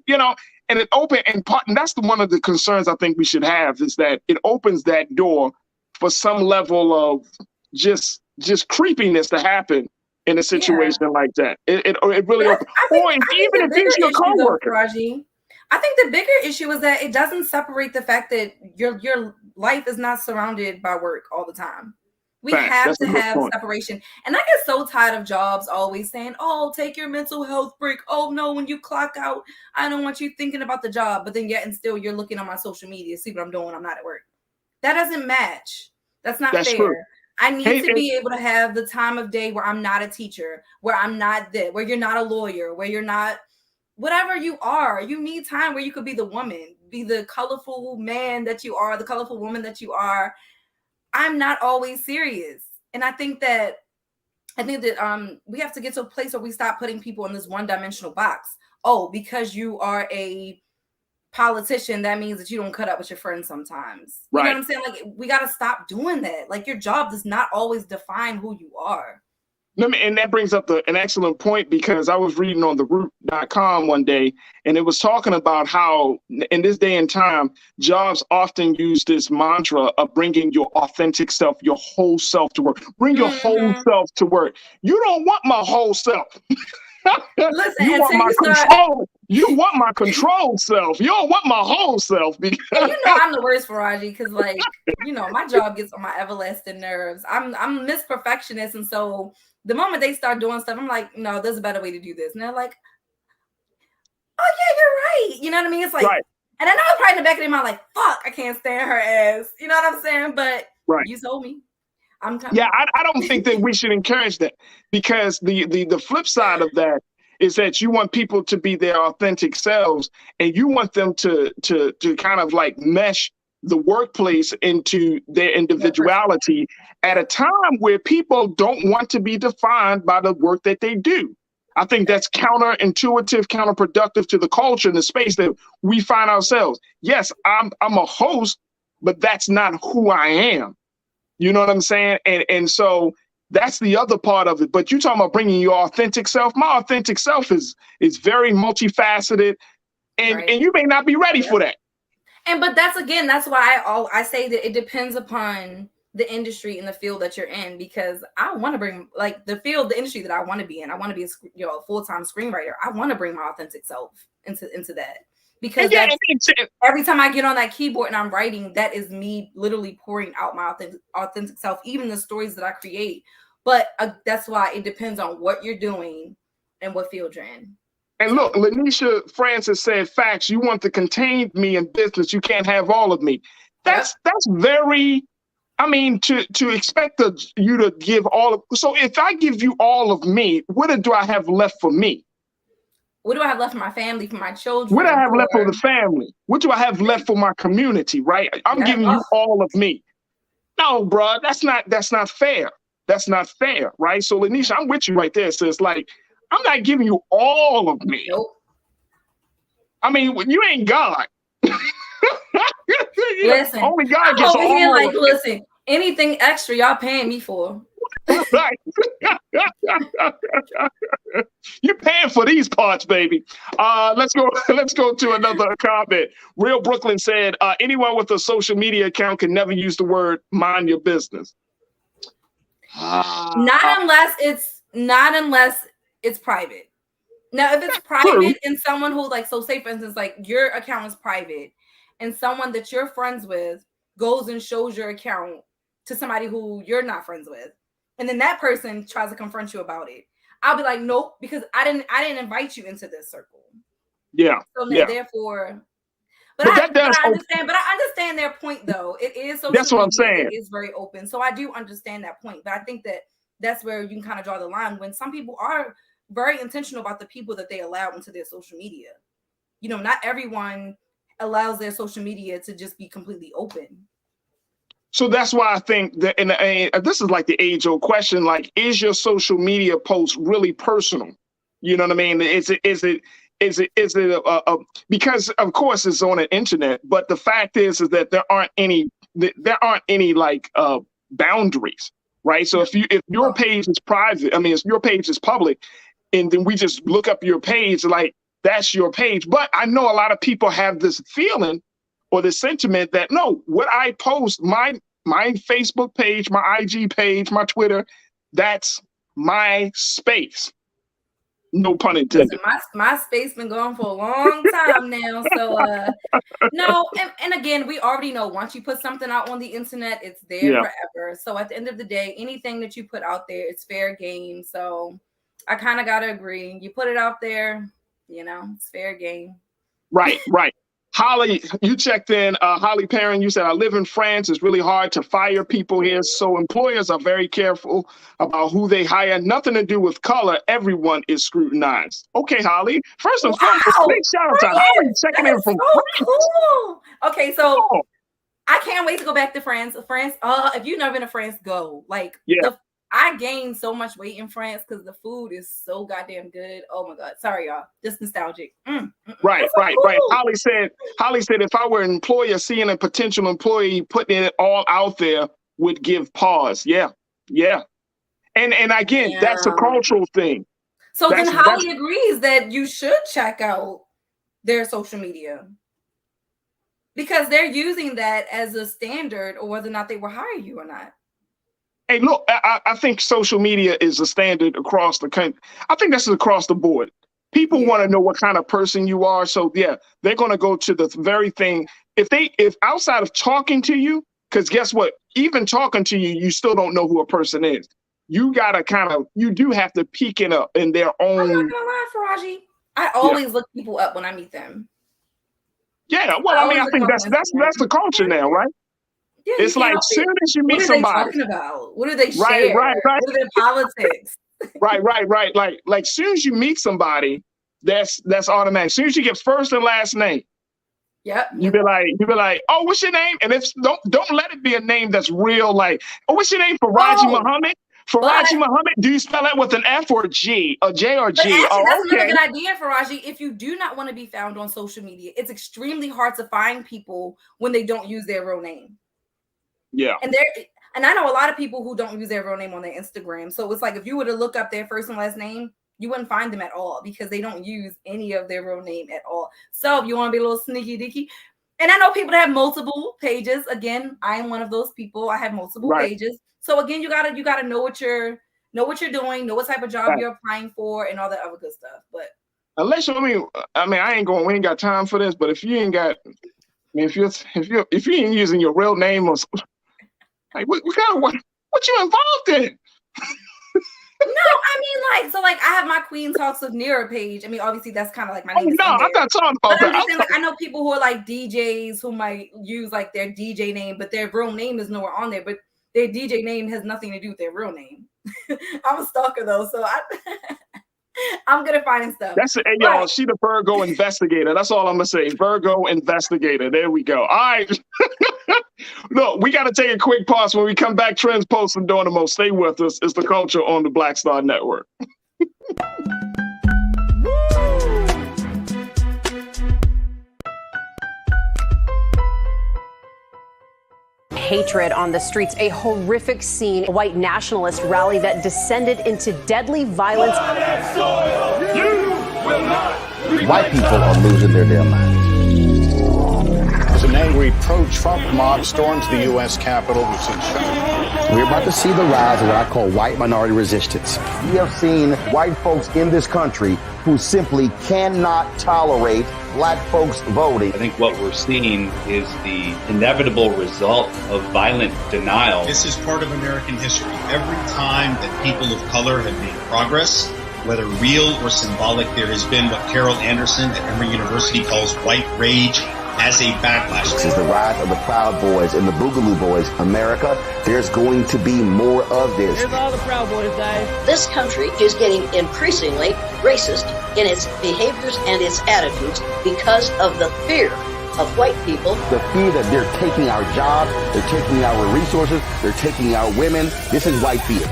And it and that's one of the concerns I think we should have, is that it opens that door for some level of just creepiness to happen in a situation like that. It really opens. Or even if it's your coworker. Raji, I think the bigger issue is that it doesn't separate the fact that your life is not surrounded by work all the time. We have to have separation. And I get so tired of jobs always saying, oh, take your mental health break. Oh, no, when you clock out, I don't want you thinking about the job. But then yet and still you're looking on my social media, see what I'm doing when I'm not at work. That doesn't match. That's not fair. True. I need to be able to have the time of day where I'm not a teacher, where I'm not where you're not a lawyer, where you're not whatever you are. You need time where you could be the woman, be the colorful man that you are, the colorful woman that you are. I'm not always serious. And I think that we have to get to a place where we stop putting people in this one-dimensional box. Oh, because you are a politician, that means that you don't cut up with your friends sometimes. You know what I'm saying? Like, we got to stop doing that. Like, your job does not always define who you are. And that brings up an excellent point, because I was reading on theroot.com one day, and it was talking about how in this day and time, jobs often use this mantra of bringing your authentic self, your whole self to work. Bring your whole self to work. You don't want my whole self. Listen, you want my control. You want my controlled self. You don't want my whole self. Because I'm the worst for Raji, because my job gets on my everlasting nerves. I'm Miss Perfectionist, and so the moment they start doing stuff, I'm like, no, there's a better way to do this. And they're like, oh yeah, you're right. You know what I mean? It's like, and I know it's probably in the back of their mind, like, fuck, I can't stand her ass. You know what I'm saying? But you told me. I don't think that we should encourage that, because the flip side of that is that you want people to be their authentic selves, and you want them to kind of like mesh the workplace into their individuality at a time where people don't want to be defined by the work that they do. I think that's counterintuitive, counterproductive to the culture and the space that we find ourselves. Yes, I'm a host, but that's not who I am. You know what I'm saying? And so that's the other part of it. But you're talking about bringing your authentic self. My authentic self is very multifaceted, and you may not be ready for that. But that's why I say that it depends upon the industry and the field that you're in, because I want to bring like the industry that I want to be in. I want to be a full-time screenwriter. I want to bring my authentic self into that, because every time I get on that keyboard and I'm writing, that is me literally pouring out my authentic self, even the stories that I create. But that's why it depends on what you're doing and what field you're in. And look, Lanisha Francis said, facts, you want to contain me in business, you can't have all of me. That's very, I mean, to expect you to give all of, so if I give you all of me, what do I have left for me? What do I have left for my family, for my children? What do I have left for the family? What do I have left for my community, right? I'm giving you all of me. No, bro, that's not fair. That's not fair, right? So Lanisha, I'm with you right there. So it's like, I'm not giving you all of me. Nope. I mean, you ain't God. Listen, only God gets all. Like, listen, anything extra y'all paying me for. Right. You're paying for these parts, baby. Let's go to another comment. Real Brooklyn said, anyone with a social media account can never use the word mind your business. Not unless it's private. Now, if it's private and someone who like, so say for instance, like your account is private and someone that you're friends with goes and shows your account to somebody who you're not friends with, and then that person tries to confront you about it, I'll be like, nope, because I didn't invite you into this circle. Yeah. So therefore, I understand their point though. It is social that's what media, I'm saying. It is very open. So I do understand that point. But I think that's where you can kind of draw the line when some people are very intentional about the people that they allow into their social media. You know, not everyone allows their social media to just be completely open. So that's why I think that, and this is like the age-old question, like, is your social media post really personal? You know what I mean? Is it because of course it's on the internet, but the fact is that there aren't any like boundaries, right? So if your page is private, I mean, if your page is public, and then we just look up your page, like that's your page. But I know a lot of people have this feeling or this sentiment that no, what I post, my Facebook page, my IG page, my Twitter, that's my space. No pun intended. My space been going for a long time now. So no, and again, we already know once you put something out on the internet, it's there forever. So at the end of the day, anything that you put out there, it's fair game. So I kind of gotta agree. You put it out there, you know, it's fair game. Right. Holly, you checked in. Holly Perrin, you said, I live in France. It's really hard to fire people here. So employers are very careful about who they hire. Nothing to do with color. Everyone is scrutinized. Okay, Holly. First and foremost, big shout out to Holly checking in from France. Cool. Okay, so I can't wait to go back to France. If you've never been to France, go. Like, I gained so much weight in France because the food is so goddamn good. Oh my God. Sorry, y'all. Just nostalgic. Right. Holly said, if I were an employer, seeing a potential employee putting it all out there would give pause. Yeah. And again, that's a cultural thing. So then Holly agrees that you should check out their social media because they're using that as a standard or whether or not they will hire you or not. Hey, look, I think social media is a standard across the country. I think this is across the board. People want to know what kind of person you are. So, they're going to go to the very thing. If outside of talking to you, because guess what? Even talking to you, you still don't know who a person is. You got to you do have to peek in their own. I'm not going to lie, Faraji. I always look people up when I meet them. Yeah, well, I mean, I think that's the culture now, right? Yeah, it's like as soon as you meet somebody, what are they talking about? What do they share? Right. What are their politics? Right. Like as soon as you meet somebody, that's automatic. As soon as you get first and last name, you be like, oh, what's your name? And if don't let it be a name that's real. Like, oh, what's your name? Faraji Muhammad. Faraji Muhammad. Do you spell that with an F or a G, a J or a G? Actually, that's another good idea, Faraji. If you do not want to be found on social media, it's extremely hard to find people when they don't use their real name. Yeah. And I know a lot of people who don't use their real name on their Instagram. So it's like if you were to look up their first and last name, you wouldn't find them at all because they don't use any of their real name at all. So if you want to be a little sneaky dicky, And I know people that have multiple pages. Again, I am one of those people. I have multiple pages. So again, you gotta know what you're doing, know what type of job you're applying for, and all that other good stuff. But unless we ain't got time for this. But if you ain't got, if you ain't using your real name or something, like what you involved in? No, I mean, I have my Queen Talks with Nira page. I mean, obviously that's kind of like my name. No, I'm not talking about that. I'm just saying, I know people who are like DJs who might use like their DJ name, but their real name is nowhere on there. But their DJ name has nothing to do with their real name. I'm a stalker though, so I'm good at finding stuff. That's it, y'all. She the Virgo investigator. That's all I'm gonna say. Virgo investigator. There we go. All right. Look, we got to take a quick pause. When we come back, Trends, Posts, and Doing the Most. Stay with us. It's The Culture on the Black Star Network. Hatred on the streets, a horrific scene, a white nationalist rally that descended into deadly violence. White people are losing their damn minds. An angry pro-Trump mob storms the U.S. Capitol. We're about to see the rise of what I call white minority resistance. We have seen white folks in this country who simply cannot tolerate black folks voting. I think what we're seeing is the inevitable result of violent denial. This is part of American history. Every time that people of color have made progress, whether real or symbolic, there has been what Carol Anderson at Emory University calls white rage as a backlash. This is the rise of the Proud Boys and the Boogaloo Boys. America, there's going to be more of this. Here's all the Proud Boys, guys. This country is getting increasingly racist in its behaviors and its attitudes because of the fear of white people. The fear that they're taking our jobs, they're taking our resources, they're taking our women. This is white fear.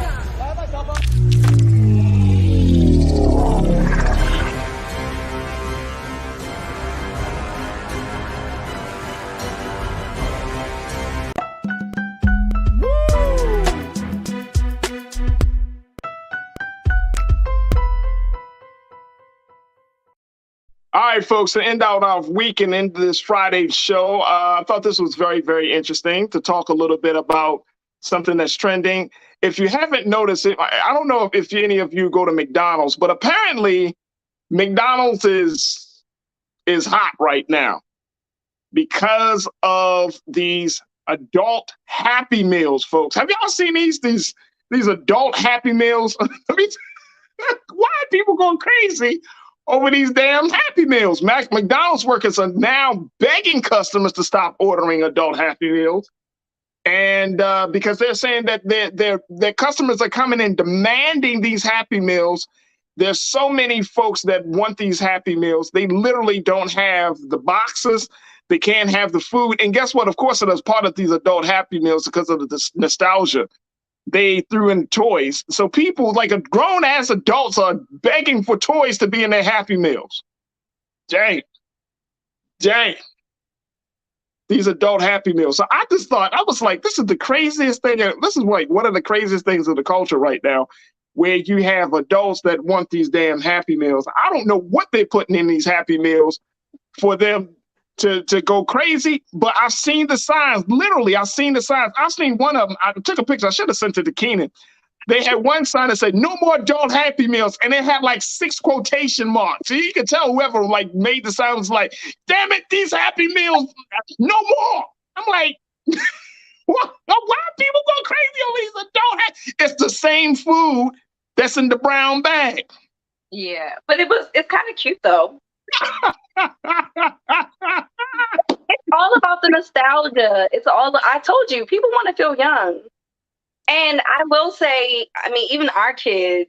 All right, folks, to end out our week and into this Friday show, I thought this was very, very interesting to talk a little bit about something that's trending. If you haven't noticed it, I don't know if any of you go to McDonald's, but apparently McDonald's is hot right now because of these adult Happy Meals, folks. Have y'all seen these adult Happy Meals? I mean, why are people going crazy over these damn Happy Meals? McDonald's workers are now begging customers to stop ordering adult Happy Meals, and because they're saying that their customers are coming in demanding these Happy Meals. There's so many folks that want these Happy Meals. They literally don't have the boxes. They can't have the food. And guess what? Of course, it is part of these adult Happy Meals because of the nostalgia. They threw in toys. So people, like grown-ass adults, are begging for toys to be in their Happy Meals. Jay, these adult Happy Meals. So I just thought, I was like, this is the craziest thing. This is like one of the craziest things of the culture right now, where you have adults that want these damn Happy Meals. I don't know what they're putting in these Happy Meals for them to go crazy, but I've seen the signs. Literally, I've seen the signs. I've seen one of them. I took a picture. I should have sent it to Keenan. They had one sign that said, "No more adult Happy Meals," and it had like 6 quotation marks. So you could tell whoever like made the sign was like, "Damn it, these Happy Meals, no more." I'm like, why are people going crazy on these adult? It's the same food that's in the brown bag. Yeah, but it's kind of cute though. It's all about the nostalgia. I told you, people want to feel young. And I will say, I mean, even our kid,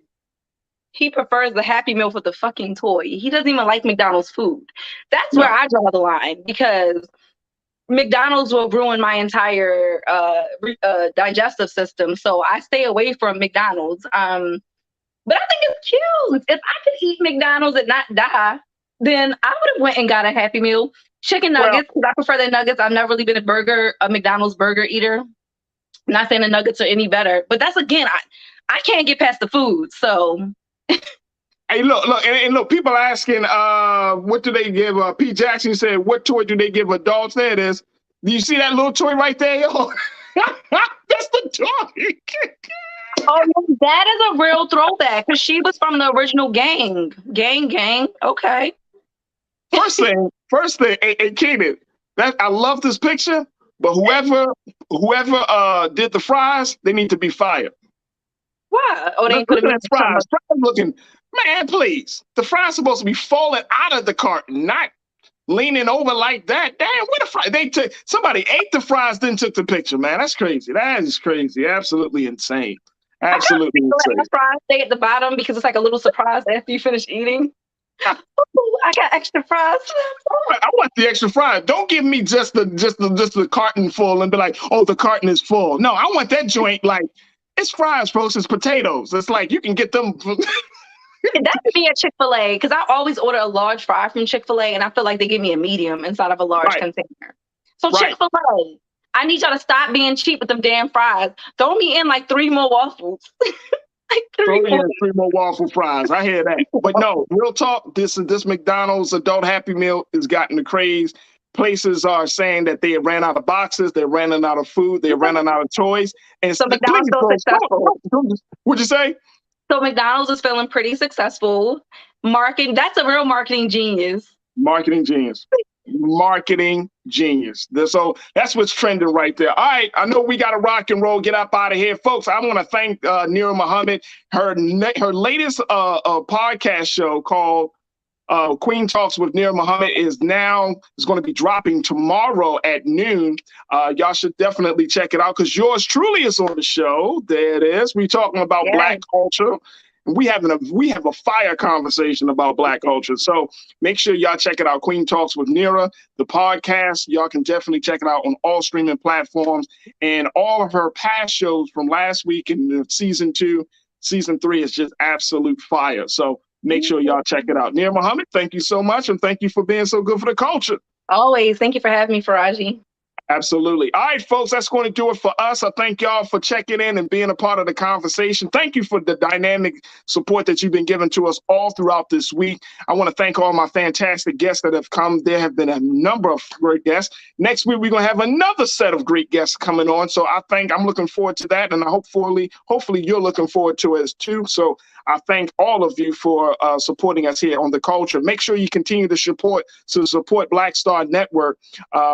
he prefers the Happy Meal with the fucking toy. He doesn't even like McDonald's food. That's where I draw the line, because McDonald's will ruin my entire digestive system. So I stay away from McDonald's. But I think it's cute. If I could eat McDonald's and not die, then I would have went and got a Happy Meal. Chicken nuggets, because I prefer the nuggets. I've never really been a McDonald's burger eater. I'm not saying the nuggets are any better, but that's, again, I can't get past the food. So Hey, look, people are asking, what do they give? Pete Jackson said, what toy do they give adults? There it is. Do you see that little toy right there, yo? That's the toy. Oh, that is a real throwback because she was from the original Gang. Okay. First thing, hey, Keenan, I love this picture, but whoever did the fries, they need to be fired. Why? Oh, they put that fries looking, man, please. The fries supposed to be falling out of the carton, not leaning over like that. Damn, where the fries? Somebody ate the fries, then took the picture, man. That's crazy. That is crazy. Absolutely insane. Absolutely insane. The fries stay at the bottom because it's like a little surprise after you finish eating. Ooh, I got extra fries. I want the extra fries. Don't give me just the carton full and be like, oh, the carton is full. No, I want that joint like, it's fries, folks. It's potatoes. It's like you can get them. That could be at Chick-fil-A because I always order a large fry from Chick-fil-A and I feel like they give me a medium inside of a large container. So Chick-fil-A, I need y'all to stop being cheap with them damn fries. Throw me in like 3 more waffles. Throw me in 3 more waffle fries. I hear that. But no, real talk, this McDonald's adult Happy Meal has gotten the craze. Places are saying that they ran out of boxes, they're running out of food, they're running out of toys. And so McDonald's is successful. What'd you say? So McDonald's is feeling pretty successful. Marketing, that's a real marketing genius. Marketing genius. So that's what's trending right there. All right, I know we got to rock and roll, get up out of here. Folks, I want to thank Neera Muhammad. Her latest podcast show called Queen Talks with Neera Muhammad is going to be dropping tomorrow at noon. Y'all should definitely check it out because yours truly is on the show. There it is. We're talking about Black culture. And we have a fire conversation about Black culture. So make sure y'all check it out. Queen Talks with Neera, the podcast. Y'all can definitely check it out on all streaming platforms. And all of her past shows from last week and season 2, season 3 is just absolute fire. So make sure y'all check it out. Neera Muhammad, thank you so much. And thank you for being so good for the culture. Always. Thank you for having me, Faraji. Absolutely. All right, folks, that's going to do it for us. I thank y'all for checking in and being a part of the conversation. Thank you for the dynamic support that you've been giving to us all throughout this week. I want to thank all my fantastic guests that have come. There have been a number of great guests. Next week, we're going to have another set of great guests coming on. So I'm looking forward to that. And hopefully you're looking forward to it too. So I thank all of you for supporting us here on The Culture. Make sure you continue to support Black Star Network.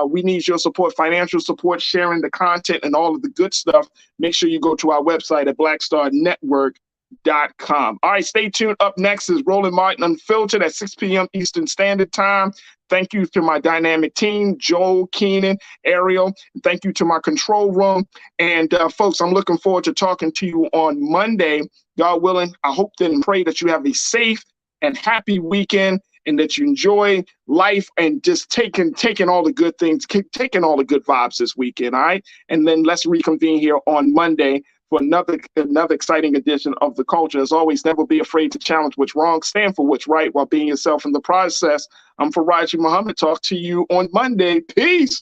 We need your support, financial support, sharing the content and all of the good stuff. Make sure you go to our website at blackstarnetwork.com. All right, stay tuned. Up next is Roland Martin Unfiltered at 6 p.m. Eastern Standard Time. Thank you to my dynamic team, Joel, Keenan, Ariel. Thank you to my control room. And folks, I'm looking forward to talking to you on Monday. God willing, I hope and pray that you have a safe and happy weekend and that you enjoy life and just taking all the good things, taking all the good vibes this weekend, all right? And then let's reconvene here on Monday for another exciting edition of The Culture. As always, never be afraid to challenge what's wrong, stand for what's right while being yourself in the process. I'm Faraji Muhammad. Talk to you on Monday. Peace.